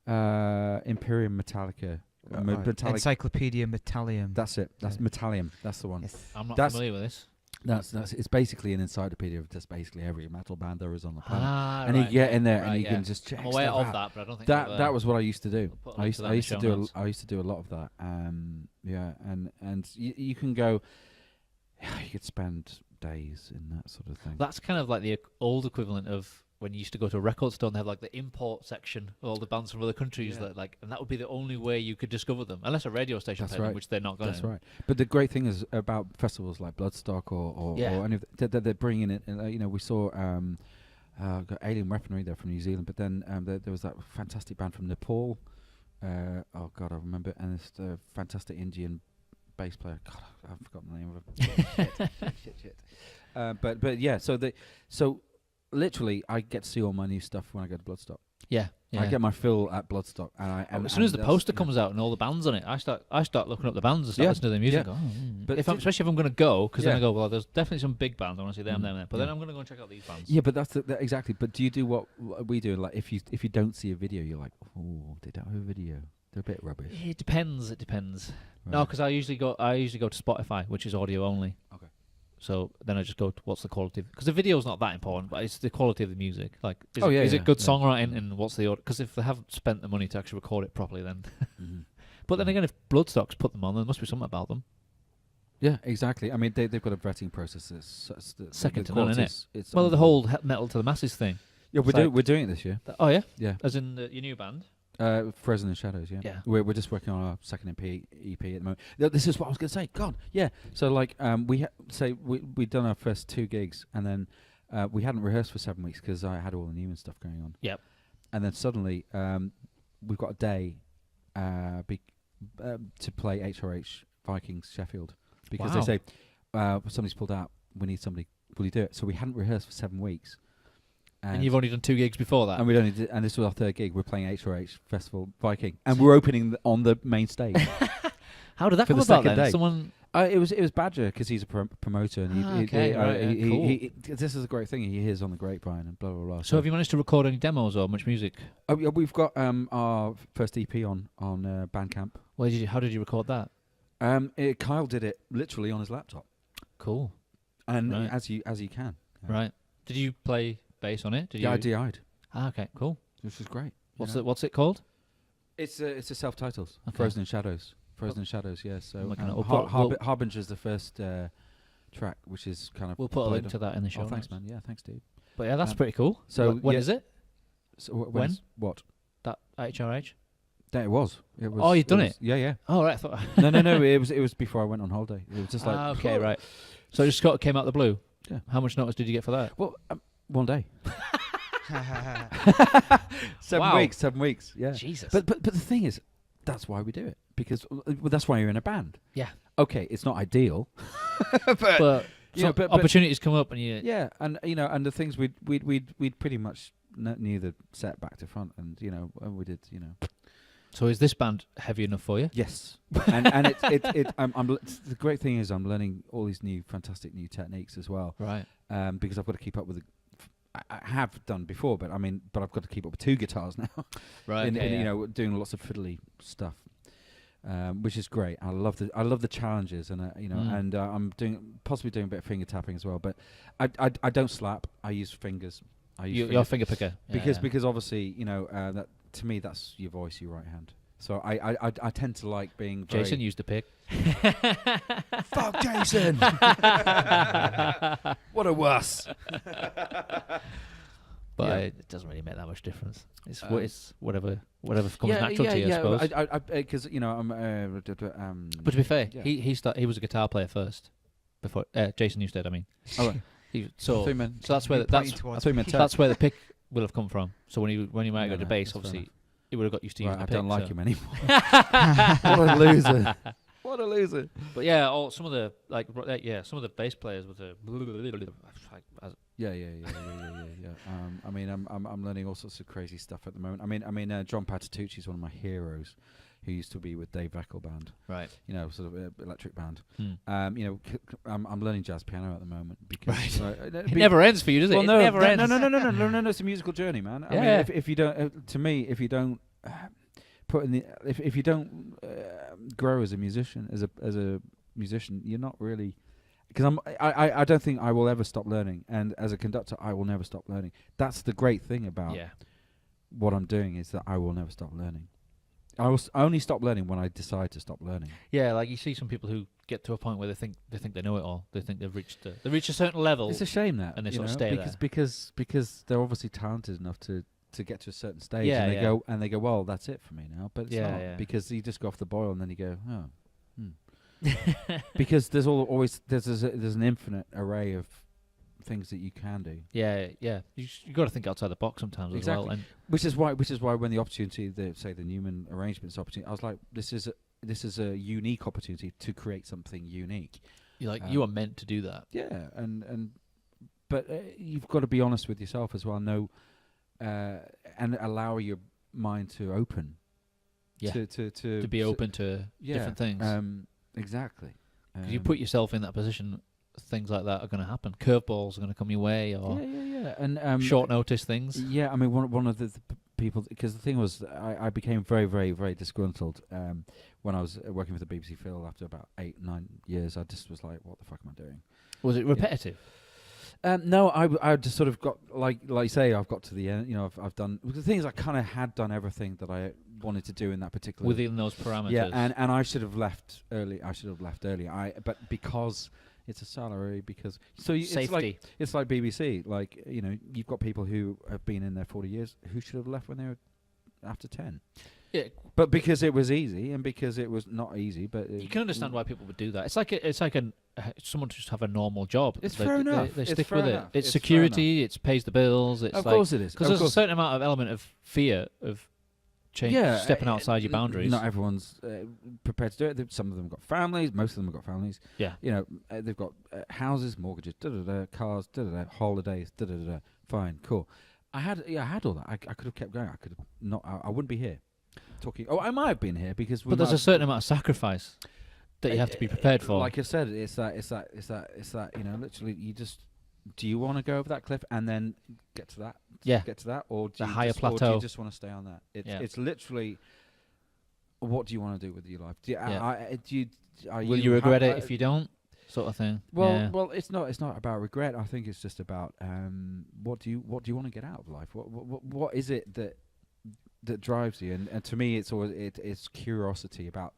Imperium Metallica. Encyclopaedia Metallum. That's it. That's Metallium. That's the one. Yes. I'm not familiar with this. That's it's basically an encyclopedia of just basically every metal band there is on the planet. And you you get in there and you can just check. I'm aware stuff of out. that, but I don't think that was what I used to do. I used to do a lot of that. And you can go. You could spend days in that sort of thing. That's kind of like the old equivalent of when you used to go to a record store and they have like the import section, all the bands from other countries and that would be the only way you could discover them, unless a radio station played them, which they're not going to. That's right. But the great thing is about festivals like Bloodstock or any of that they're bringing it. You know, we saw got Alien Weaponry there from New Zealand, but then there was that fantastic band from Nepal. Oh God, I remember. And it's the fantastic Indian bass player. God, I've forgotten the name of him. shit. But yeah, so literally, I get to see all my new stuff when I go to Bloodstock. Yeah. I get my fill at Bloodstock, and as soon as the poster comes out and all the bands on it, I start looking up the bands and start listening to their music. Yeah. But especially if I'm going to go, because then I go, well, there's definitely some big bands. I want to see them. But then I'm going to go and check out these bands. Yeah, but that's exactly. But do you do what we do? Like, if you don't see a video, you're like, oh, they don't have a video. They're a bit rubbish. It depends. Right. No, because I usually go to Spotify, which is audio only. Okay. So then I just go to what's the quality, because the video's not that important, but it's the quality of the music. Like, is it good songwriting, and what's the audio? Because if they haven't spent the money to actually record it properly, then. But then again, if Bloodstock's put them on, there must be something about them. Yeah, exactly. I mean, they've got a vetting process that's second to none, isn't it? Well, the whole Metal to the Masses thing. Yeah, we're doing it this year. Oh yeah, yeah. As in your new band. Frozen in Shadows, yeah. Yeah. We're just working on our second EP at the moment. This is what I was going to say. God, yeah. So like, we'd done our first 2 gigs, and then we hadn't rehearsed for 7 weeks because I had all the Numan stuff going on. Yep. And then suddenly, we've got a day to play HRH Vikings Sheffield because they say somebody's pulled out. We need somebody. Will you do it? So we hadn't rehearsed for 7 weeks. And you've only done 2 gigs before that. And this was our 3rd gig. We're playing HRH Festival Viking, and we're opening on the main stage. How did that come about then? Someone. It was Badger because he's a promoter, and cool. This is a great thing. He hears on the grapevine and blah blah blah. So have you managed to record any demos or much music? We've got our first EP on Bandcamp. How did you record that? Kyle did it literally on his laptop. Cool. And as you can. Right. Did you play bass on it? I DI'd. Okay, cool. Which is great. What's it called? It's a self-titled. Frozen in Shadows. Frozen Shadows. Yeah. So We'll Harbinger's the first track, which is kind of. We'll put a link to that in the show. Oh, thanks, notes. man. Yeah, thanks, dude. But yeah, that's pretty cool. So when is it? So when? What? That HRH? Yeah, it was. It was. Oh, you've done it? Yeah, yeah. Oh, right. I thought. No. It was before I went on holiday. It was just like. Okay, right. So it just came out the blue. Yeah. How much notice did you get for that? Well, 1 day. 7 Wow. weeks. 7 weeks. Yeah. Jesus. But the thing is, that's why we do it, because that's why you're in a band. Yeah. Okay, it's not ideal, but opportunities come up and you. Yeah, and and the things we'd pretty much knew the set back to front, and and we did. So is this band heavy enough for you? Yes, and the great thing is I'm learning all these fantastic new techniques as well. Right. Because I've got to keep up with I have done before, but I've got to keep up with 2 guitars now. Right. Doing lots of fiddly stuff, which is great. I love the challenges, and and I'm possibly doing a bit of finger tapping as well. But I don't slap. I use fingers. Your finger picker. Because obviously that to me that's your voice, your right hand. So I tend to like being very Jason used to pick. Fuck Jason! What a wuss! But it doesn't really make that much difference. It's whatever comes natural to you, I suppose. Because I'm. But to be fair, he was a guitar player first, before Jason Newsted. I mean, so that's where that's where the pick will have come from. So when he might go to bass, obviously he would have got used to using the pick. I don't like him anymore. What a loser! What a loser! But yeah, some of the some of the bass players with the Yeah. I mean, I'm learning all sorts of crazy stuff at the moment. I mean, John Patitucci is one of my heroes, who used to be with Dave Veckel band. Right. Sort of electric band. I'm learning jazz piano at the moment because it never ends for you, does it? Well, It no, never ends. No. It's a musical journey, man. I mean, if you don't, to me, if you don't put in the, if you don't grow as a musician, you're not really. Because I don't think I will ever stop learning, and as a conductor, I will never stop learning. That's the great thing about what I'm doing, is that I will never stop learning. I will only stop learning when I decide to stop learning. Yeah, like you see some people who get to a point where they think they know it all. They think they've reached a certain level. It's a shame that, and they sort of stay there because they're obviously talented enough to get to a certain stage, and they go, well, that's it for me now. But it's not, because you just go off the boil, and then you go, oh. Because there's always an infinite array of things that you can do. Yeah. You got to think outside the box sometimes as well. And which is why when the opportunity, the Numan arrangements opportunity, I was like, this is a unique opportunity to create something unique. You are meant to do that. Yeah, but you've got to be honest with yourself as well. And allow your mind to open. Yeah. To be open to different things. Exactly. Because you put yourself in that position, things like that are going to happen. Curveballs are going to come your way, or and short notice things. Yeah, I mean, one of the people, because the thing was, I became very, very, very disgruntled when I was working with the BBC Phil after about 8-9 years. I just was like, what the fuck am I doing? Was it repetitive? No, I just sort of got like you say, I've got to the end. I've done the thing is, I kind of had done everything that I wanted to do in that particular within those parameters. Yeah, and I should have left early. But because it's a salary, because safety. It's like BBC. Like you've got people who have been in there 40 years who should have left when they were after 10. Yeah, but because it was easy, and because it was not easy, but you can understand why people would do that. It's like someone to just have a normal job. It's fair enough. They stick with it. It's security. It pays the bills. It's of course it is. Because there's a certain amount of element of fear of stepping outside your boundaries. Not everyone's prepared to do it. Some of them have got families. Most of them have got families. Yeah. They've got houses, mortgages, cars, holidays, Fine, cool. I had all that. I could have kept going. I could have not. I wouldn't be here talking. Oh, I might have been here because. But there's a certain amount of sacrifice that you have to be prepared for. Like I said, it's that. Literally, you just. Do you want to go over that cliff and then get to that? Yeah. Get to that, or do the you higher just, plateau? Or do you just want to stay on that? It's literally. What do you want to do with your life? Will you regret it if you don't? Sort of thing. Well, it's not about regret. I think it's just about what do you want to get out of life? What is it that drives you? And to me, it's always it's curiosity about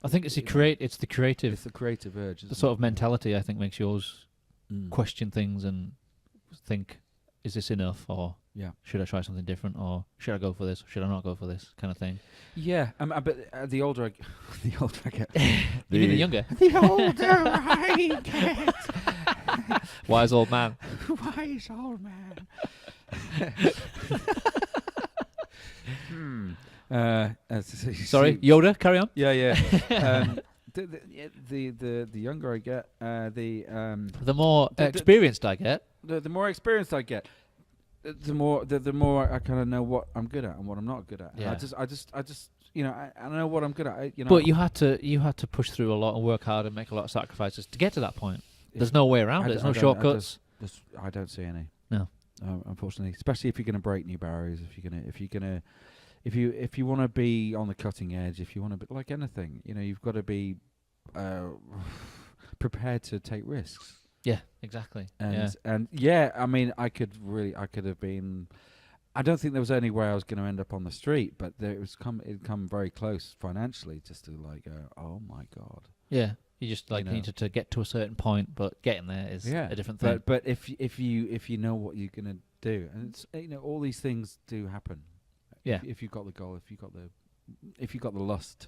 I think it's you know, it's the creative, It's the creative urge. the isn't sort it? of mentality. I think makes yours Mm. question things and think, is this enough, or Yeah. should I try something different, or should I go for this, or should I not go for this, kind of thing. Yeah, but the older the older I get, You mean the younger? the older I get, Wise old man. wise old man. Sorry, Yoda. Carry on. Yeah, yeah. The younger I get, The more the- experienced I get. the more experience I get, the more I kind of know what I'm good at and what I'm not good at. And Yeah. I just you know, I know what I'm good at. You know, But you had to push through a lot and work hard and make a lot of sacrifices to get to that point. There's no way around it. There's no shortcuts. I don't see any. No. Unfortunately, especially if you're going to break new barriers, if you want to be on the cutting edge, if you want to be like anything, you know, you've got to be prepared to take risks. Yeah, exactly. And yeah, I mean, I could have been. I don't think there was any way I was going to end up on the street, but it'd come very close financially, just to like go, oh my god. Yeah, you just like You know. needed to get to a certain point, but getting there is a different thing. But if you know what you're going to do, and it's, you know, all these things do happen. Yeah. If you've got the goal, if you've got the lust,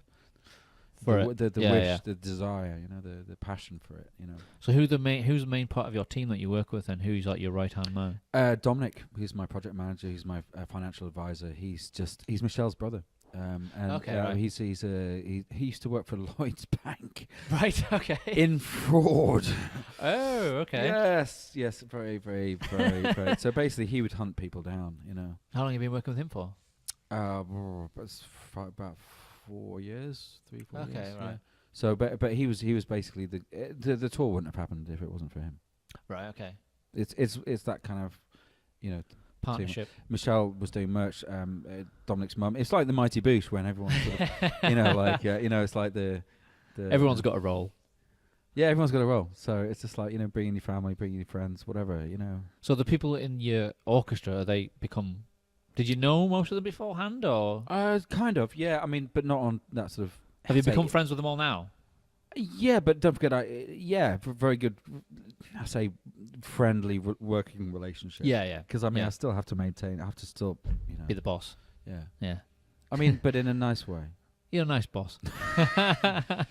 For the it. wish, Yeah. the desire, you know, the passion for it, you know. So who's the main part of your team that you work with, and who's like your right hand man? Dominic, who's my project manager, he's my financial advisor. He's Michelle's brother. And Okay, right. he used to work for Lloyd's Bank Right. Okay. in fraud. Oh, okay. Yes, very, very, very, very. So basically, he would hunt people down, you know. How long have you been working with him for? About 4 years, 3-4 Okay, years. right. Yeah. So, but he was basically the tour wouldn't have happened if it wasn't for him. Right. Okay. It's that kind of, you know. Partnership. Michelle was doing merch. Dominic's mum. It's like the Mighty Boosh when everyone, sort of, you know, like you know, it's like the Everyone's got a role. Yeah, everyone's got a role. So it's just like, you know, bringing your family, bringing your friends, whatever, you know. So the people in your orchestra, did you know most of them beforehand, or Kind of, yeah. I mean, but not on that sort of. have you become friends with them all now? Yeah, but don't forget, very good. I say friendly working relationship. Yeah. Because I mean, Yeah. I still have to maintain. I have to still, you know. Be the boss. Yeah. Yeah. I mean, but in a nice way. You're a nice boss. I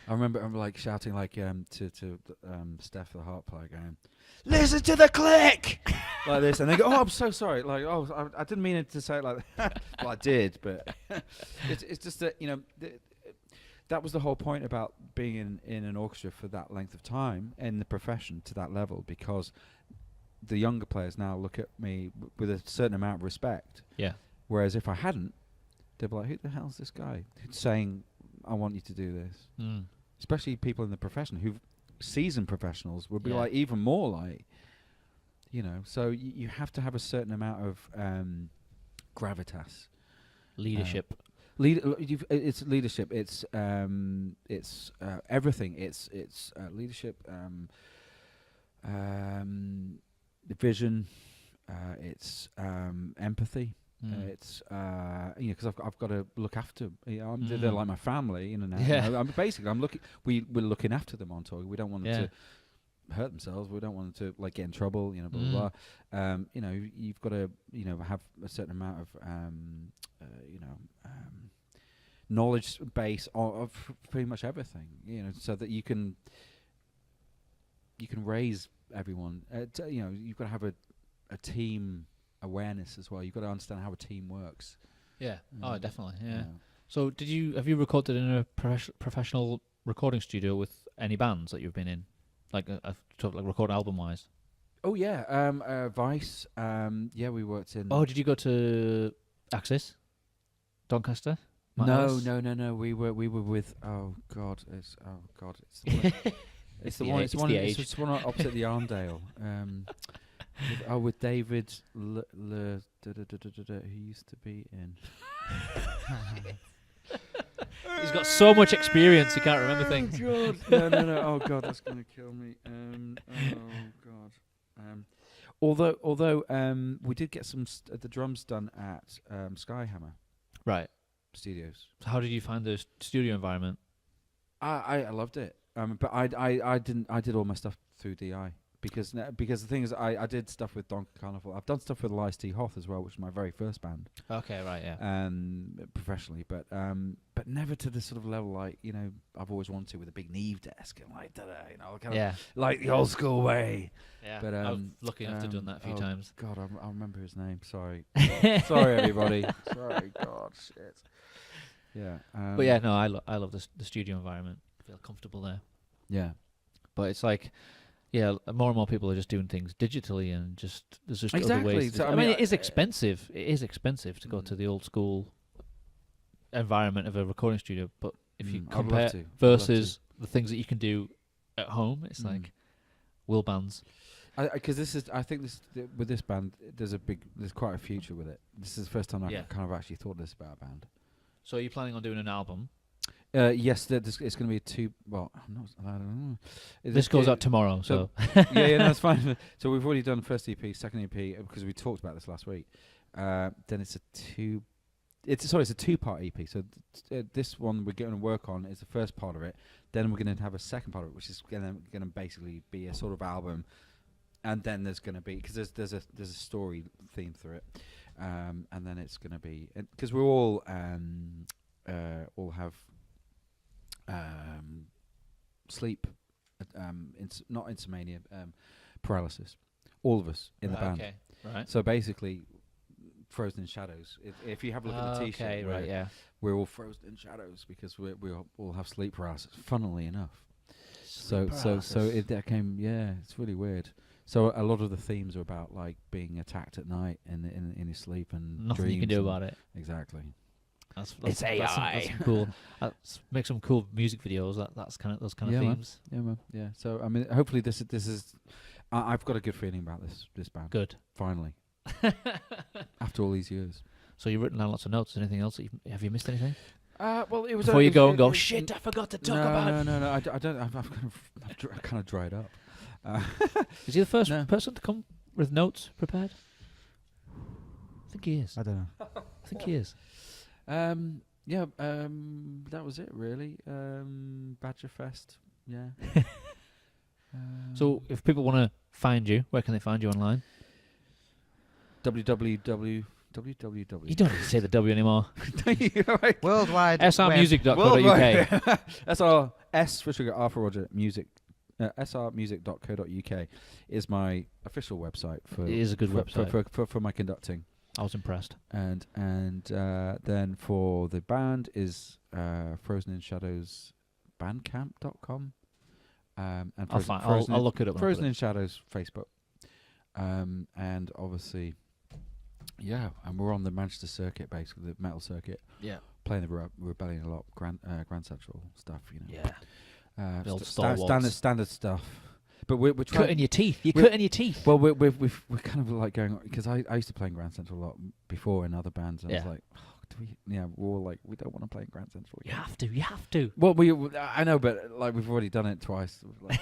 remember I'm like shouting like to Steph the harp player going, "Listen to the click!" like this, and they go, "Oh, I'm so sorry." Like, "Oh, I didn't mean it to say it like that." Well, I did, but it's just that, you know, that was the whole point about being in an orchestra for that length of time in the profession to that level, because the younger players now look at me with a certain amount of respect. Yeah. Whereas if I hadn't, they'd be like, "Who the hell's this guy who's saying I want you to do this?" Mm. Especially people in the profession who've seasoned professionals would be Yeah. like even more like, you know. So you have to have a certain amount of gravitas, Leadership. It's leadership. It's everything. It's leadership. Vision. It's empathy. It's you know, because I've got to look after. You know, they're like my family, you know. Now. Yeah. You know, basically, we're looking after them on tour. We don't want them to hurt themselves. We don't want them to like get in trouble. You know, blah blah blah. You know, you've got to, you know, have a certain amount of you know, knowledge base of pretty much everything. You know, so that you can raise everyone. You know, you've got to have a team awareness as well. You've got to understand how a team works. Yeah. Oh, definitely. Yeah. You know. So have you recorded in a professional recording studio with any bands that you've been in, like sort of like record album wise? Oh yeah, Vice. Yeah, we worked in. Oh, did you go to Axis, Doncaster? No. We were with. Oh God, it's the one. It's the one. It's one opposite the Arndale. With David who used to be in. He's got so much experience, he can't remember things. God. No. Oh God, that's gonna kill me. Oh God. Although we did get some the drums done at Skyhammer Right. Studios. So how did you find the studio environment? I loved it. But I didn't. I did all my stuff through DI because the thing is I did stuff with Donkey Carnival. I've done stuff with Elias T. Hoth as well, which was my very first band. Okay, right, yeah. Professionally, but never to the sort of level like I've always wanted to with a big Neve desk and like kind of like the old school way. Yeah, but I was lucky enough to have done that a few times. God, I remember his name. Sorry, sorry everybody. Sorry, God, shit. Yeah, but yeah, no, I love the studio environment. I feel comfortable there. Yeah, but it's like, yeah, more and more people are just doing things digitally, and there's just other exactly. ways. So, I mean, it is expensive. It is expensive to go to the old school environment of a recording studio. But if you compare versus the things that you can do at home, it's like will bands. Because I think with this band, there's quite a future with it. This is the first time I've kind of actually thought this about a band. So are you planning on doing an album? Yes, it's going to be I don't know. This goes out tomorrow, so yeah, no, it's fine. So we've already done first EP, second EP, because we talked about this last week. Then it's a two-part EP. So this one we're going to work on is the first part of it. Then we're going to have a second part of it, which is going to basically be a sort of album. And then there's going to be, because there's a story theme through it, and then it's going to be, because we all have sleep, not insomnia, paralysis, all of us in the band. Okay, right. So basically, frozen in shadows. If you have a look at the T-shirt, okay, right, yeah, we're all frozen in shadows because we all have sleep paralysis. Funnily enough, so that came. Yeah, it's really weird. So a lot of the themes are about like being attacked at night in your sleep and nothing dreams you can do about it. Exactly. It's AI. That's some cool. Make some cool music videos. That's kind of those kind of themes. Man. Yeah, man. Yeah. So I mean, hopefully this is. I've got a good feeling about this band. Good. Finally. After all these years. So you've written down lots of notes. Anything else? Have you missed anything? Well, it was before you go and go. Shit! I forgot to talk about. No. I don't. I've kind of dried up. Is he the first person to come with notes prepared? I think he is. I don't know. I think he is. Yeah. That was it, really. Badger Fest. Yeah. So, if people want to find you, where can they find you online? www. You don't need to say the W anymore. Worldwide. srmusic.co.uk. S for sugar, R for Roger, music. srmusic.co.uk is my official website for. It is a good website for my conducting. I was impressed. And then for the band is Frozen in Shadows bandcamp.com. And I'll look it up. Frozen in Shadows Facebook. And obviously, yeah, and we're on the Manchester circuit, basically the metal circuit. Yeah, playing the Rebellion a lot, Grand Central stuff, Yeah. Standard stuff. But we're cutting your teeth. You're cutting your teeth. Well, we're kind of like going, because I used to play in Grand Central a lot before in other bands, and I was like, we're all like, we don't want to play in Grand Central. You have to. Well, I know, but like we've already done it twice. Like,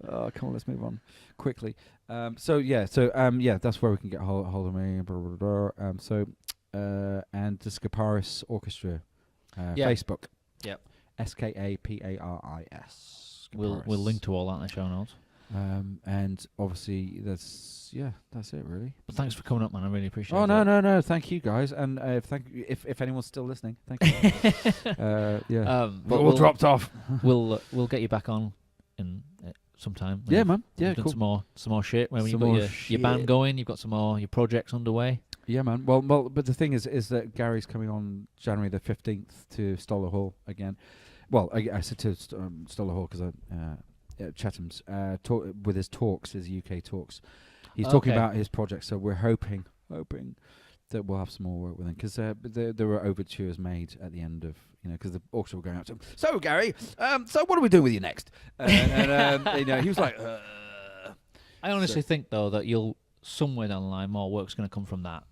oh, come on, let's move on quickly. That's where we can get hold of me. And the Skaparis Orchestra, Facebook. Yep. Skaparis. We'll link to all that in the show notes. And obviously that's it really. But thanks for coming up, man. I really appreciate it. Oh no, thank you guys, and thank you if anyone's still listening. Thank you. But all dropped off. we'll get you back on in sometime. Yeah, man. Yeah, done cool. some more shit. When you've got your band going, you've got some more your projects underway. Yeah, man. Well, but the thing is that Gary's coming on January the 15th to Stoller Hall again. Well, I said to Stoller Hall because Chetham's with his talks, his UK talks. He's talking about his project, so we're hoping that we'll have some more work with him, because there were overtures made at the end of, because the orchestra were going out to him. So Gary, so what are we doing with you next? He was like. I honestly think though that you'll somewhere down the line more work's going to come from that.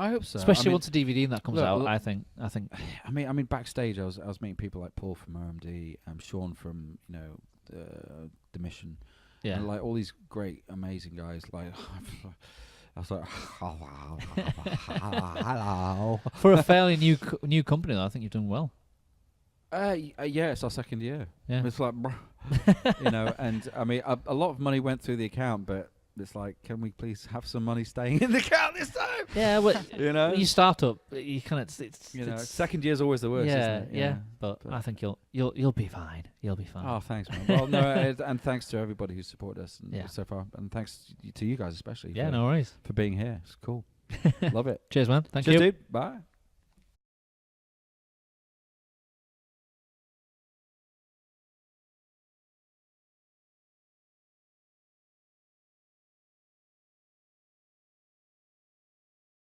I hope so. Especially once the DVD and that comes out. I think. I mean, backstage, I was meeting people like Paul from RMD, Sean from the Mission, and like all these great, amazing guys. Like, I was like, hello. For a fairly new company, though, I think you've done well. Yeah, it's our second year. Yeah. It's like, and I mean, a lot of money went through the account, but it's like, can we please have some money staying in the account this time? Yeah, well, You you start up, you kind of it's second year's always the worst, yeah, isn't it? yeah. But I think you'll be fine. You'll be fine. Oh, thanks, man. Well, no, and thanks to everybody who's supported us so far, and thanks to you guys especially. Yeah, no worries. for being here. It's cool. Love it. Cheers, man. Thank Cheers, you. dude. Bye.